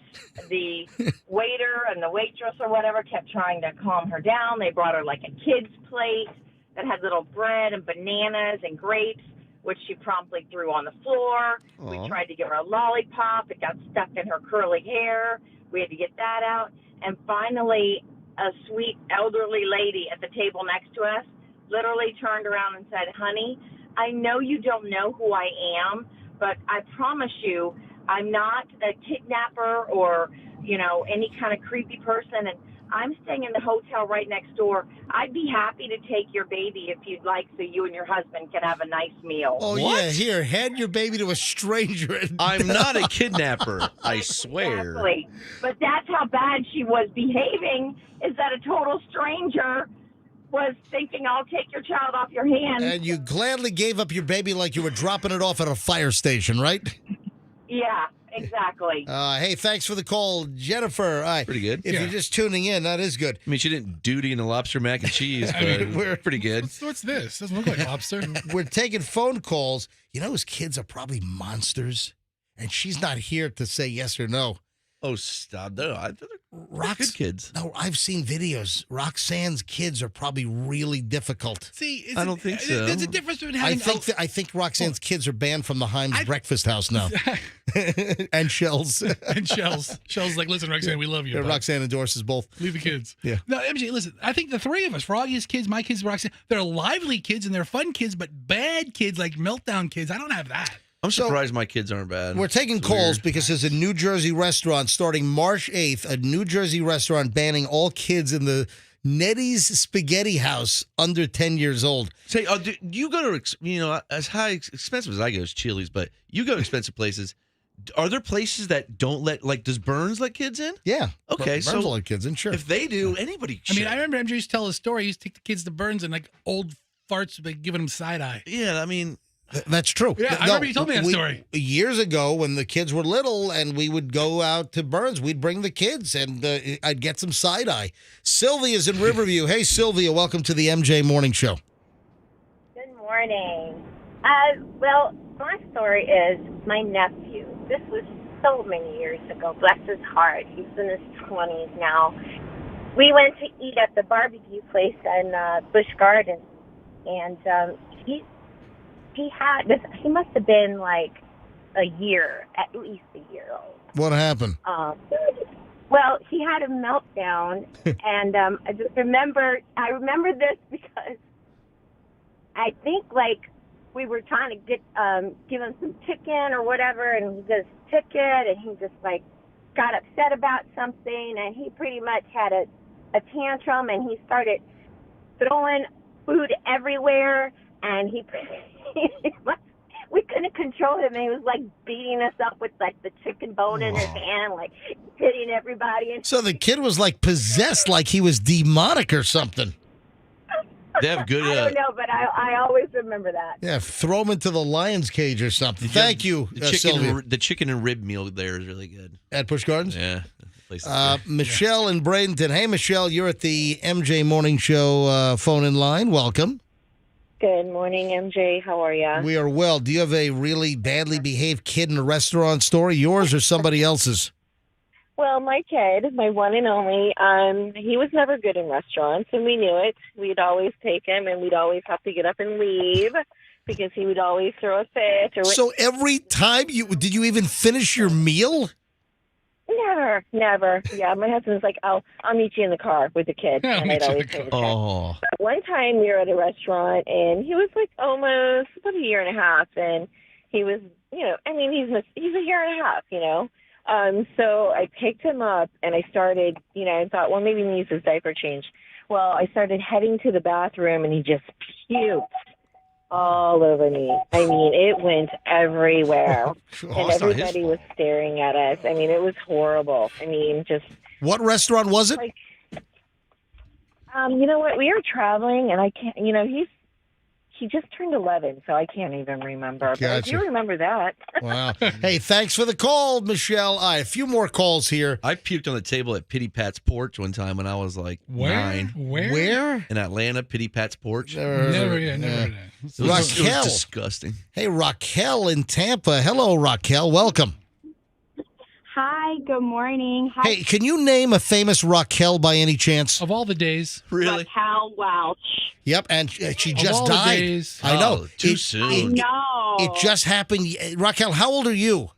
The waiter and the waitress or whatever kept trying to calm her down. They brought her like a kid's plate that had little bread and bananas and grapes, which she promptly threw on the floor. Aw. We tried to give her a lollipop. It got stuck in her curly hair. We had to get that out. And finally, a sweet elderly lady at the table next to us literally turned around and said, "Honey, I know you don't know who I am, but I promise you I'm not a kidnapper or, any kind of creepy person, and I'm staying in the hotel right next door. I'd be happy to take your baby if you'd like so you and your husband can have a nice meal." Oh, yeah. Here, hand your baby to a stranger. I'm not a kidnapper, I swear. Exactly. But that's how bad she was behaving, is that a total stranger was thinking, "I'll take your child off your hands." And you gladly gave up your baby like you were dropping it off at a fire station, right? Yeah, exactly. Hey, thanks for the call, Jennifer. Pretty good. If you're just tuning in, that is good. I mean, she didn't duty in the lobster mac and cheese, but we're pretty good. What's this? Doesn't look like lobster. We're taking phone calls. Those kids are probably monsters, and she's not here to say yes or no. Oh, stop. No, they're good kids. No, I've seen videos. Roxanne's kids are probably really difficult. See, I don't think so. There's a difference between having... I think Roxanne's kids are banned from the Himes Breakfast House now. And Shells. And Shells. Shells like, "Listen, Roxanne, we love you." Yeah, but Roxanne endorses both. leave the kids. Yeah. No, MJ, listen, I think the three of us, Froggy's kids, my kids, Roxanne, they're lively kids and they're fun kids, but bad kids, like meltdown kids, I don't have that. I'm surprised my kids aren't bad. We're taking It's calls weird. because there's a New Jersey restaurant starting March 8th, a New Jersey restaurant banning all kids in the Nettie's Spaghetti House under 10 years old. Say, do you go to, as high expensive as I go is Chili's, but you go to expensive places. Are there places that don't does Burns let kids in? Yeah. Okay, Burns will let kids in, sure. If they do, anybody should. I mean, I remember MJ used to tell a story. He used to take the kids to Burns and like old farts, like, giving him side eye. Yeah, I mean, That's true. Yeah, I remember you told me that story. Years ago when the kids were little and we would go out to Burns, we'd bring the kids and I'd get some side-eye. Sylvia's in Riverview. Hey, Sylvia, welcome to the MJ Morning Show. Good morning. Well, my story is my nephew. This was so many years ago. Bless his heart. He's in his 20s now. We went to eat at the barbecue place in Busch Gardens, and he must have been like a year, at least a year old. What happened? Well, he had a meltdown, and I remember this because I think like we were trying to give him some chicken or whatever, and he just took it, and he just like got upset about something, and he pretty much had a tantrum, and he started throwing food everywhere, and we couldn't control him, and he was like beating us up with like the chicken bone in his hand, like hitting everybody. And So the kid was like possessed, like he was demonic or something. They have good. I don't know, but I always remember that. Yeah, throw him into the lion's cage or something. Thank you, Sylvia. The chicken and rib meal there is really good. At Busch Gardens? Yeah. Michelle in Bradenton. Hey, Michelle, you're at the MJ Morning Show phone-in line. Welcome. Good morning, MJ. How are you? We are well. Do you have a really badly behaved kid in a restaurant story, yours or somebody else's? Well, my kid, my one and only, he was never good in restaurants, and we knew it. We'd always take him, and we'd always have to get up and leave because he would always throw a fit. So every time did you even finish your meal? Never. Yeah, my husband's like, I'll meet you in the car with the kid, and I'd always take the kid. Oh. But one time we were at a restaurant, and he was like almost about a year and a half, and he was, he's a year and a half, So I picked him up, and I started, I thought, well, maybe he needs his diaper change. Well, I started heading to the bathroom, and he just puked all over me. I mean, it went everywhere, and everybody was staring at us. I mean, it was horrible. I mean, just... What restaurant was it? Like, you know what? We were traveling, and I can't, he just turned 11, so I can't even remember. But I do remember that. Wow. Hey, thanks for the call, Michelle. All right, a few more calls here. I puked on the table at Pity Pat's porch one time when I was like 9. Where? In Atlanta, Pity Pat's porch. Never. It was disgusting. Hey, Raquel in Tampa. Hello, Raquel. Welcome. Hi, good morning. Hi. Hey, can you name a famous Raquel by any chance? Of all the days. Really? Raquel Welch. Yep, and she Of just all the died. days. I know. Too soon. I know. It just happened. Raquel, how old are you?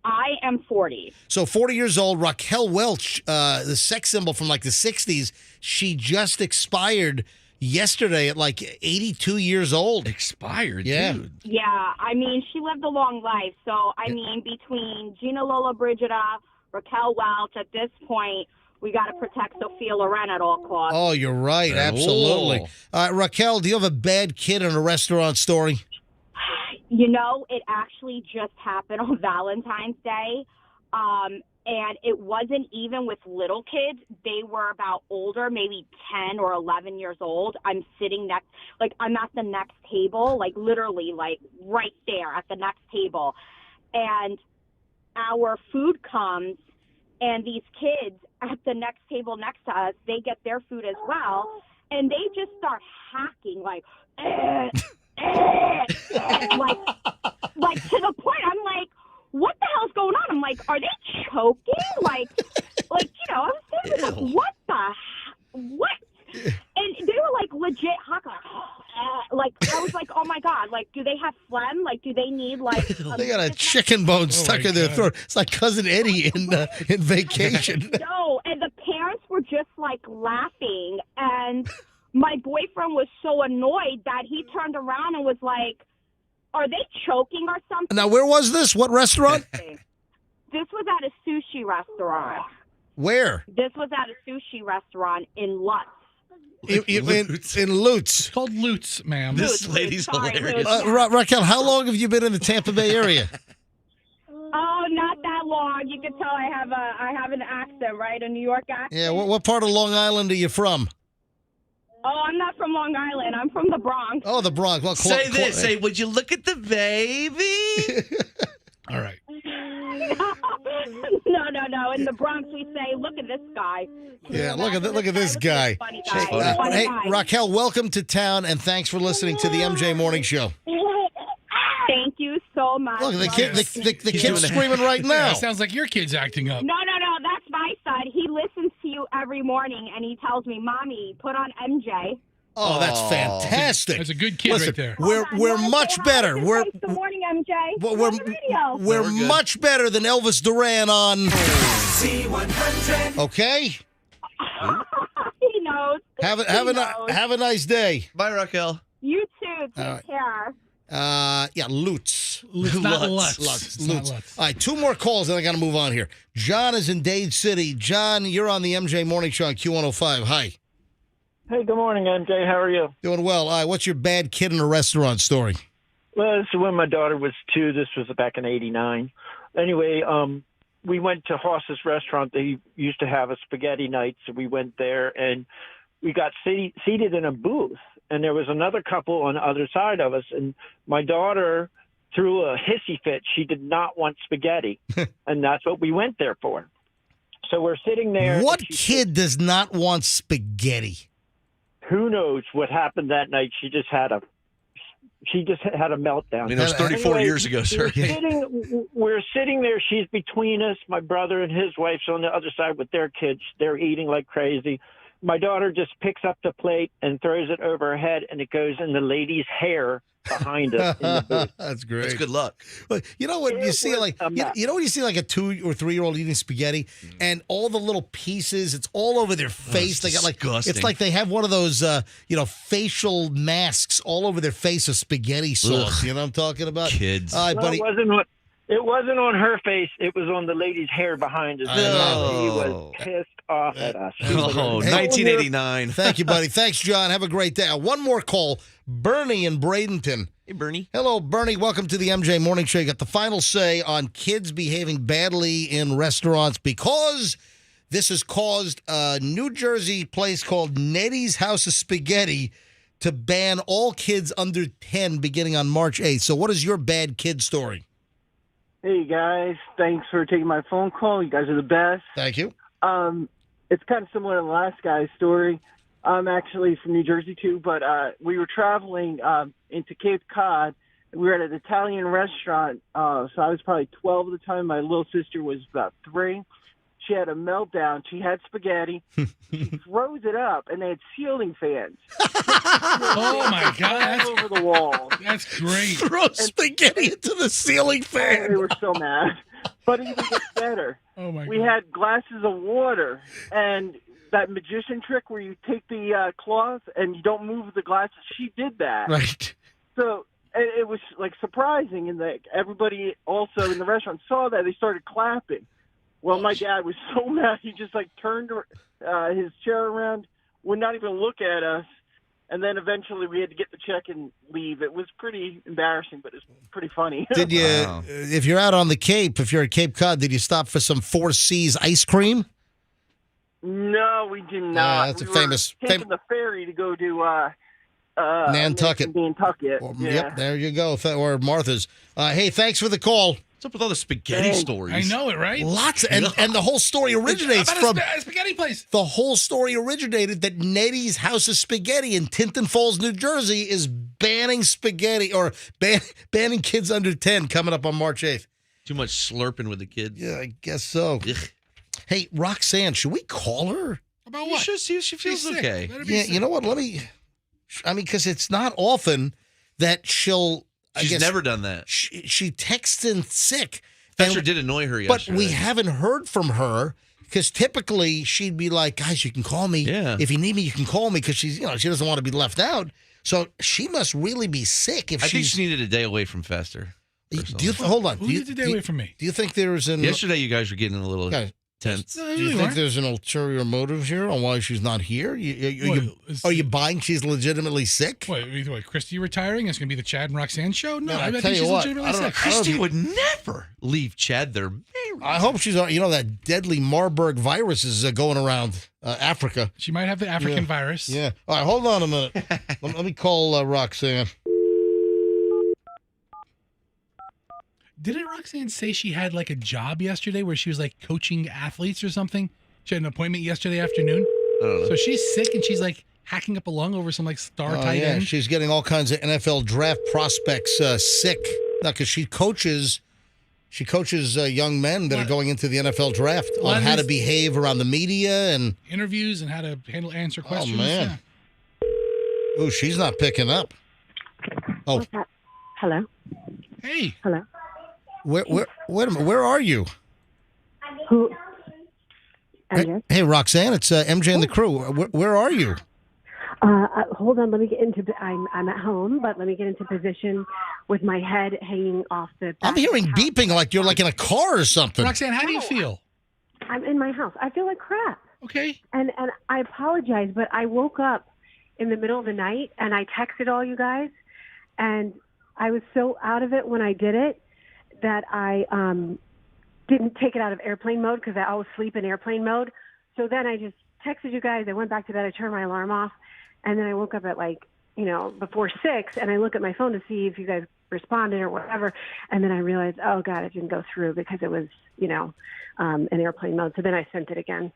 I am 40. So 40 years old, Raquel Welch, the sex symbol from like the 60s, she just expired yesterday at like 82 years old. Expired, yeah. dude. Yeah, I mean, she lived a long life. So, I mean, between Gina Lola Brigida, Raquel Welch, at this point, we got to protect Sophia Loren at all costs. Oh, you're right. Absolutely. Raquel, do you have a bad kid in a restaurant story? It actually just happened on Valentine's Day. And it wasn't even with little kids. They were about older, maybe 10 or 11 years old. I'm sitting I'm at the next table, like literally like right there at the next table. And our food comes, and these kids at the next table next to us, they get their food as well. And they just start hacking like to the point I'm like, what the hell's going on? I'm like, are they choking? I was saying, what the, what? And they were like legit hacking. I was like, oh my God, do they have phlegm? Do they need they got a chicken bone stuck in their throat. It's like Cousin Eddie in Vacation. No, and the parents were just laughing, and my boyfriend was so annoyed that he turned around and was like, are they choking or something? Now, where was this? What restaurant? This was at a sushi restaurant. Where? This was at a sushi restaurant in Lutz. In Lutz. It's called Lutz, ma'am. This lady's hilarious. Raquel, how long have you been in the Tampa Bay area? Oh, not that long. You can tell I have an accent, right? A New York accent. Yeah, what part of Long Island are you from? Oh, I'm not from Long Island. I'm from the Bronx. Oh, the Bronx. Well, Say this. Say, would you look at the baby? All right. No. In the Bronx, we say, look at this guy. Yeah, look at this guy. Funny guy. Hey, Raquel, welcome to town, and thanks for listeing to the MJ Morning Show. Thank you so much. Look, the kid's screaming right now. Yeah, it sounds like your kid's acting up. No. That's my son. He listens to you every morning, and he tells me, "Mommy, put on MJ." Oh, that's fantastic. That's a good kid right there. We're much better. Good morning, MJ. We're much better than Elvis Duran on C100. Okay? He knows. Have a nice day. Bye, Raquel. You too. Take All right. care. Yeah, Lutz. Not Lutz. Lutz. Not Lutz. All right, 2 more calls, and I got to move on here. John is in Dade City. John, you're on the MJ Morning Show on Q105. Hi. Hey, good morning, MJ. How are you? Doing well. All right, what's your bad kid in a restaurant story? Well, this is when my daughter was 2. This was back in '89. Anyway, we went to Hoss's restaurant. They used to have a spaghetti night, so we went there, and we got seated in a booth. And there was another couple on the other side of us, and my daughter threw a hissy fit. She did not want spaghetti, and that's what we went there for. So we're sitting there. What kid does not want spaghetti? Who knows what happened that night? She just had a meltdown. I mean, it was 34 years ago, sir. We're sitting there. She's between us. My brother and his wife's on the other side with their kids. They're eating like crazy. My daughter just picks up the plate and throws it over her head, and it goes in the lady's hair behind us. In the booth. That's great. That's good luck. But you know what you see, like you know when you see like a 2 or 3 year old eating spaghetti, and all the little pieces, it's all over their face. They got like it's like they have one of those facial masks all over their face of spaghetti sauce. Ugh. You know what I'm talking about? Kids. All right, No, buddy. it wasn't on her face. It was on the lady's hair behind us. I know. She was pissed off at us. Oh, 1989. Thank you, buddy. Thanks, John. Have a great day. One more call. Bernie in Bradenton. Hey, Bernie. Hello, Bernie. Welcome to the MJ Morning Show. You got the final say on kids behaving badly in restaurants because this has caused a New Jersey place called Nettie's House of Spaghetti to ban all kids under 10 beginning on March 8th. So what is your bad kid story? Hey, guys. Thanks for taking my phone call. You guys are the best. Thank you. It's kind of similar to the last guy's story. I'm actually from New Jersey, too, but we were traveling into Cape Cod. We were at an Italian restaurant, so I was probably 12 at the time. My little sister was about 3. She had a meltdown. She had spaghetti. She froze it up, and they had ceiling fans. Oh, my God. All over the walls. That's great. Throw spaghetti into the ceiling fan. They were so mad. But it even gets better. Oh, my God. We had glasses of water, and that magician trick where you take the cloth and you don't move the glasses, she did that. Right. So it was, like, surprising, and everybody also in the restaurant saw that. They started clapping. Well, my dad was so mad, he just, like, turned his chair around, would not even look at us, and then eventually we had to get the check and leave. It was pretty embarrassing, but it was pretty funny. Did you, if you're out on the Cape, if you're at Cape Cod, did you stop for some Four Seas ice cream? No, we did not. That's we a famous... were taking the ferry to go to Nantucket. Nantucket. Yeah. Yep, there you go. Or Martha's. Hey, thanks for the call. What's up with all the spaghetti stories? I know it, right? Lots, and the whole story originates How about from a spaghetti place. The whole story originated that Nettie's House of Spaghetti in Tinton Falls, New Jersey, is banning spaghetti or banning kids under 10 coming up on March 8th. Too much slurping with the kids. Yeah, I guess so. Hey, Roxanne, should we call her? About You what? should see if she feels She's sick. okay. Let her be Yeah, sick. you know what? Because it's not often that she'll. She's never done that. She texts in sick. Spencer did annoy her But yesterday. we haven't heard from her because typically she'd be like, guys, you can call me. Yeah. If you need me, you can call me because she doesn't want to be left out. So she must really be sick if I think she's. she needed a day away from Fester. Hold on. Who needs a day away from me? Do you think there's an. Yesterday, you guys were getting a little Okay. tense. Do you think there's an ulterior motive here on why she's not here? Are you buying she's legitimately sick? Wait, Christy retiring? It's going to be the Chad and Roxanne show? No, Man, I tell think you she's what, legitimately I don't know. sick. Christy would never leave Chad there. I hope she's. That deadly Marburg virus is going around. Africa. She might have the African virus. Yeah. All right, hold on a minute. let me call Roxanne. Didn't Roxanne say she had like a job yesterday where she was like coaching athletes or something? She had an appointment yesterday afternoon. I don't know. So she's sick and she's like hacking up a lung over some like star tight end. She's getting all kinds of NFL draft prospects sick. Now, because she coaches young men that are going into the NFL draft on how to behave around the media and interviews and how to answer questions. Oh man! Oh, she's not picking up. Oh, what's that? Hello. Hey. Hello. Wait a minute. Where are you? Who? Hey, Roxanne, it's MJ and the crew. Where are you? Hold on. Let me get into. I'm at home, but let me get into position with my head hanging off the. I'm hearing beeping like you're like in a car or something. Roxanne, how do you feel? I'm in my house. I feel like crap. Okay. And I apologize, but I woke up in the middle of the night and I texted all you guys, and I was so out of it when I did it that I didn't take it out of airplane mode because I always sleep in airplane mode. So then I just texted you guys. I went back to bed. I turned my alarm off. And then I woke up at before 6, and I look at my phone to see if you guys responded or whatever. And then I realized, oh, God, it didn't go through because it was, in airplane mode. So then I sent it again.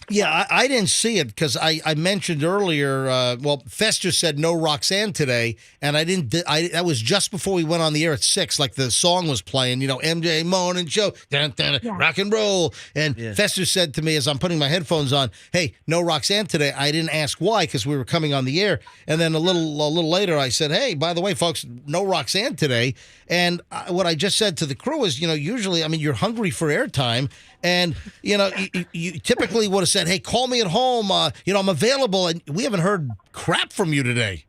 Yeah, I didn't see it because I mentioned earlier, Fester said no Roxanne today, and I didn't. That was just before we went on the air at 6, like the song was playing, MJ Morning Show, rock and roll. And Fester said to me as I'm putting my headphones on, hey, no Roxanne today. I didn't ask why because we were coming on the air. And then a little later I said, hey, by the way, folks, no Roxanne today. And what I just said to the crew is, usually, you're hungry for airtime. And, you typically would have said, hey, call me at home. I'm available. And we haven't heard crap from you today.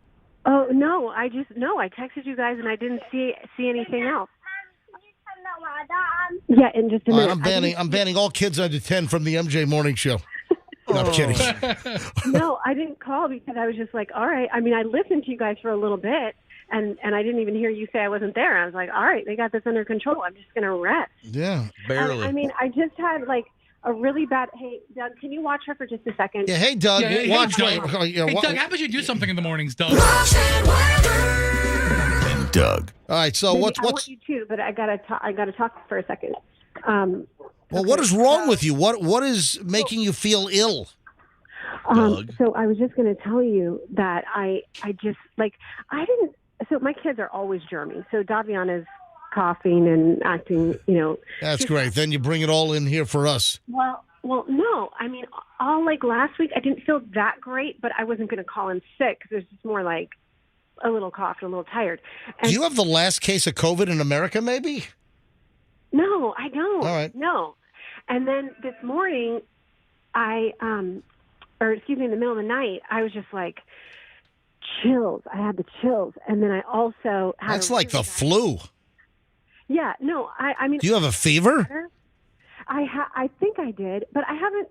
Oh, no. I texted you guys and I didn't see anything else. Yeah, in just a minute. I'm banning all kids under 10 from the MJ Morning Show. No, I'm kidding. No, I didn't call because I was just like, all right. I listened to you guys for a little bit. And I didn't even hear you say I wasn't there. I was like, all right, they got this under control. I'm just going to rest. Yeah, barely. I just had like a really bad. Hey, Doug, can you watch her for just a second? Yeah, hey, Doug. Watch Doug. Doug, how about you do something in the mornings, Doug? And Doug. All right, so what's I want you too, but I gotta talk for a second. Well, what is wrong with you? What is making you feel ill? So I was just going to tell you that I just I didn't. So my kids are always germy. So Daviana's coughing and acting, That's great. Then you bring it all in here for us. Well, no. All last week I didn't feel that great, but I wasn't going to call in sick because it was just more like a little cough and a little tired. And do you have the last case of COVID in America, maybe? No, I don't. All right. No. And then this morning, in the middle of the night, I was just like, chills. I had the chills. And then I also had That's like the flu. Yeah, no, do you have a fever? I think I did, but I haven't,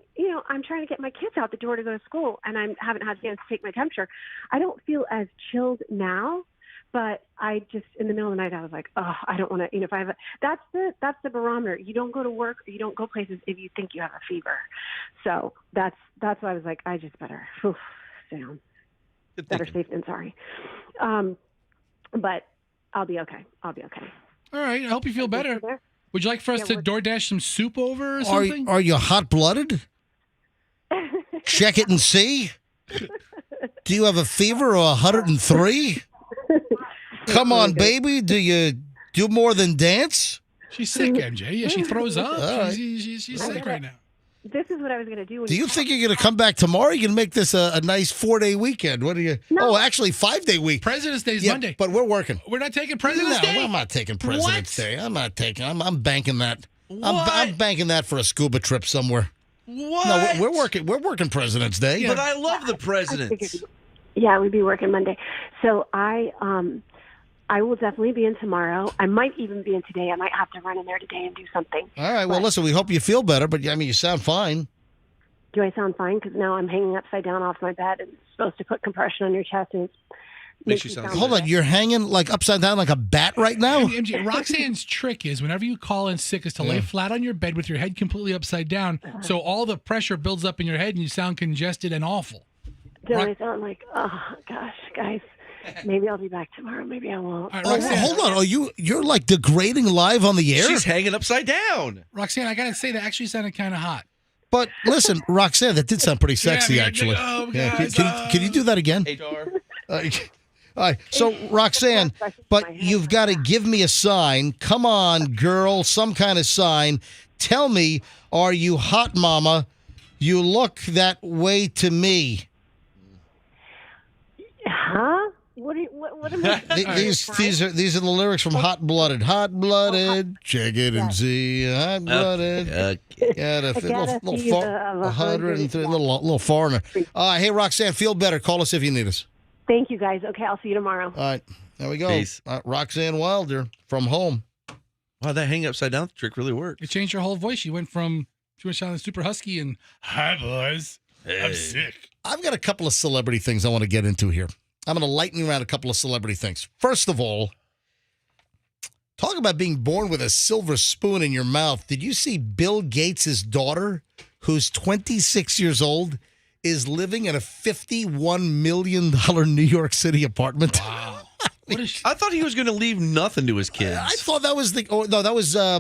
I'm trying to get my kids out the door to go to school, and I haven't had a chance to take my temperature. I don't feel as chilled now, but I just, in the middle of the night, I was like, oh, I don't want to, if I have that's the barometer. You don't go to work or you don't go places if you think you have a fever. So that's why I was like, I just better stay home. Better safe than sorry. But I'll be okay. All right. I hope you feel better. Would you like for us to DoorDash some soup over or something? Are you hot-blooded? Check it and see. Do you have a fever of 103? Come on, baby. Do you do more than dance? She's sick, MJ. Yeah, she throws up. Right. She's sick right now. This is what I was going to do. Do you think you're going to come back tomorrow? You're going to make this a nice 4-day weekend? What are you? No. Oh, actually, 5-day week. President's Day is Monday. But we're working. We're not taking President's Day? I'm not taking President's Day. I'm not taking. I'm banking that. What? I'm banking that for a scuba trip somewhere. What? No, we're working. We're working President's Day. Yeah, but I love the presidents. Yeah, we'd be working Monday. So I will definitely be in tomorrow. I might even be in today. I might have to run in there today and do something. All right. Well, listen, we hope you feel better, but you sound fine. Do I sound fine? Because now I'm hanging upside down off my bed and it's supposed to put compression on your chest and it's Makes you sound Hold on, you're hanging like upside down like a bat right now? MJ, Roxanne's trick is whenever you call in sick is to lay flat on your bed with your head completely upside down, so all the pressure builds up in your head and you sound congested and awful. Do I sound like, oh gosh, guys? Maybe I'll be back tomorrow. Maybe I won't. Hold on. Are you're like degrading live on the air? She's hanging upside down. Roxanne, I gotta say that actually sounded kind of hot. But listen, Roxanne, that did sound pretty sexy, actually. Oh, Yeah, guys, Can you do that again? All right. So, Roxanne, but you've got to give me a sign. Come on, girl, some kind of sign. Tell me, are you hot, mama? You look that way to me. Huh? What am I? These are the lyrics from Hot Blooded. Hot Blooded, check it and see. Hot Blooded. Got a little 103, little foreigner. Hey, Roxanne, feel better. Call us if you need us. Thank you, guys. Okay, I'll see you tomorrow. All right, there we go. Peace. Roxanne Wilder from home. Wow, that hang upside down trick really worked. It changed her whole voice. She went sounding super husky and, hi, boys. I'm sick. I've got a couple of celebrity things I want to get into here. I'm going to lighten you around a couple of celebrity things. First of all, talk about being born with a silver spoon in your mouth. Did you see Bill Gates' daughter, who's 26 years old, is living in a $51 million New York City apartment? Wow. I thought he was going to leave nothing to his kids. I thought that was that was I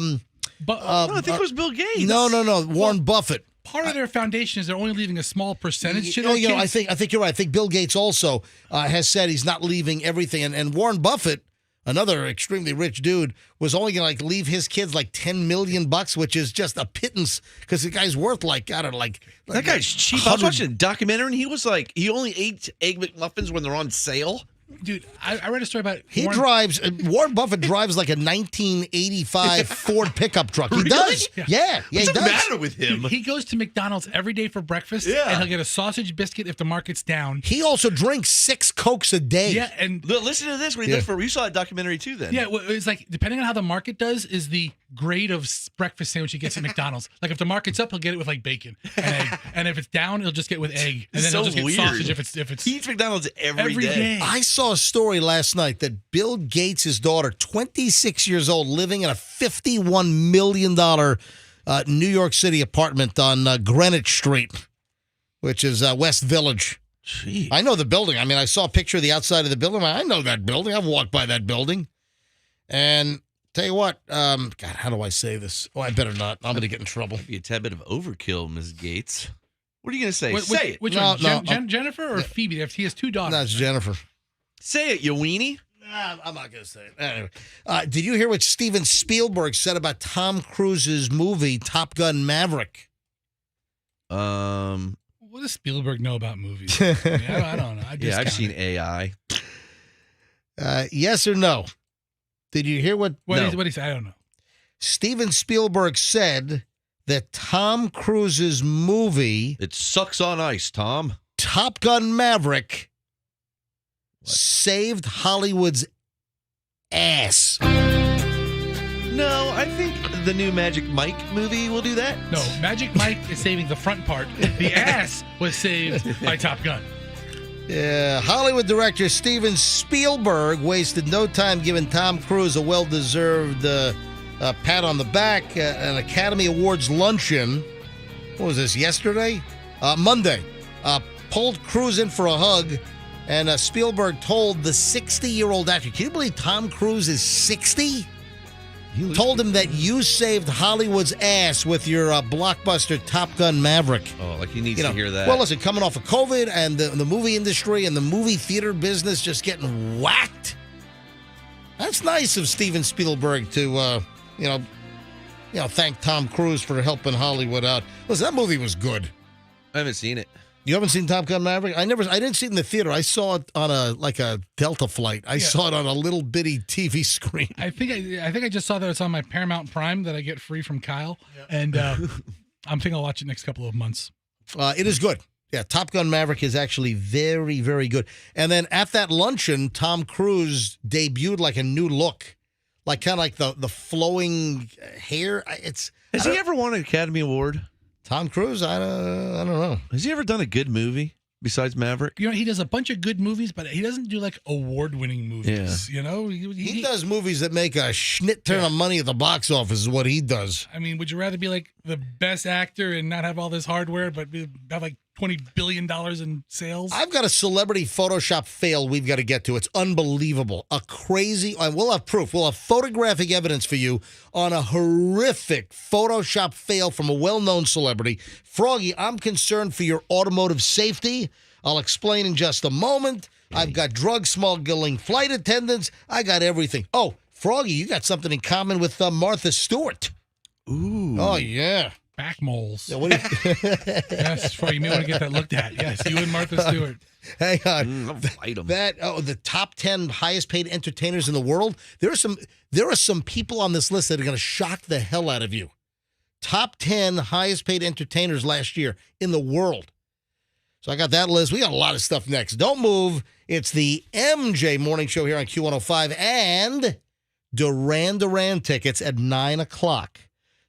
think it was Bill Gates. No, Warren Buffett. Part of their foundation is they're only leaving a small percentage to their You know, I kids. think you're right. I think Bill Gates also has said he's not leaving everything, and Warren Buffett, another extremely rich dude, was only going to leave his kids like $10 million, which is just a pittance because the guy's worth like I don't know, like that guy's cheap. I was watching a documentary, and he was like, he only ate Egg McMuffins when they're on sale. Dude, I read a story about Warren Buffett drives like a 1985 Ford pickup truck. He Really? does. Yeah, What's he the does. matter with him? He goes to McDonald's every day for breakfast, and he'll get a sausage biscuit if the market's down. He also drinks 6 Cokes a day. Yeah, and listen to this. When he did you saw a documentary too, then. Yeah, well, it's like depending on how the market does is the grade of breakfast sandwich he gets at McDonald's. Like if the market's up, he'll get it with like bacon and egg, and if it's down, he'll just get with egg, and then So he'll just get weird. sausage if it's. He eats McDonald's every day. I saw a story last night that Bill Gates' daughter, 26 years old, living in a $51 million New York City apartment on Greenwich Street, which is West Village. Jeez. I know the building. I mean, I saw a picture of the outside of the building. I know that building. I've walked by that building. And tell you what, God, how do I say this? Oh, I better not. I'm going to get in trouble. Be a tad bit of overkill, Ms. Gates. What are you going to say? Say Say it. Which No, one? no, Jennifer or Phoebe? He has 2 daughters. That's Jennifer. Say it, you weenie. Nah, I'm not going to say it. Anyway, did you hear what Steven Spielberg said about Tom Cruise's movie, Top Gun Maverick? What does Spielberg know about movies? I don't know. I've seen AI. Yes or no? Did you hear what? What he said? I don't know. Steven Spielberg said that Tom Cruise's movie, It sucks on ice, Tom. Top Gun Maverick, saved Hollywood's ass. No, I think the new Magic Mike movie will do that. No, Magic Mike is saving the front part. The ass was saved by Top Gun. Yeah, Hollywood director Steven Spielberg wasted no time giving Tom Cruise a well-deserved pat on the back at an Academy Awards luncheon. What was this, yesterday? Monday. Pulled Cruise in for a hug, and Spielberg told the 60-year-old actor, can you believe Tom Cruise is 60? Told him that you saved Hollywood's ass with your blockbuster Top Gun Maverick. Oh, like he needs to hear that. Well, listen, coming off of COVID and the movie industry and the movie theater business just getting whacked. That's nice of Steven Spielberg to, thank Tom Cruise for helping Hollywood out. Listen, that movie was good. I haven't seen it. You haven't seen Top Gun Maverick? I didn't see it in the theater. I saw it on a Delta flight. I saw it on a little bitty TV screen. I think I just saw that it's on my Paramount Prime that I get free from Kyle, and I'm thinking I'll watch it next couple of months. It is good. Yeah, Top Gun Maverick is actually very, very good. And then at that luncheon, Tom Cruise debuted like a new look, like kind of like the flowing hair. Has he ever won an Academy Award? Tom Cruise? I don't know. Has he ever done a good movie? besides Maverick? You know, he does a bunch of good movies, but he doesn't do like award-winning movies. Yeah. You know, He does movies that make a schnitt ton of money at the box office is what he does. I mean, would you rather be like the best actor and not have all this hardware, but have like $20 billion in sales? I've got a celebrity Photoshop fail we've got to get to. It's unbelievable. We'll have proof. We'll have photographic evidence for you on a horrific Photoshop fail from a well-known celebrity. Froggy, I'm concerned for your automotive safety. I'll explain in just a moment. I've got drug smuggling flight attendants. I got everything. Oh, Froggy, you got something in common with Martha Stewart. Ooh. Oh, yeah. Back moles. Yeah, what do you... Yes, you may want to get that looked at. Yes, you and Martha Stewart. Hang on. I'll fight 'em. The top 10 highest paid entertainers in the world. There are some people on this list that are going to shock the hell out of you. Top 10 highest paid entertainers last year in the world. So I got that list. We got a lot of stuff next. Don't move. It's the MJ Morning Show here on Q105 and Duran Duran tickets at 9 o'clock.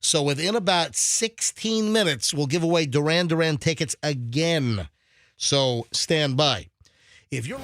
So within about 16 minutes, we'll give away Duran Duran tickets again. So stand by. If you're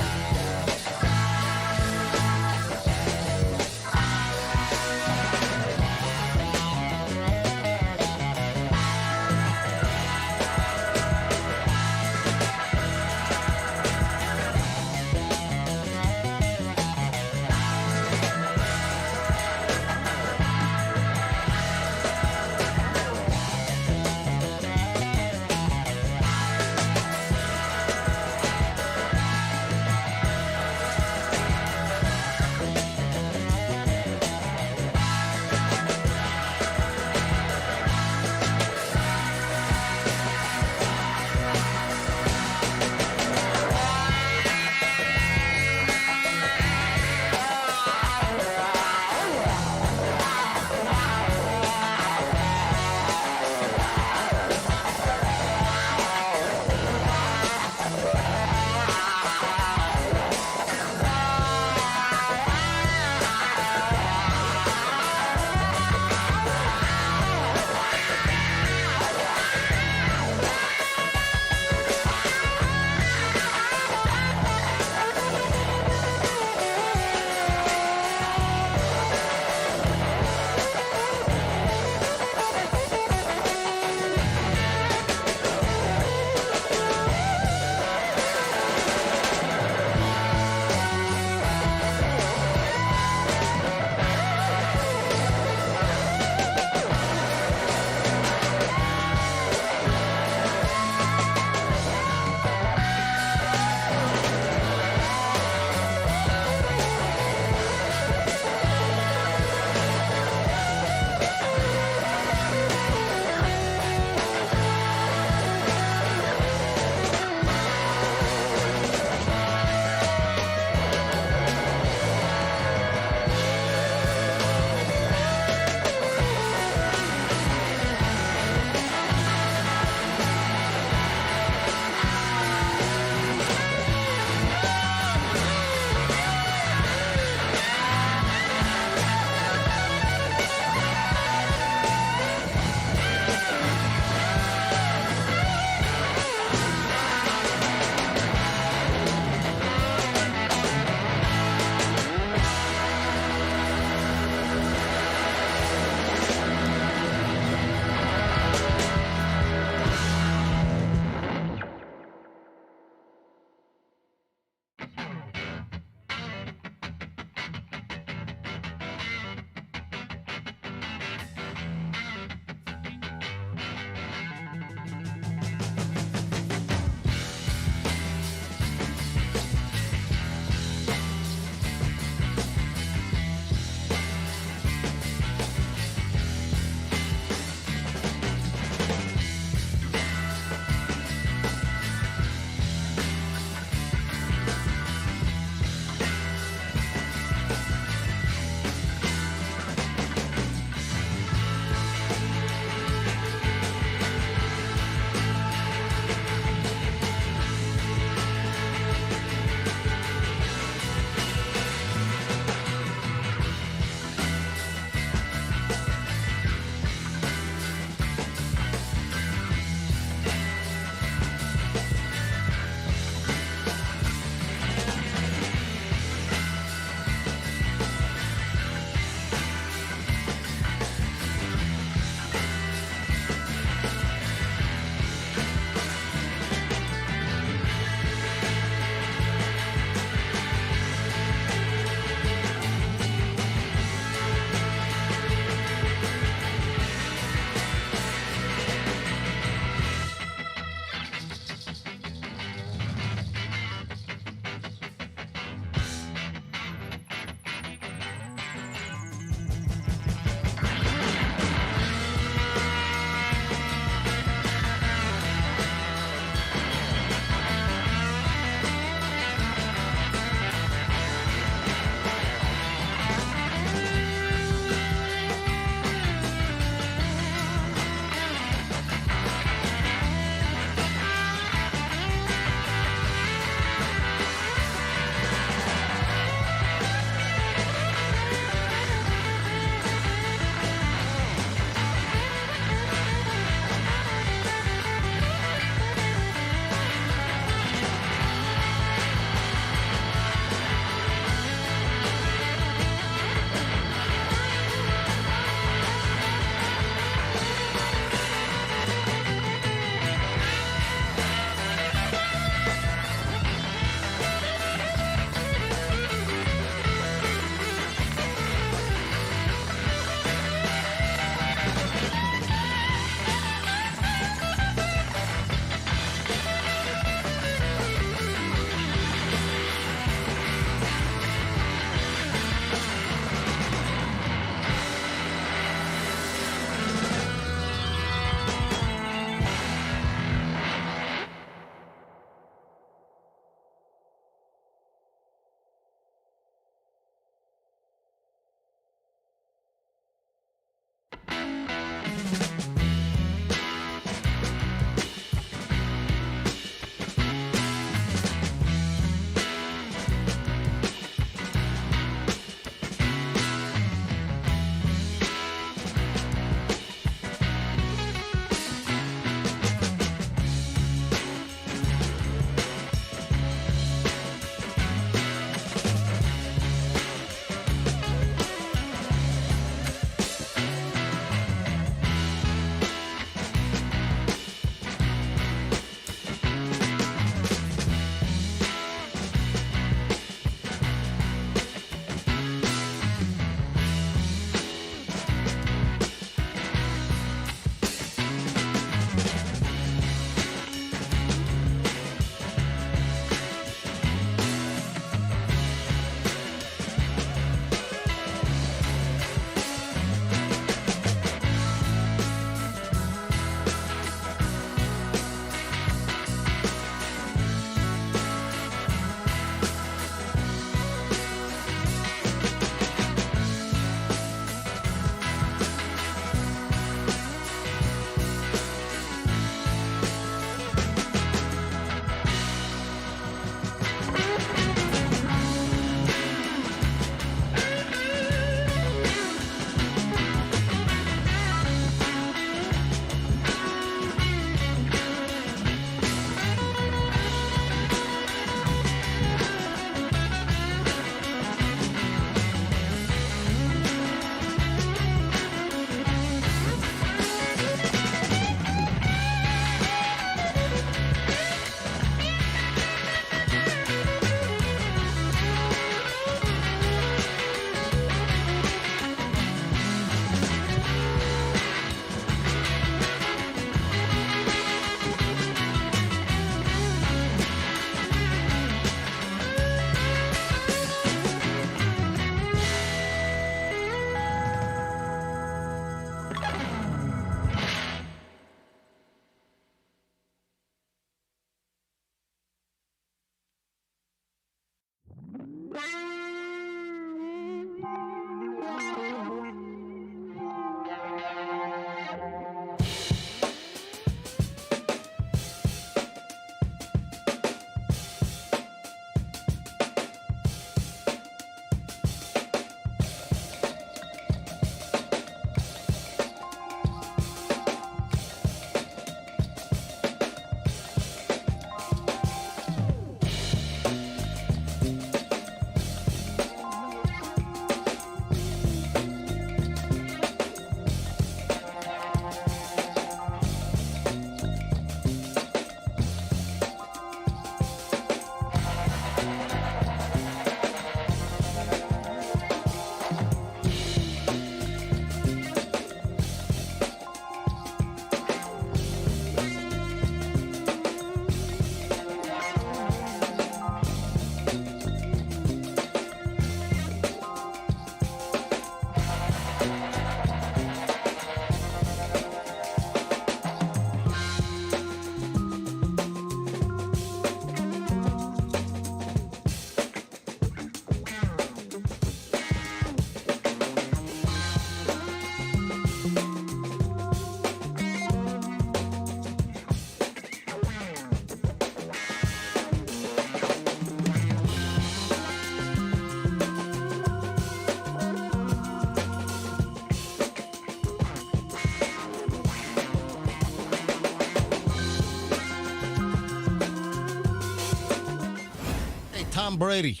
Brady,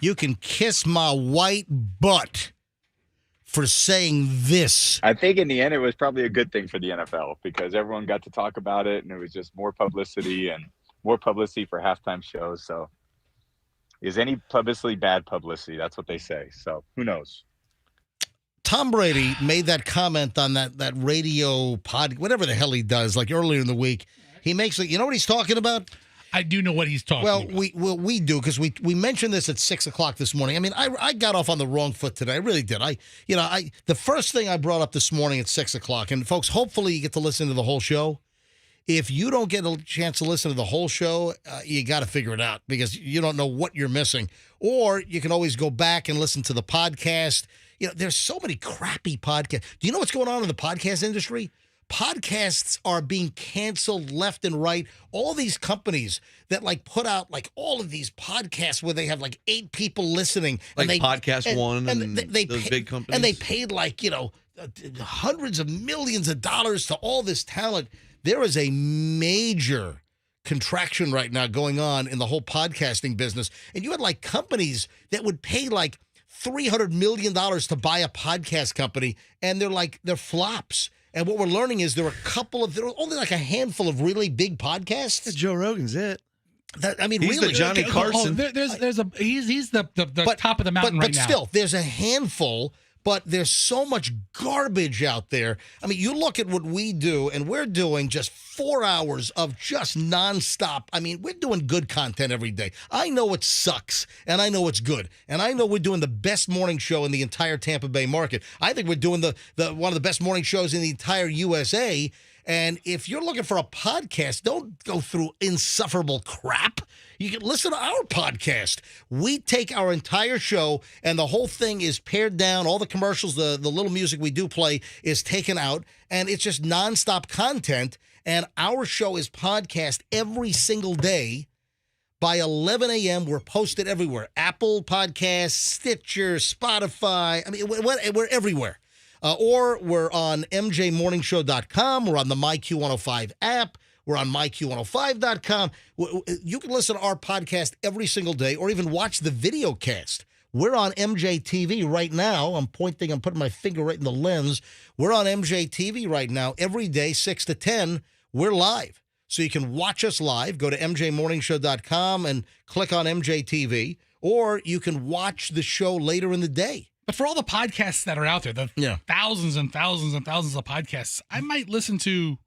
you can kiss my white butt for saying this. I think in the end, it was probably a good thing for the NFL because everyone got to talk about it, and it was just more publicity and more publicity for halftime shows. So is any publicity bad publicity? That's what they say. So who knows? Tom Brady made that comment on that radio pod, whatever the hell he does, like earlier in the week. He makes it. You know what he's talking about? I do know what he's talking about. We do because we mentioned this at 6 o'clock this morning. I mean, I got off on the wrong foot today. I really did. The first thing I brought up this morning at 6 o'clock, and folks, hopefully you get to listen to the whole show. If you don't get a chance to listen to the whole show, you got to figure it out because you don't know what you're missing. Or you can always go back and listen to the podcast. You know, there's so many crappy podcasts. Do you know what's going on in the podcast industry? Podcasts are being canceled left and right. All these companies that put out all of these podcasts where they have 8 people listening, like and Podcast One and they those big companies, and they paid hundreds of millions of dollars to all this talent. There is a major contraction right now going on in the whole podcasting business, and you had companies that would pay $300 million to buy a podcast company, and they're flops. And what we're learning is there are only a handful of really big podcasts. Joe Rogan's it. He's really, the Johnny Carson. He's the top of the mountain right now. But still, there's a handful. But there's so much garbage out there. I mean, you look at what we do, and we're doing just 4 hours of just nonstop. I mean, we're doing good content every day. I know it sucks, and I know it's good. And I know we're doing the best morning show in the entire Tampa Bay market. I think we're doing the one of the best morning shows in the entire USA. And if you're looking for a podcast, don't go through insufferable crap. You can listen to our podcast. We take our entire show, and the whole thing is pared down. All the commercials, the little music we do play is taken out, and it's just nonstop content. And our show is podcast every single day. By 11 a.m., we're posted everywhere. Apple Podcasts, Stitcher, Spotify. I mean, we're everywhere. Or we're on mjmorningshow.com. We're on the MyQ105 app. We're on myq105.com. You can listen to our podcast every single day or even watch the video cast. We're on MJTV right now. I'm putting my finger right in the lens. We're on MJTV right now. Every day, 6 to 10, we're live. So you can watch us live. Go to mjmorningshow.com and click on MJTV. Or you can watch the show later in the day. But for all the podcasts that are out there, the thousands and thousands and thousands of podcasts, I might listen to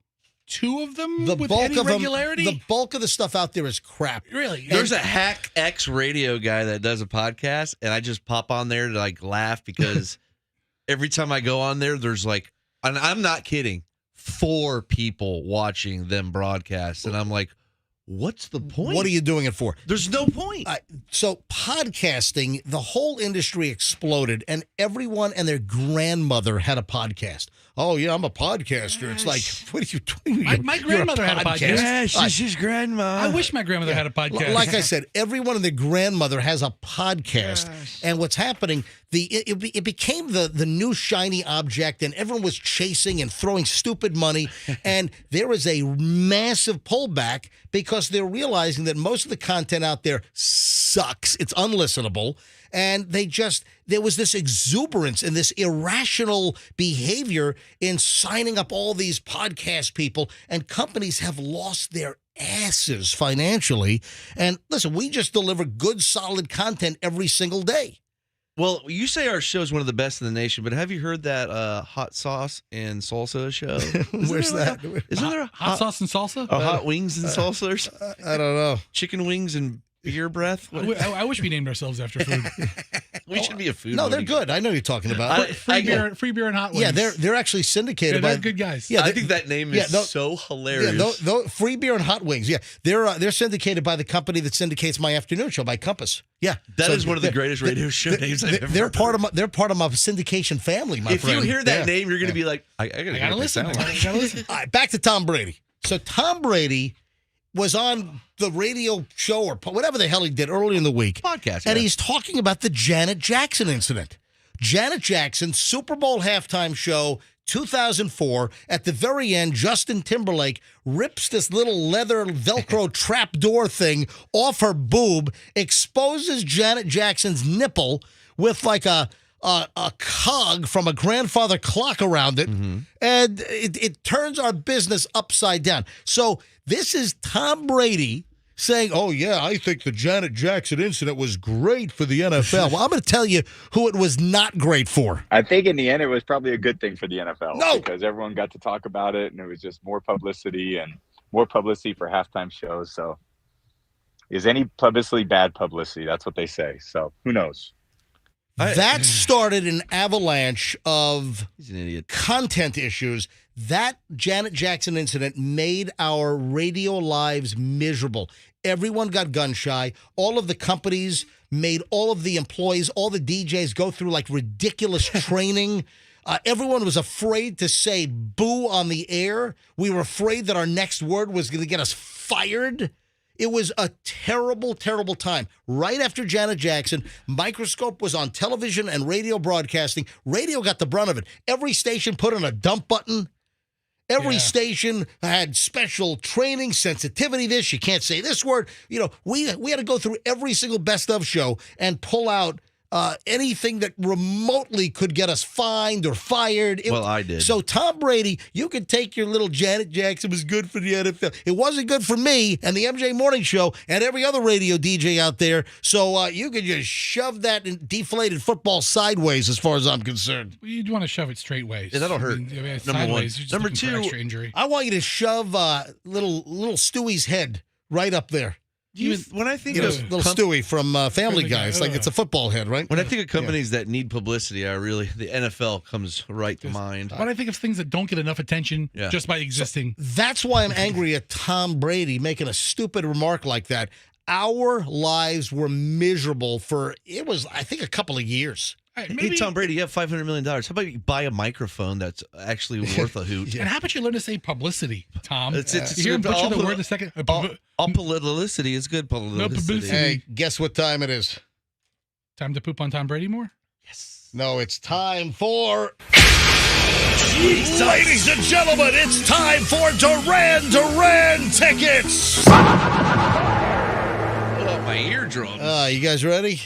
2 of them with any regularity. The bulk of the stuff out there is crap. Really? There's a Hack X radio guy that does a podcast, and I just pop on there to laugh because every time I go on there, there's and I'm not kidding, 4 people watching them broadcast, and I'm like, what's the point? What are you doing it for? There's no point. So podcasting, the whole industry exploded, and everyone and their grandmother had a podcast. Oh, yeah, I'm a podcaster. It's like, what are you doing? My grandmother had a podcast. Yes, she's his grandma. I wish my grandmother had a podcast. Like I said, everyone and their grandmother has a podcast. Gosh. And what's happening, it became the new shiny object, and everyone was chasing and throwing stupid money. And there is a massive pullback because they're realizing that most of the content out there sucks. It's unlistenable. And there was this exuberance and this irrational behavior in signing up all these podcast people, and companies have lost their asses financially. And listen, we just deliver good, solid content every single day. Well, you say our show is one of the best in the nation, but have you heard that hot sauce and salsa show? Where's that? Isn't there a hot sauce and salsa? Hot wings and salsa? I don't know. Chicken wings and beer breath? I wish we named ourselves after food. We should be a food. No, they're good. I know you're talking about. Free beer and hot wings. Yeah, they're actually syndicated they're by good guys. Yeah, I think that name is so hilarious. Yeah, free beer and hot wings. Yeah, they're syndicated by the company that syndicates my afternoon show, by Compass. Yeah, that is one of the greatest radio show names I've ever heard. They're part of my syndication family. My friend. If you hear that name, you're going to be like, I gotta listen. All right, back to Tom Brady. So Tom Brady was on the radio show or whatever the hell he did earlier in the week. Podcast. And he's talking about the Janet Jackson incident. Janet Jackson, Super Bowl halftime show, 2004. At the very end, Justin Timberlake rips this little leather Velcro trapdoor thing off her boob, exposes Janet Jackson's nipple with like a cog from a grandfather clock around it, and it turns our business upside down. So this is Tom Brady saying, oh, yeah, I think the Janet Jackson incident was great for the NFL. Well, I'm going to tell you who it was not great for. I think in the end, it was probably a good thing for the NFL. No. Because everyone got to talk about it, and it was just more publicity for halftime shows. So is any publicity bad publicity? That's what they say. So who knows? That started an avalanche of content issues. That Janet Jackson incident made our radio lives miserable. Everyone got gun shy. All of the companies made all of the employees, all the DJs go through like ridiculous training. Everyone was afraid to say boo on the air. We were afraid that our next word was going to get us fired. It was a terrible, terrible time. Right after Janet Jackson, Microscope was on television and radio broadcasting. Radio got the brunt of it. Every station put in a dump button. Every station had special training, sensitivity, this, you can't say this word. You know, we had to go through every single best of show and pull out anything that remotely could get us fined or fired. I did. So Tom Brady, you could take your little Janet Jackson was good for the NFL. It wasn't good for me and the MJ Morning Show and every other radio DJ out there. So you could just shove that deflated football sideways as far as I'm concerned. You'd want to shove it straight ways. Yeah, that'll hurt. Number Sideways. one. Number Two, two, extra injury. I want you to shove little Stewie's head right up there. When I think of little Stewie from Family Guy, it's like it's a football head, right? When I think of companies that need publicity, the NFL comes right to mind. When I think of things that don't get enough attention just by existing. So that's why I'm angry at Tom Brady making a stupid remark like that. Our lives were miserable for, I think, a couple of years. Hey, Tom Brady, you have $500 million. How about you buy a microphone that's actually worth a hoot? And how about you learn to say publicity, Tom? It's you hear him butcher the word a second? All publicity is good publicity. Hey, guess what time it is? Time to poop on Tom Brady more? Yes. No, it's time for... Ladies and gentlemen, it's time for Duran Duran tickets! Oh, my eardrums. You guys ready?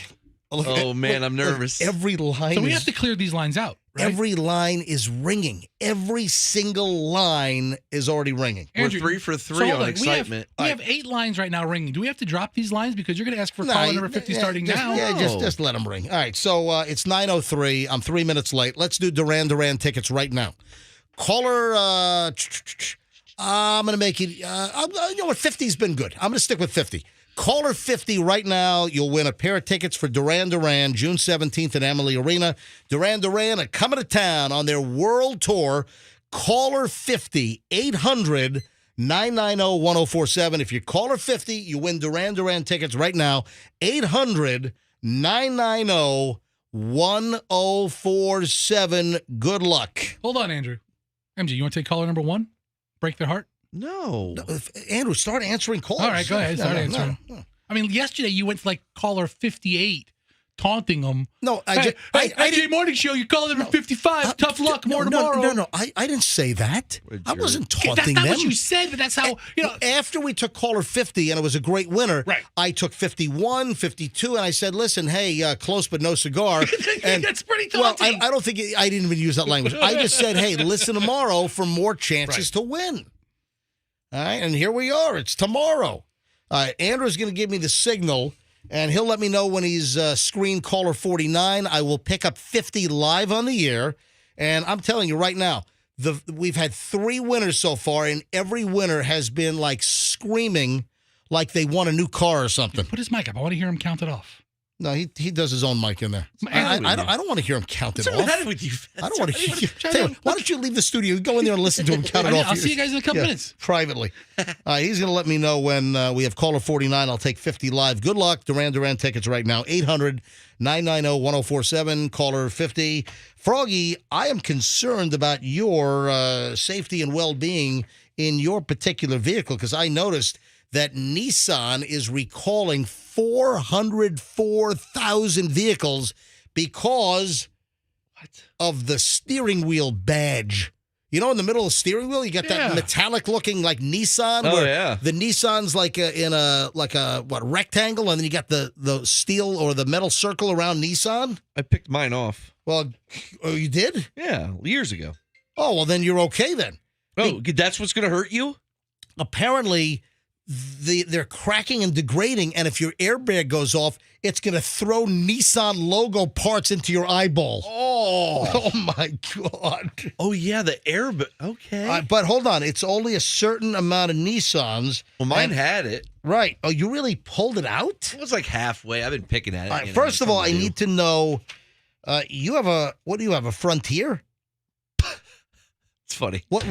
Oh, man, I'm nervous. Every line So we have to clear these lines out, right? Every line is ringing. Every single line is already ringing. Andrew, We're 3 for 3 on excitement. We have 8 lines right now ringing. Do we have to drop these lines? Because you're going to ask for caller number 50 starting now. Yeah, just let them ring. All right, so it's 9:03. I'm 3 minutes late. Let's do Duran Duran tickets right now. Caller, I'm going to make it, you know what, 50's been good. I'm going to stick with 50. Caller 50 right now. You'll win a pair of tickets for Duran Duran, June 17th at Amalie Arena. Duran Duran are coming to town on their world tour. Caller 50, 800-990-1047. If you're caller 50, you win Duran Duran tickets right now. 800-990-1047. Good luck. Hold on, Andrew. MG, you want to take caller number 1? Break their heart? No. Andrew, start answering calls. All right, go ahead. Start answering. No. I mean, yesterday you went to like caller 58, taunting them. No, I did morning show. You called them 55. Tough luck. More tomorrow. No. I didn't say that. I wasn't taunting them. That's not what you said, but that's how, After we took caller 50 and it was a great winner, right. I took 51, 52, and I said, listen, hey, close but no cigar. And, that's pretty taunting. Well, I don't think, I didn't even use that language. I just said, hey, listen tomorrow for more chances to win. All right, and here we are. It's tomorrow. Andrew's going to give me the signal, and he'll let me know when he's screened caller 49. I will pick up 50 live on the air, and I'm telling you right now, we've had 3 winners so far, and every winner has been, like, screaming like they won a new car or something. Put his mic up. I want to hear him count it off. No, he does his own mic in there. I don't want to hear him count it off. What's the matter with you? I don't want to hear you. Why don't you leave the studio? Go in there and listen to him count it off. I'll see you guys in a couple minutes. Privately. He's going to let me know when we have caller 49. I'll take 50 live. Good luck. Duran Duran tickets right now. 800-990-1047. Caller 50. Froggy, I am concerned about your safety and well-being in your particular vehicle because I noticed that Nissan is recalling 404,000 vehicles because of the steering wheel badge. You know, in the middle of the steering wheel, you got that metallic looking like Nissan. Oh, where yeah. The Nissan's like in a rectangle, and then you got the steel or the metal circle around Nissan. I picked mine off. Well, oh, you did? Yeah, years ago. Oh, well, then you're okay then. Oh, that's what's going to hurt you? Apparently, they're cracking and degrading, and if your airbag goes off, it's going to throw Nissan logo parts into your eyeball. Oh my God. Oh, yeah, the airbag. Okay. But hold on. It's only a certain amount of Nissans. Well, mine had it. Right. Oh, you really pulled it out? It was like halfway. I've been picking at it. All right, first of all, I need to know, you have what do you have, a Frontier? It's funny. What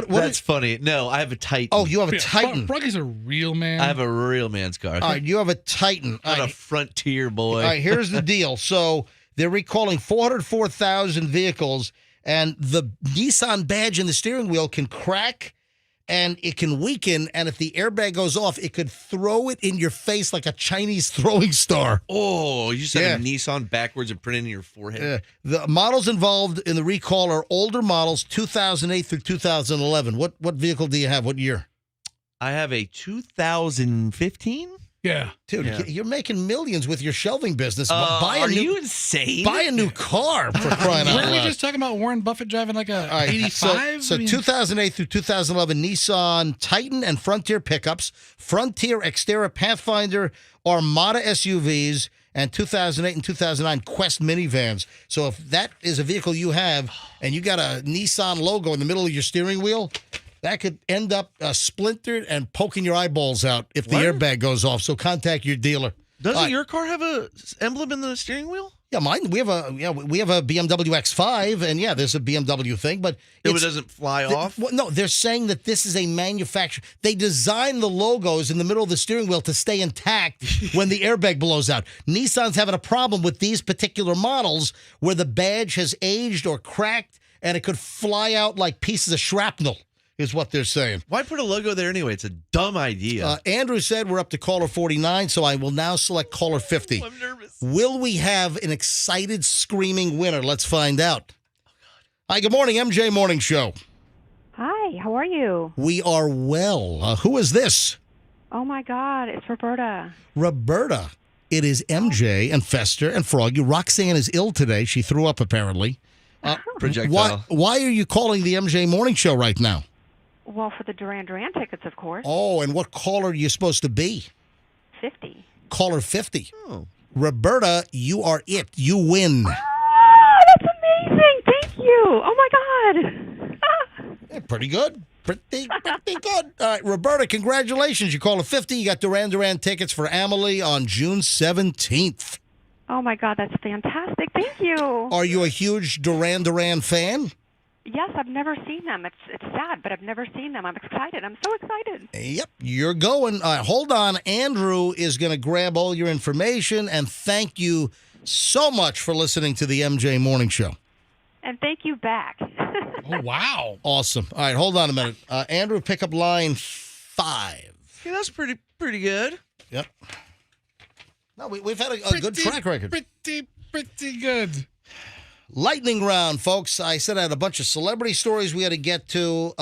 That's funny. No, I have a Titan. Oh, you have a Titan. Froggy's a real man. I have a real man's car. All right, you have a Titan. I'm a Frontier boy. All right, here's the deal. So they're recalling 404,000 vehicles, and the Nissan badge in the steering wheel can crack, and it can weaken, and if the airbag goes off, it could throw it in your face like a Chinese throwing star. Oh, you just had a Nissan backwards and printed in your forehead. Yeah. The models involved in the recall are older models, 2008 through 2011. What vehicle do you have? What year? I have a 2015. Yeah. Dude, you're making millions with your shelving business. Are you insane? Buy a new car, for crying out loud. Weren't we just talking about Warren Buffett driving like a 85? So 2008 through 2011 Nissan Titan and Frontier pickups, Frontier Xterra Pathfinder, Armada SUVs, and 2008 and 2009 Quest minivans. So if that is a vehicle you have and you got a Nissan logo in the middle of your steering wheel, that could end up splintered and poking your eyeballs out if the airbag goes off. So contact your dealer. Doesn't your car have a emblem in the steering wheel? Yeah, mine. We have a BMW X5, and there's a BMW thing, but it doesn't fly off. Well, no, they're saying that this is a manufacturer. They designed the logos in the middle of the steering wheel to stay intact when the airbag blows out. Nissan's having a problem with these particular models where the badge has aged or cracked, and it could fly out like pieces of shrapnel. Is what they're saying. Why put a logo there anyway? It's a dumb idea. Andrew said we're up to caller 49, so I will now select caller 50. I'm nervous. Will we have an excited, screaming winner? Let's find out. Hi, good morning, MJ Morning Show. Hi, how are you? We are well. Who is this? Oh, my God, it's Roberta. Roberta. It is MJ and Fester and Froggy. Roxanne is ill today. She threw up, apparently. Projectile. Why are you calling the MJ Morning Show right now? Well, for the Duran Duran tickets, of course. Oh, and what caller are you supposed to be? 50. Caller 50. Oh. Roberta, you are it. You win. Oh, that's amazing. Thank you. Oh, my God. Yeah, pretty good. Pretty good. All right, Roberta, congratulations. You called a 50. You got Duran Duran tickets for Amelie on June 17th. Oh, my God, that's fantastic. Thank you. Are you a huge Duran Duran fan? Yes, I've never seen them. It's sad, but I've never seen them. I'm excited. I'm so excited. Yep, you're going. Hold on. Andrew is going to grab all your information, and thank you so much for listening to the MJ Morning Show. And thank you back. Oh, wow. Awesome. All right, hold on a minute. Andrew, pick up line 5. Yeah, that's pretty good. Yep. No, we've had a good track record. Pretty good. Lightning round, folks. I said I had a bunch of celebrity stories we had to get to.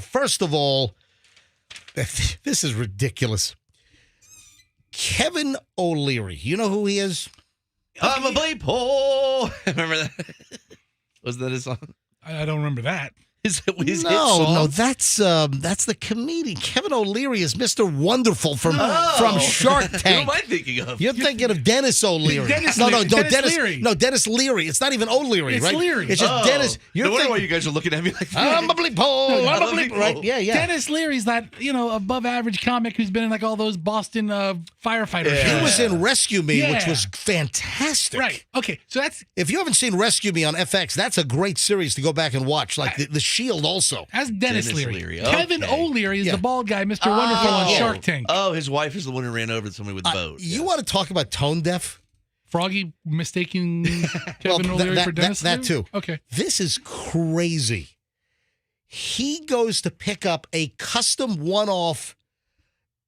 First of all, this is ridiculous. Kevin O'Leary. You know who he is? I'm a bleep hole. Remember that? Was that his song? I don't remember that. His hit song? No, that's the comedian. Kevin O'Leary is Mr. Wonderful from Shark Tank. Who am I thinking of? You're thinking of Dennis O'Leary. Dennis Leary. No, Dennis Leary. It's not even O'Leary, it's right? Leary. It's just Dennis. No wonder why you guys are looking at me like that. I'm a bleep hole. I'm a bleep. Right? Yeah. Dennis Leary's that, above average comic who's been in like all those Boston firefighter shows. He was in Rescue Me, which was fantastic. Right. Okay. So that's. If you haven't seen Rescue Me on FX, that's a great series to go back and watch. Like the Shield also. That's Dennis Leary. Okay. Kevin O'Leary is the bald guy, Mr. Wonderful on Shark Tank. Oh, his wife is the one who ran over somebody with the boat. You want to talk about tone deaf? Froggy mistaking Kevin O'Leary for Dennis Leary? That too. Okay. This is crazy. He goes to pick up a custom one-off,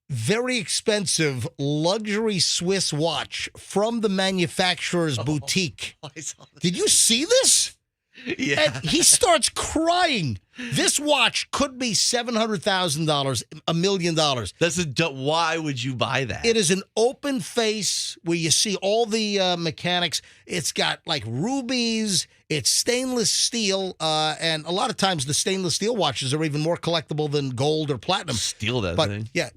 very expensive luxury Swiss watch from the manufacturer's boutique. Did you see this? And he starts crying. This watch could be $700,000, $1 million. Why would you buy that? It is an open face where you see all the mechanics. It's got like rubies. It's stainless steel. And a lot of times the stainless steel watches are even more collectible than gold or platinum. Steal that thing. Yeah.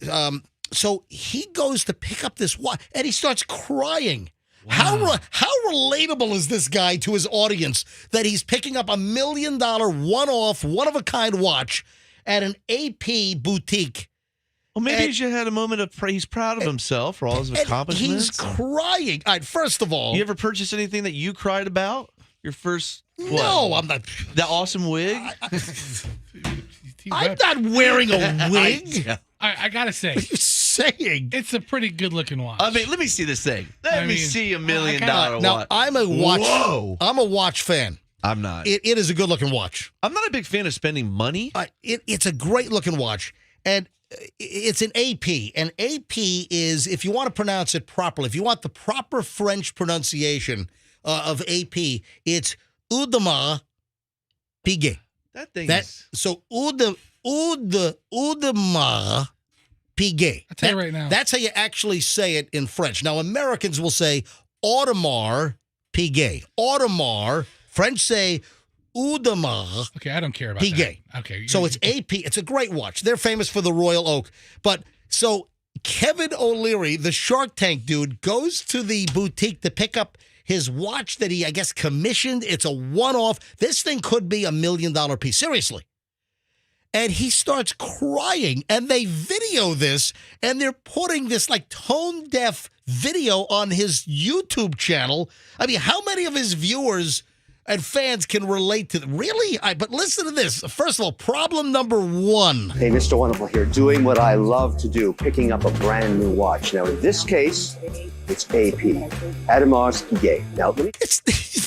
So he goes to pick up this watch and he starts crying. Wow. How relatable is this guy to his audience that he's picking up $1 million one-off, one-of-a-kind watch at an AP boutique? Well, maybe he should have had a moment of praise. He's proud of himself for all his accomplishments. He's crying. All right, first of all, you ever purchased anything that you cried about? Your first? No, I'm not. The awesome wig? I'm not wearing a wig. I gotta say, what are you saying? It's a pretty good-looking watch. I mean, let me see this thing. Let me see $1 million watch. Now, I'm a watch. Whoa. I'm a watch fan. I'm not. It is a good-looking watch. I'm not a big fan of spending money. It's a great-looking watch, and it's an AP. And AP is, if you want to pronounce it properly, if you want the proper French pronunciation of AP, it's Audemars Piguet. That thing is... So Audemars Piguet. I'll tell you right now. That's how you actually say it in French. Now, Americans will say Audemars Piguet. Audemars. French say Audemars. Okay, I don't care about Piguet. that. Okay. So it's AP. It's a great watch. They're famous for the Royal Oak. But so Kevin O'Leary, the Shark Tank dude, goes to the boutique to pick up his watch that he, I guess, commissioned. It's a one-off. This thing could be $1 million piece. Seriously. And he starts crying, and they video this, and they're putting this like tone-deaf video on his YouTube channel. I mean, how many of his viewers and fans can relate to them? Really? But listen to this. First of all, problem number one. Hey, Mr. Wonderful here, doing what I love to do, picking up a brand new watch. Now, in this case, it's AP, Audemars Piguet. Now, let me...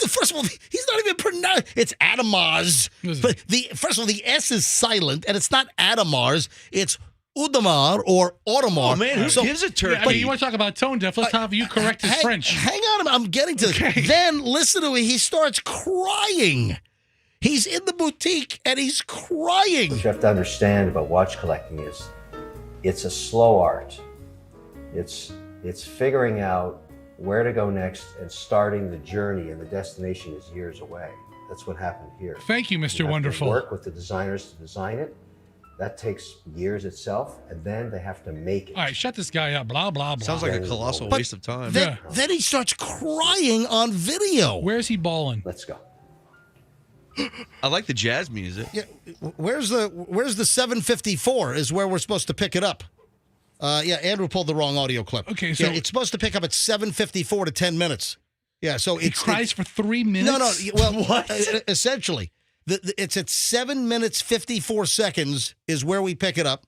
First of all, he's not even pronounced. It's Audemars. But first of all, the S is silent, and it's not Audemars. It's Audemars or Audemars. Oh, man, who gives a turkey? I mean, you want to talk about tone deaf? Let's have you correct his French. Hang on, I'm getting to it. Then, listen to it. He starts crying. He's in the boutique, and he's crying. What you have to understand about watch collecting is it's a slow art. It's figuring out where to go next and starting the journey, and the destination is years away. That's what happened here. Thank you, Mr. You have Wonderful. to work with the designers to design it. That takes years itself, and then they have to make it. All right, shut this guy up. Blah, blah, blah. Sounds like a colossal waste of time. Then he starts crying on video. Where's he balling? Let's go. I like the jazz music. Yeah, where's the 754 is where we're supposed to pick it up. Yeah, Andrew pulled the wrong audio clip. Okay, so it's supposed to pick up at 7:54 to 10 minutes. Yeah, so he cries for 3 minutes. No. Well, what? Essentially, it's at 7 minutes 54 seconds is where we pick it up.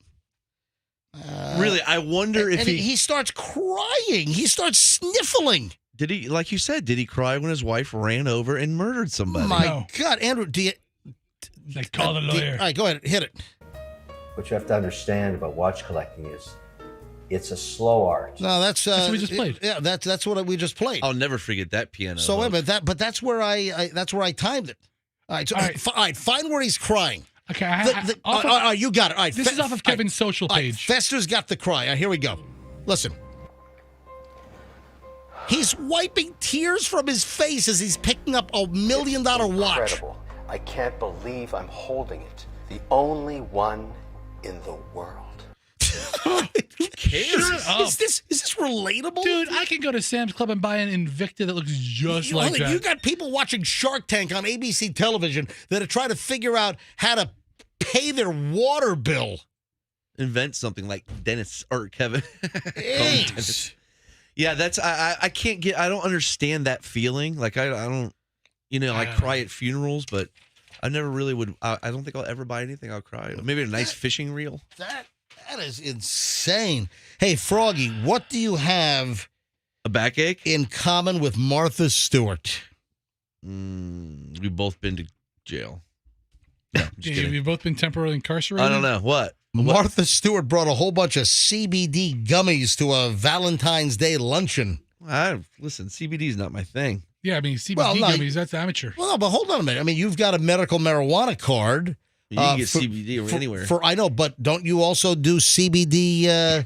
Really, I wonder if he starts crying. He starts sniffling. Did he, like you said, did he cry when his wife ran over and murdered somebody? My God, Andrew, do you? Like, call the lawyer. All right, go ahead, hit it. What you have to understand about watch collecting is it's a slow art. No, that's what we just played. Yeah, that's what we just played. I'll never forget that piano. So wait a minute, that's where I timed it. All right, so, all right, find where he's crying. Okay, you got it. All right, this is off of Kevin's social page. Fester's got the cry. All right, here we go. Listen. He's wiping tears from his face as he's picking up $1 million watch. Incredible. I can't believe I'm holding it. The only one in the world. Who cares? Is this relatable? Dude, I can go to Sam's Club and buy an Invicta that looks just like that. You got people watching Shark Tank on ABC television that are trying to figure out how to pay their water bill. Invent something like Dennis or Kevin. Dennis. Yeah, that's I can't get. I don't understand that feeling. Like I don't, I cry at funerals, but I never really would. I don't think I'll ever buy anything. I'll cry. Maybe a nice fishing reel. That is insane. Hey, Froggy, what do you have? A backache? In common with Martha Stewart? We've both been to jail. No, I'm just kidding. You've both been temporarily incarcerated? I don't know. What? Martha Stewart brought a whole bunch of CBD gummies to a Valentine's Day luncheon. Listen, CBD is not my thing. Yeah, I mean, CBD Well, no, gummies, that's amateur. Well, no, but hold on a minute. I mean, you've got a medical marijuana card. You can get CBD anywhere. I know, but don't you also do CBD?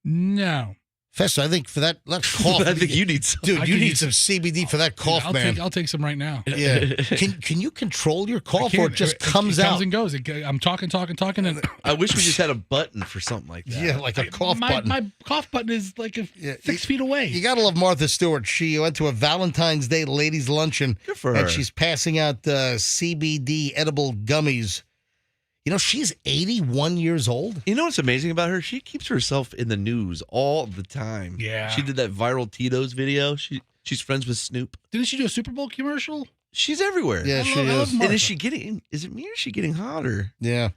No. Festa, I think for that cough. I think you need some. Dude, you need some CBD for that cough, man. I'll take some right now. Yeah. Can you control your cough, or it just comes it out? comes and goes. I'm talking, and I wish we just had a button for something like that. Yeah, like a cough button. My cough button is like 6 feet away. You got to love Martha Stewart. She went to a Valentine's Day ladies' luncheon. Good for and her. she's passing out CBD edible gummies. You know, she's 81 years old. You know what's amazing about her? She keeps herself in the news all the time. Yeah. She did that viral Tito's video. She's friends with Snoop. Didn't she do a Super Bowl commercial? She's everywhere. Yeah, she is. And is it me or is she getting hotter? Yeah.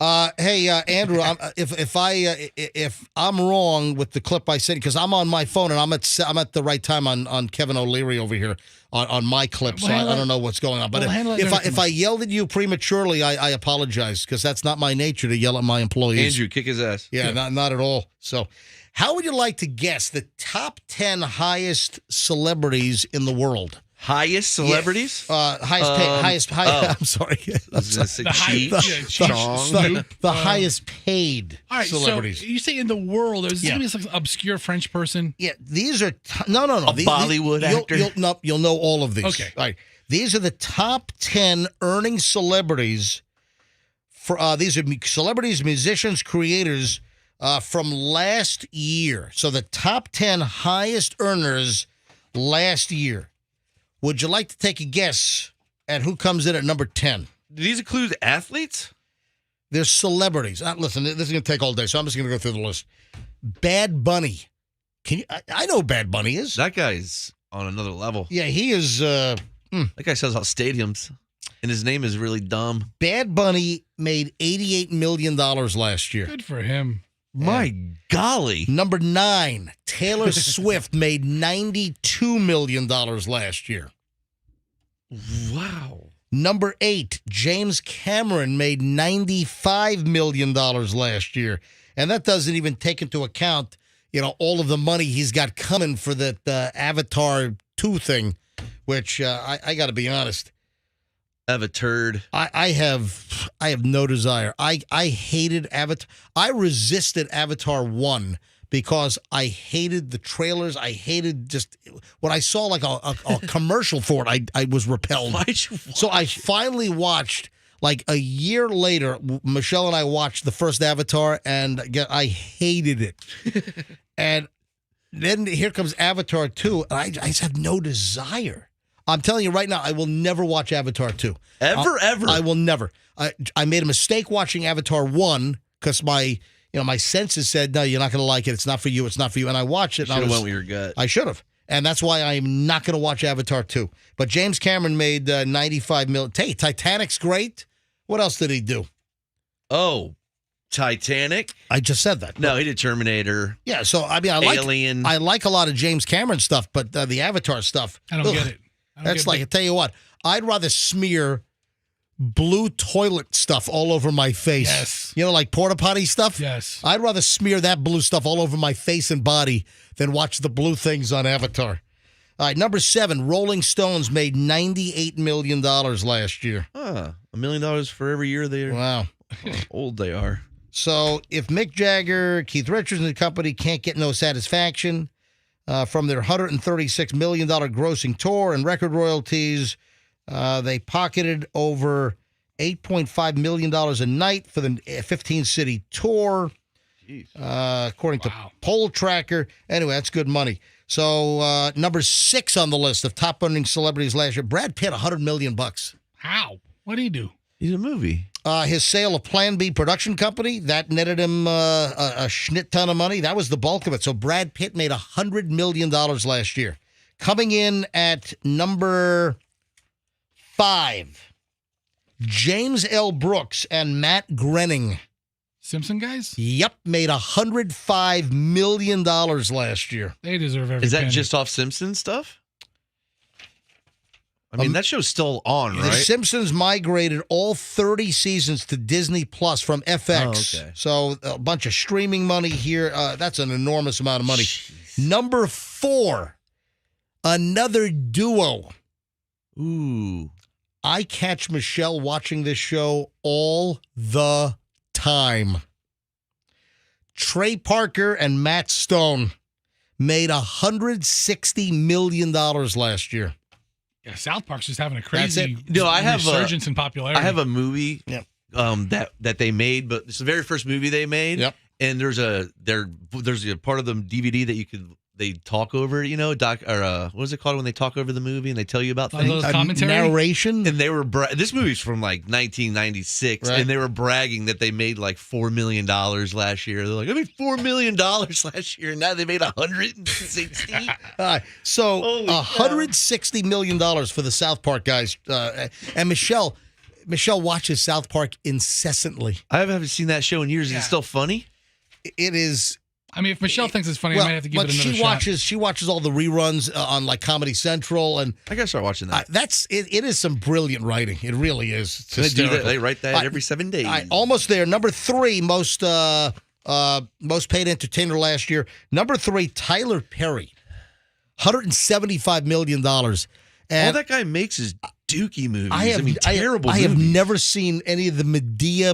Hey, Andrew, if I'm wrong with the clip I sent, because I'm on my phone and I'm at the right time on Kevin O'Leary over here on my clip, so I don't know what's going on. But if I yelled at you prematurely, I apologize, because that's not my nature to yell at my employees. Andrew, kick his ass. Yeah, not at all. So, how would you like to guess the top 10 highest celebrities in the world? Highest celebrities? Highest. I'm sorry. I was gonna say The highest paid All right, celebrities. so you say in the world, is this going to be some obscure French person? Yeah, these are no. A Bollywood actor? You'll know all of these. Okay. All right. These are the top 10 earning celebrities. These are celebrities, musicians, creators from last year. So the top 10 highest earners last year. Would you like to take a guess at who comes in at number 10? Do these include athletes? They're celebrities. Listen, this is going to take all day, so I'm just going to go through the list. Bad Bunny. I know who Bad Bunny is. That guy's on another level. Yeah, he is. That guy sells out stadiums, and his name is really dumb. Bad Bunny made $88 million last year. Good for him. My golly. Number 9, Taylor Swift made $92 million last year. Wow. Number 8, James Cameron made $95 million last year. And that doesn't even take into account, all of the money he's got coming for the Avatar 2 thing, which I got to be honest. Avatar. I have no desire. I hated Avatar. I resisted Avatar 1 because I hated the trailers. I hated just when I saw like a commercial for it, I was repelled. Why'd you watch So I finally watched, like a year later, Michelle and I watched the first Avatar, and I hated it. And then here comes Avatar 2, and I just have no desire. I'm telling you right now, I will never watch Avatar 2. Ever? I will never. I made a mistake watching Avatar 1 because my senses said, no, you're not going to like it. It's not for you. It's not for you. And I watched it. You should have went with your gut. I should have. And that's why I'm not going to watch Avatar 2. But James Cameron made $95 million. Hey, Titanic's great. What else did he do? Oh, Titanic? I just said that. No, he did Terminator. Yeah, so I Alien. I like a lot of James Cameron stuff, but the Avatar stuff. I don't get it. That's like, I tell you what, I'd rather smear blue toilet stuff all over my face. Yes. Like porta potty stuff? Yes. I'd rather smear that blue stuff all over my face and body than watch the blue things on Avatar. All right, number 7, Rolling Stones made $98 million last year. $1 million for every year they are. Wow. How old they are. So if Mick Jagger, Keith Richards, and the company can't get no satisfaction from their $136 million grossing tour and record royalties, they pocketed over $8.5 million a night for the 15-city tour, according to Poll Tracker. Anyway, that's good money. So number 6 on the list of top earning celebrities last year, Brad Pitt, $100 million. How? What did he do? He's a movie. His sale of Plan B production company, that netted him a schnit ton of money. That was the bulk of it. So Brad Pitt made $100 million last year. Coming in at number 5, James L. Brooks and Matt Groening. Simpson guys? Yep, made $105 million last year. They deserve every Is that penny. just off Simpsons stuff? I mean, that show's still on, right? The Simpsons migrated all 30 seasons to Disney Plus from FX. Oh, okay. So a bunch of streaming money here. That's an enormous amount of money. Number 4, Another duo. Ooh. I catch Michelle watching this show all the time. Trey Parker and Matt Stone made $160 million last year. Yeah, South Park's just having a crazy I have resurgence in popularity. I have a movie that they made, but it's the very first movie they made. Yep. And there's a part of the DVD that they talk over, what is it called when they talk over the movie and they tell you about things? Commentary? Narration? And they were this movie's from like 1996, Right. and they were bragging that they made like $4 million last year. They're like, I made $4 million last year, and now they made 160. So Holy $160 million for the South Park guys. And Michelle watches South Park incessantly. I haven't seen that show in years. Is it still funny? It is. I mean, if Michelle thinks it's funny, I might have to give it another shot. She watches all the reruns on like Comedy Central, and I gotta start watching that. It is some brilliant writing. It really is. It's They do that. hysterical. They write that every 7 days. Almost there. Number 3, most paid entertainer last year. Number 3, Tyler Perry, $175 million. And all that guy makes is dookie movies. Terrible I have movies. never seen any of the Medea,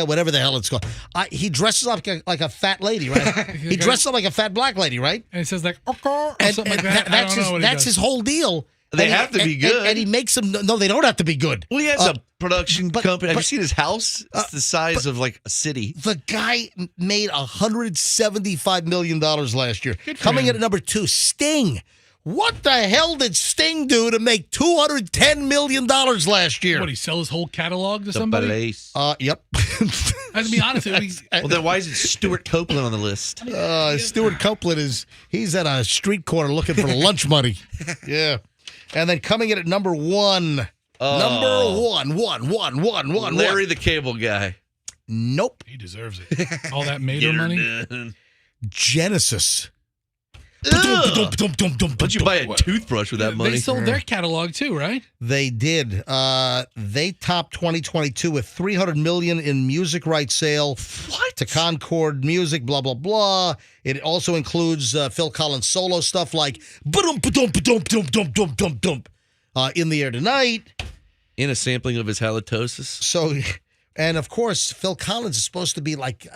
whatever the hell it's called. He dresses up like a fat lady, right? He dresses up like a fat black lady, right? And it says like, or And something like that. I don't know what he that's does. his whole deal. They And have to be good. And he makes them. No, they don't have to be good. Well, he has a production company. Have you seen his house? It's the size of like a city. The guy made $175 million last year. Good for Coming him. in at number 2, Sting. What the hell did Sting do to make $210 million last year? What, he sell his whole catalog to somebody? Yep. I to be honest, Well, then why is it Stuart Copeland on the list? Stuart Copeland he's at a street corner looking for lunch money. Yeah. And then coming in at number 1. Number one. Larry the Cable Guy. Nope. He deserves it. All that Mater money. Genesis. Don't you buy a toothbrush with that money? They sold their catalog too, right? They did. They topped 2022 with $300 million in music rights sale to Concord Music, blah, blah, blah. It also includes Phil Collins solo stuff like In the Air Tonight. In a sampling of his halitosis. So, and of course, Phil Collins is supposed to be like,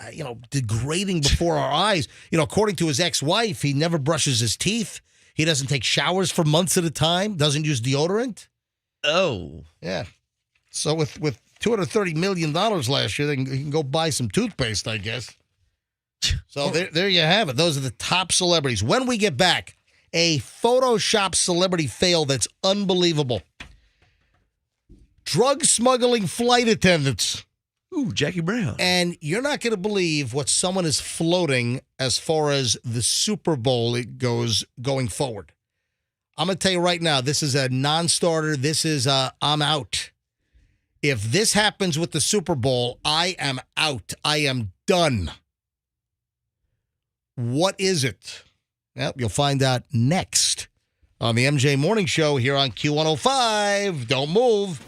degrading before our eyes. According to his ex-wife, he never brushes his teeth. He doesn't take showers for months at a time. Doesn't use deodorant. Oh. Yeah. So with $230 million last year, he can go buy some toothpaste, I guess. So there you have it. Those are the top celebrities. When we get back, a Photoshop celebrity fail that's unbelievable. Drug smuggling flight attendants. Ooh, Jackie Brown. And you're not going to believe what someone is floating as far as the Super Bowl goes going forward. I'm going to tell you right now, this is a non-starter. This is I'm out. If this happens with the Super Bowl, I am out. I am done. What is it? Well, you'll find out next on the MJ Morning Show here on Q105. Don't move.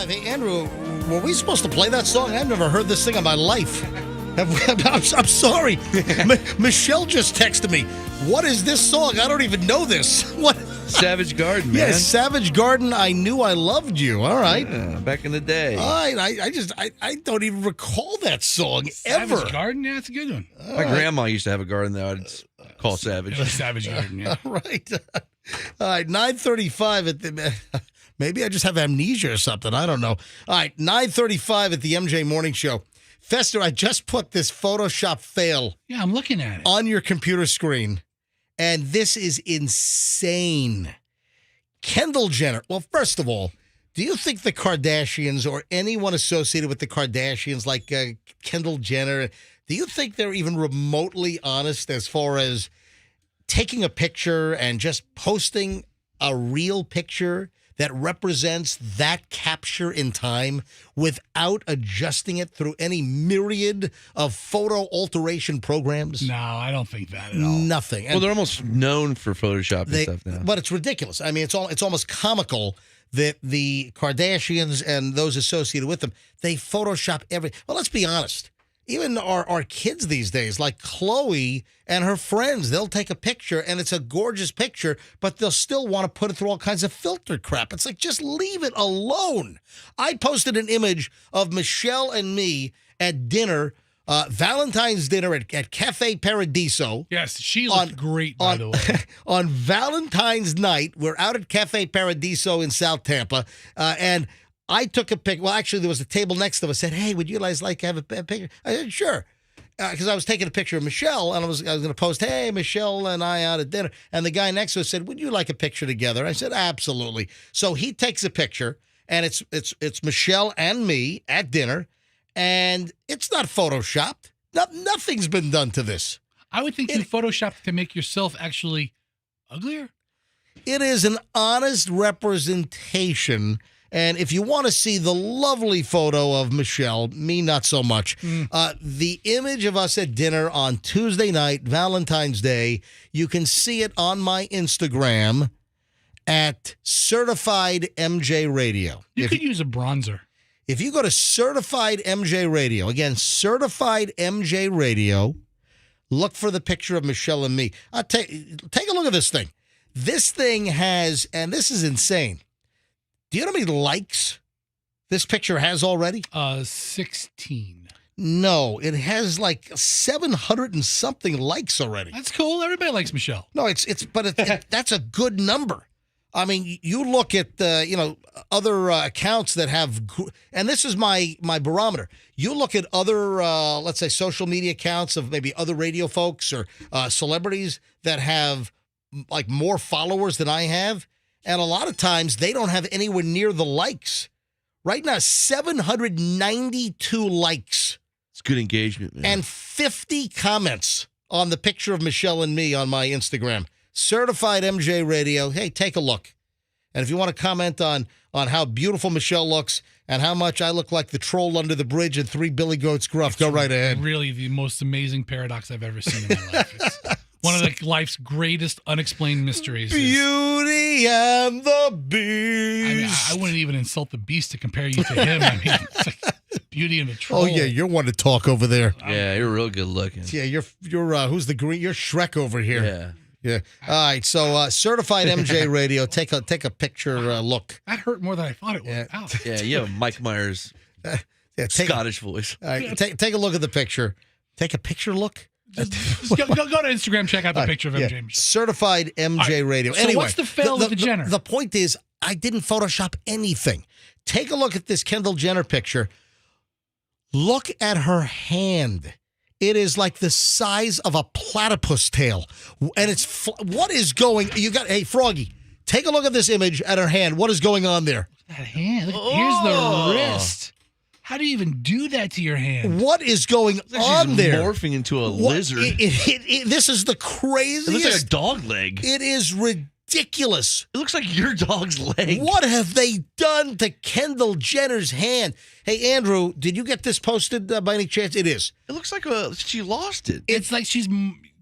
9:35. Hey, Andrew, were we supposed to play that song? I've never heard this thing in my life. I'm sorry. Michelle just texted me. What is this song? I don't even know this. What? Savage Garden, man. Yes, Savage Garden. I Knew I Loved You. All right. Yeah, back in the day. All right. I don't even recall that song ever. Savage Garden? Yeah, that's a good one. My grandma used to have a garden that I'd call Savage. Savage Garden, yeah. All right. All right, 9:35 at the... Maybe I just have amnesia or something. I don't know. All right, 9:35 at the MJ Morning Show. Fester, I just put this Photoshop fail. Yeah, I'm looking at it. On your computer screen, and this is insane. Kendall Jenner. Well, first of all, do you think the Kardashians or anyone associated with the Kardashians, like Kendall Jenner, do you think they're even remotely honest as far as taking a picture and just posting a real picture that represents that capture in time without adjusting it through any myriad of photo alteration programs? No, I don't think that at all. Nothing. Well, they're almost known for Photoshop and stuff now. But it's ridiculous. I mean, it's almost comical that the Kardashians and those associated with them, they Photoshop every... Well, let's be honest. Even our kids these days, like Chloe and her friends, they'll take a picture and it's a gorgeous picture, but they'll still want to put it through all kinds of filter crap. It's like, just leave it alone. I posted an image of Michelle and me at dinner, Valentine's dinner at Cafe Paradiso. Yes, she looked great, by the way. On Valentine's night, we're out at Cafe Paradiso in South Tampa, and I took a pic. Well, actually, there was a table next to us. Said, "Hey, would you guys like to have a picture?" I said, "Sure," because I was taking a picture of Michelle, and I was going to post, "Hey, Michelle and I out at dinner." And the guy next to us said, "Would you like a picture together?" I said, "Absolutely." So he takes a picture, and it's Michelle and me at dinner, and it's not photoshopped. Nothing's been done to this. I would think you photoshopped to make yourself actually uglier. It is an honest representation. And if you want to see the lovely photo of Michelle, me not so much, the image of us at dinner on Tuesday night, Valentine's Day, you can see it on my Instagram at Certified MJ Radio. You could use a bronzer. If you go to Certified MJ Radio, again, Certified MJ Radio, look for the picture of Michelle and me. Take a look at this thing. This thing has, and this is insane. Do you know how many likes this picture has already? 16. No, it has like 700 and something likes already. That's cool. Everybody likes Michelle. No, but that's a good number. I mean, you look at other accounts that have, and this is my barometer. You look at other, let's say, social media accounts of maybe other radio folks or celebrities that have like more followers than I have. And a lot of times they don't have anywhere near the likes. Right now, 792 likes. It's good engagement, man. And 50 comments on the picture of Michelle and me on my Instagram. Certified MJ Radio. Hey, take a look. And if you want to comment on how beautiful Michelle looks and how much I look like the troll under the bridge and 3 Billy Goats gruff, go right ahead. Really the most amazing paradox I've ever seen in my life. It's one of life's greatest unexplained mysteries. Beauty and the Beast. I mean, I wouldn't even insult the Beast to compare you to him. I mean, it's like Beauty and the Troll. Oh, yeah, you're one to talk over there. Yeah, you're real good looking. Yeah, you're who's the green? You're Shrek over here. Yeah. Yeah. All right. So, Certified MJ Radio. Take a picture look. That hurt more than I thought it would. Yeah. Ouch. Yeah, you have Mike Myers' Scottish voice. All right. Take a look at the picture. Take a picture look. Just go to Instagram, check out the picture of MJ. Certified MJ Radio. So Anyway, what's the fail with the Jenner? The point is, I didn't Photoshop anything. Take a look at this Kendall Jenner picture. Look at her hand. It is like the size of a platypus tail. And it's, what is going, hey, Froggy, take a look at this image at her hand. What is going on there? That hand. Here's the wrist. How do you even do that to your hand? What is going on there? Morphing into a lizard. This is the craziest. It looks like a dog leg. It is ridiculous. It looks like your dog's leg. What have they done to Kendall Jenner's hand? Hey, Andrew, did you get this posted by any chance? It is. It looks like she lost it. It's like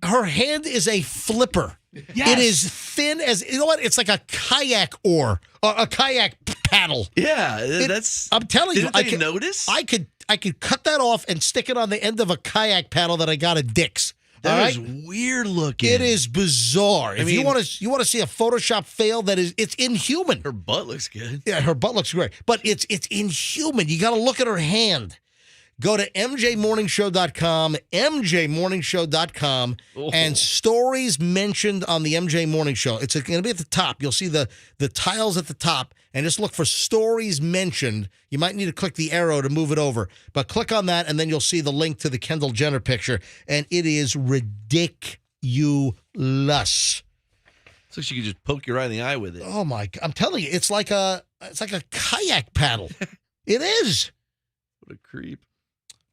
her hand is a flipper. Yes. It is thin as, you know what? It's like a kayak oar, or a kayak paddle. Yeah, that's. I'm telling you, Didn't they notice? I could cut that off and stick it on the end of a kayak paddle that I got at Dick's. That is all right? weird looking. It is bizarre. If you mean- want to see a Photoshop fail, it's inhuman. Her butt looks good. Yeah, her butt looks great, but it's inhuman. You got to look at her hand. Go to mjmorningshow.com, mjmorningshow.com, and stories mentioned on the MJ Morning Show. It's going to be at the top. You'll see the tiles at the top, and just look for stories mentioned. You might need to click the arrow to move it over, but click on that, and then you'll see the link to the Kendall Jenner picture, and it is ridiculous. So she could just poke you right in the eye with it. Oh my! I'm telling you, it's like a kayak paddle. It is. What a creep.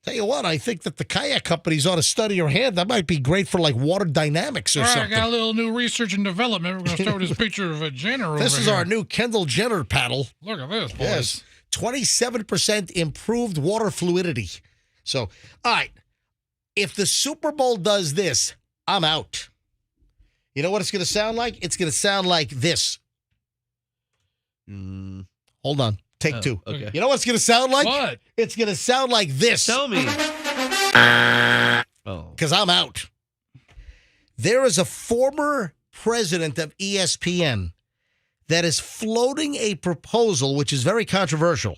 Tell you what, I think that the kayak companies ought to study your hand. That might be great for like water dynamics or All right, something. I got a little new research and development. We're going to start with this picture of a Jenner over This is here. our new Kendall Jenner paddle. Look at this, boys. Yes, 27% improved water fluidity. So, all right, if the Super Bowl does this, I'm out. You know what it's going to sound like? It's going to sound like this. Hold on. Take two. Okay. You know what it's going to sound like? What? It's going to sound like this. Tell me. Because I'm out. There is a former president of ESPN that is floating a proposal, which is very controversial,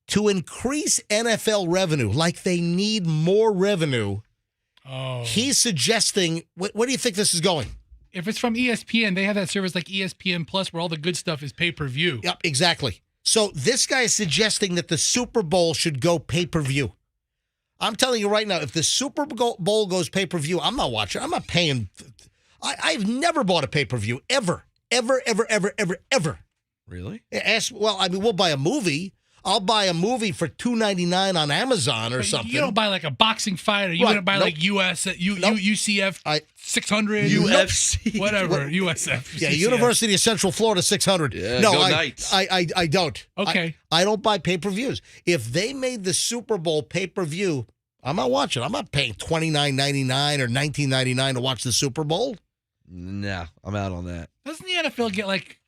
to increase NFL revenue, like they need more revenue. Oh. He's suggesting, where do you think this is going? If it's from ESPN, they have that service like ESPN Plus where all the good stuff is pay-per-view. Yep, exactly. So this guy is suggesting that the Super Bowl should go pay-per-view. I'm telling you right now, if the Super Bowl goes pay-per-view, I'm not watching. I'm not paying. I've never bought a pay-per-view, ever. Really? Well, I mean, we'll buy a movie. I'll buy a movie for $2.99 on Amazon or something. You don't buy like a boxing fight, or you wouldn't buy like UCF 600, UFC, whatever, USF. Yeah, University of Central Florida 600. Yeah, no, go I Knights. I don't. Okay. I don't buy pay-per-views. If they made the Super Bowl pay-per-view, I'm not watching. I'm not paying $29.99 or $19.99 to watch the Super Bowl. Nah, I'm out on that. Doesn't the NFL get like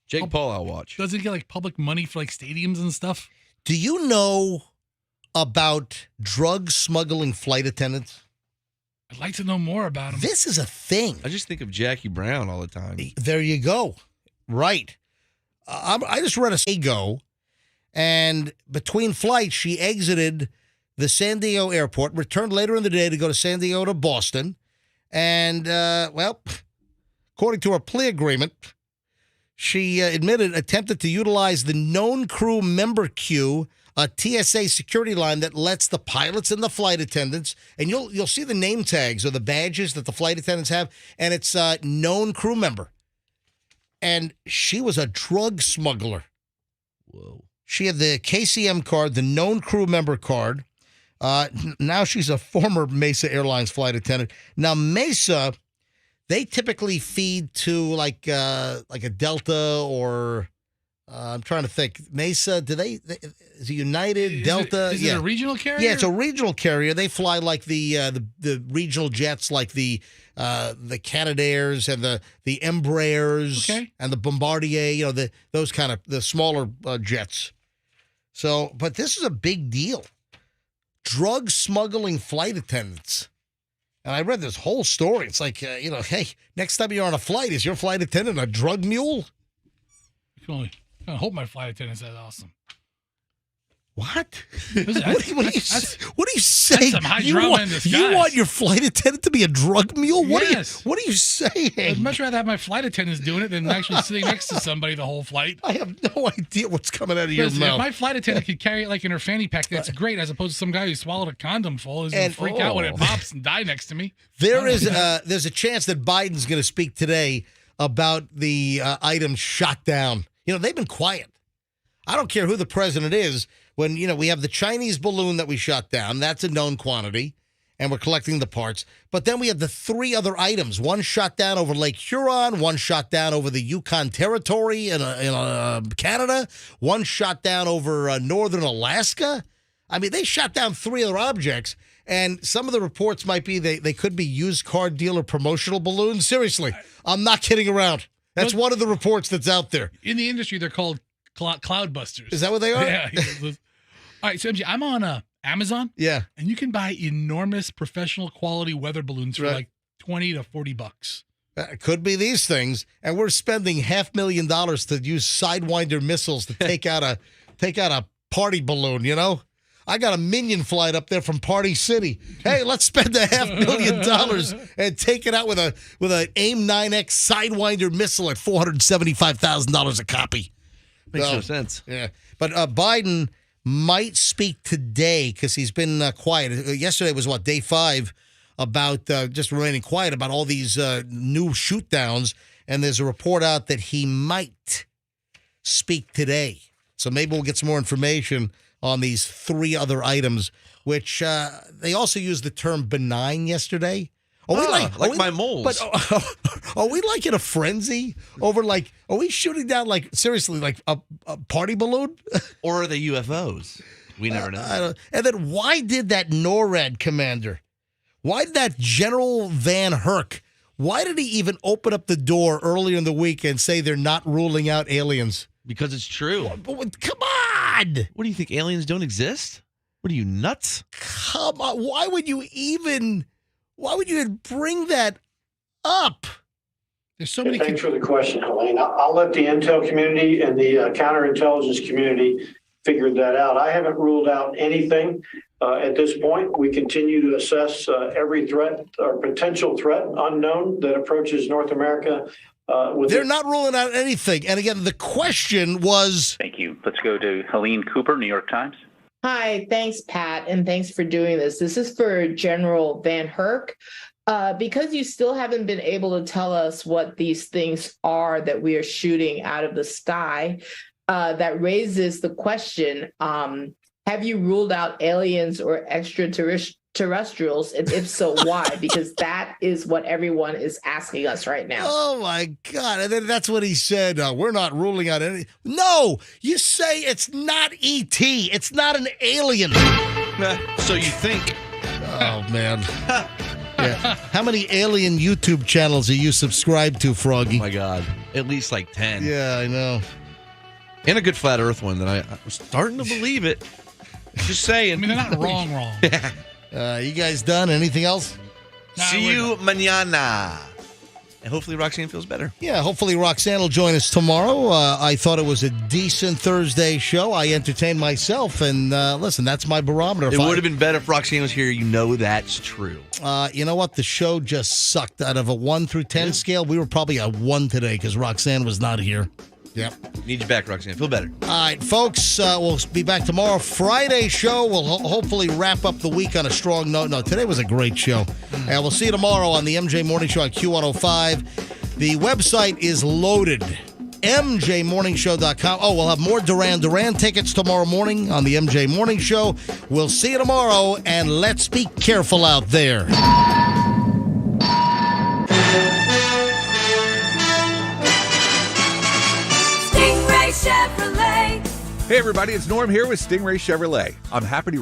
Jake Paul, I'll watch. Doesn't it get like public money for like stadiums and stuff? Do you know about drug smuggling flight attendants? I'd like to know more about them. This is a thing. I just think of Jackie Brown all the time. There you go. Right. I just read a ago, and between flights, she exited the San Diego airport, returned later in the day to go to San Diego to Boston, and, according to her plea agreement, she attempted to utilize the known crew member queue, a TSA security line that lets the pilots and the flight attendants, and you'll see the name tags or the badges that the flight attendants have, and it's known crew member. And she was a drug smuggler. Whoa. She had the KCM card, the known crew member card. Now she's a former Mesa Airlines flight attendant. Now Mesa, they typically feed to like a Delta or I'm trying to think. Mesa, is it United, Delta? Is it a regional carrier? Yeah, it's a regional carrier. They fly like the regional jets, like the Canadairs and the Embraers and the Bombardier. Those kind of the smaller jets. So, but this is a big deal. Drug smuggling flight attendants. And I read this whole story. It's like, hey, next time you're on a flight, is your flight attendant a drug mule? I hope my flight attendant's that awesome. What? What are you saying? That's some high drama in disguise. You want your flight attendant to be a drug mule? Yes. What are you saying? I'd much rather have my flight attendants doing it than actually sitting next to somebody the whole flight. I have no idea what's coming out of your Listen, mouth. If my flight attendant could carry it like in her fanny pack, that's great, as opposed to some guy who swallowed a condom full who's going to freak out when it pops and die next to me. There's a chance that Biden's going to speak today about the items shot down. They've been quiet. I don't care who the president is. When, we have the Chinese balloon that we shot down, that's a known quantity, and we're collecting the parts. But then we have the 3 other items. One shot down over Lake Huron, one shot down over the Yukon Territory in Canada, one shot down over northern Alaska. I mean, they shot down 3 other objects, and some of the reports might be they could be used car dealer promotional balloons. Seriously, I'm not kidding around. That's one of the reports that's out there. In the industry, they're called Cloudbusters. Is that what they are? Yeah. All right, so MJ, I'm on Amazon. Yeah. And you can buy enormous professional quality weather balloons for like $20 to $40. It could be these things, and we're spending $500,000 to use Sidewinder missiles to take out a party balloon. You know, I got a Minion flight up there from Party City. Hey, let's spend $500,000 and take it out with an AIM 9X Sidewinder missile at $475,000 a copy. Makes no sense. Yeah, but Biden might speak today because he's been quiet. Yesterday was day 5. About just remaining quiet about all these new shoot downs, and there's a report out that he might speak today. So maybe we'll get some more information on these 3 other items, which they also used the term benign yesterday. Are we my moles. But are we like in a frenzy over are we shooting down seriously a party balloon? Or are they UFOs? We never know. And then why did that NORAD commander, why did that General Van Herk, why did he even open up the door earlier in the week and say they're not ruling out aliens? Because it's true. Come on! What do you think, aliens don't exist? What are you, nuts? Come on, why would you even bring that up? There's so many. Thanks for the question, Helene. I'll let the intel community and the counterintelligence community figure that out. I haven't ruled out anything. At this point, we continue to assess every threat or potential threat unknown that approaches North America. They're not ruling out anything. And again, the question was... Thank you. Let's go to Helene Cooper, New York Times. Hi, thanks, Pat, and thanks for doing this. This is for General Van Herk. Because you still haven't been able to tell us what these things are that we are shooting out of the sky, that raises the question, have you ruled out aliens or extraterrestrials? And if so, why? Because that is what everyone is asking us right now. Oh, my God. And then that's what he said. We're not ruling out any. No, you say it's not E.T. It's not an alien. So you think. Oh, man. Yeah. How many alien YouTube channels are you subscribed to, Froggy? Oh, my God. At least 10. Yeah, I know. And a good flat earth one that I was starting to believe it. Just saying. I mean, they're not wrong. You guys done? Anything else? See you mañana. And hopefully Roxanne feels better. Yeah, hopefully Roxanne will join us tomorrow. I thought it was a decent Thursday show. I entertained myself. And listen, that's my barometer. It would have been better if Roxanne was here. You know that's true. You know what? The show just sucked. Out of a 1 through 10 scale, we were probably a 1 today because Roxanne was not here. Yep. Need you back, Roxanne. Feel better. All right, folks. We'll be back tomorrow. Friday show. We'll hopefully wrap up the week on a strong note. No, today was a great show. And we'll see you tomorrow on the MJ Morning Show on Q105. The website is loaded. MJMorningshow.com. Oh, we'll have more Duran Duran tickets tomorrow morning on the MJ Morning Show. We'll see you tomorrow, and let's be careful out there. Hey everybody, it's Norm here with Stingray Chevrolet. I'm happy to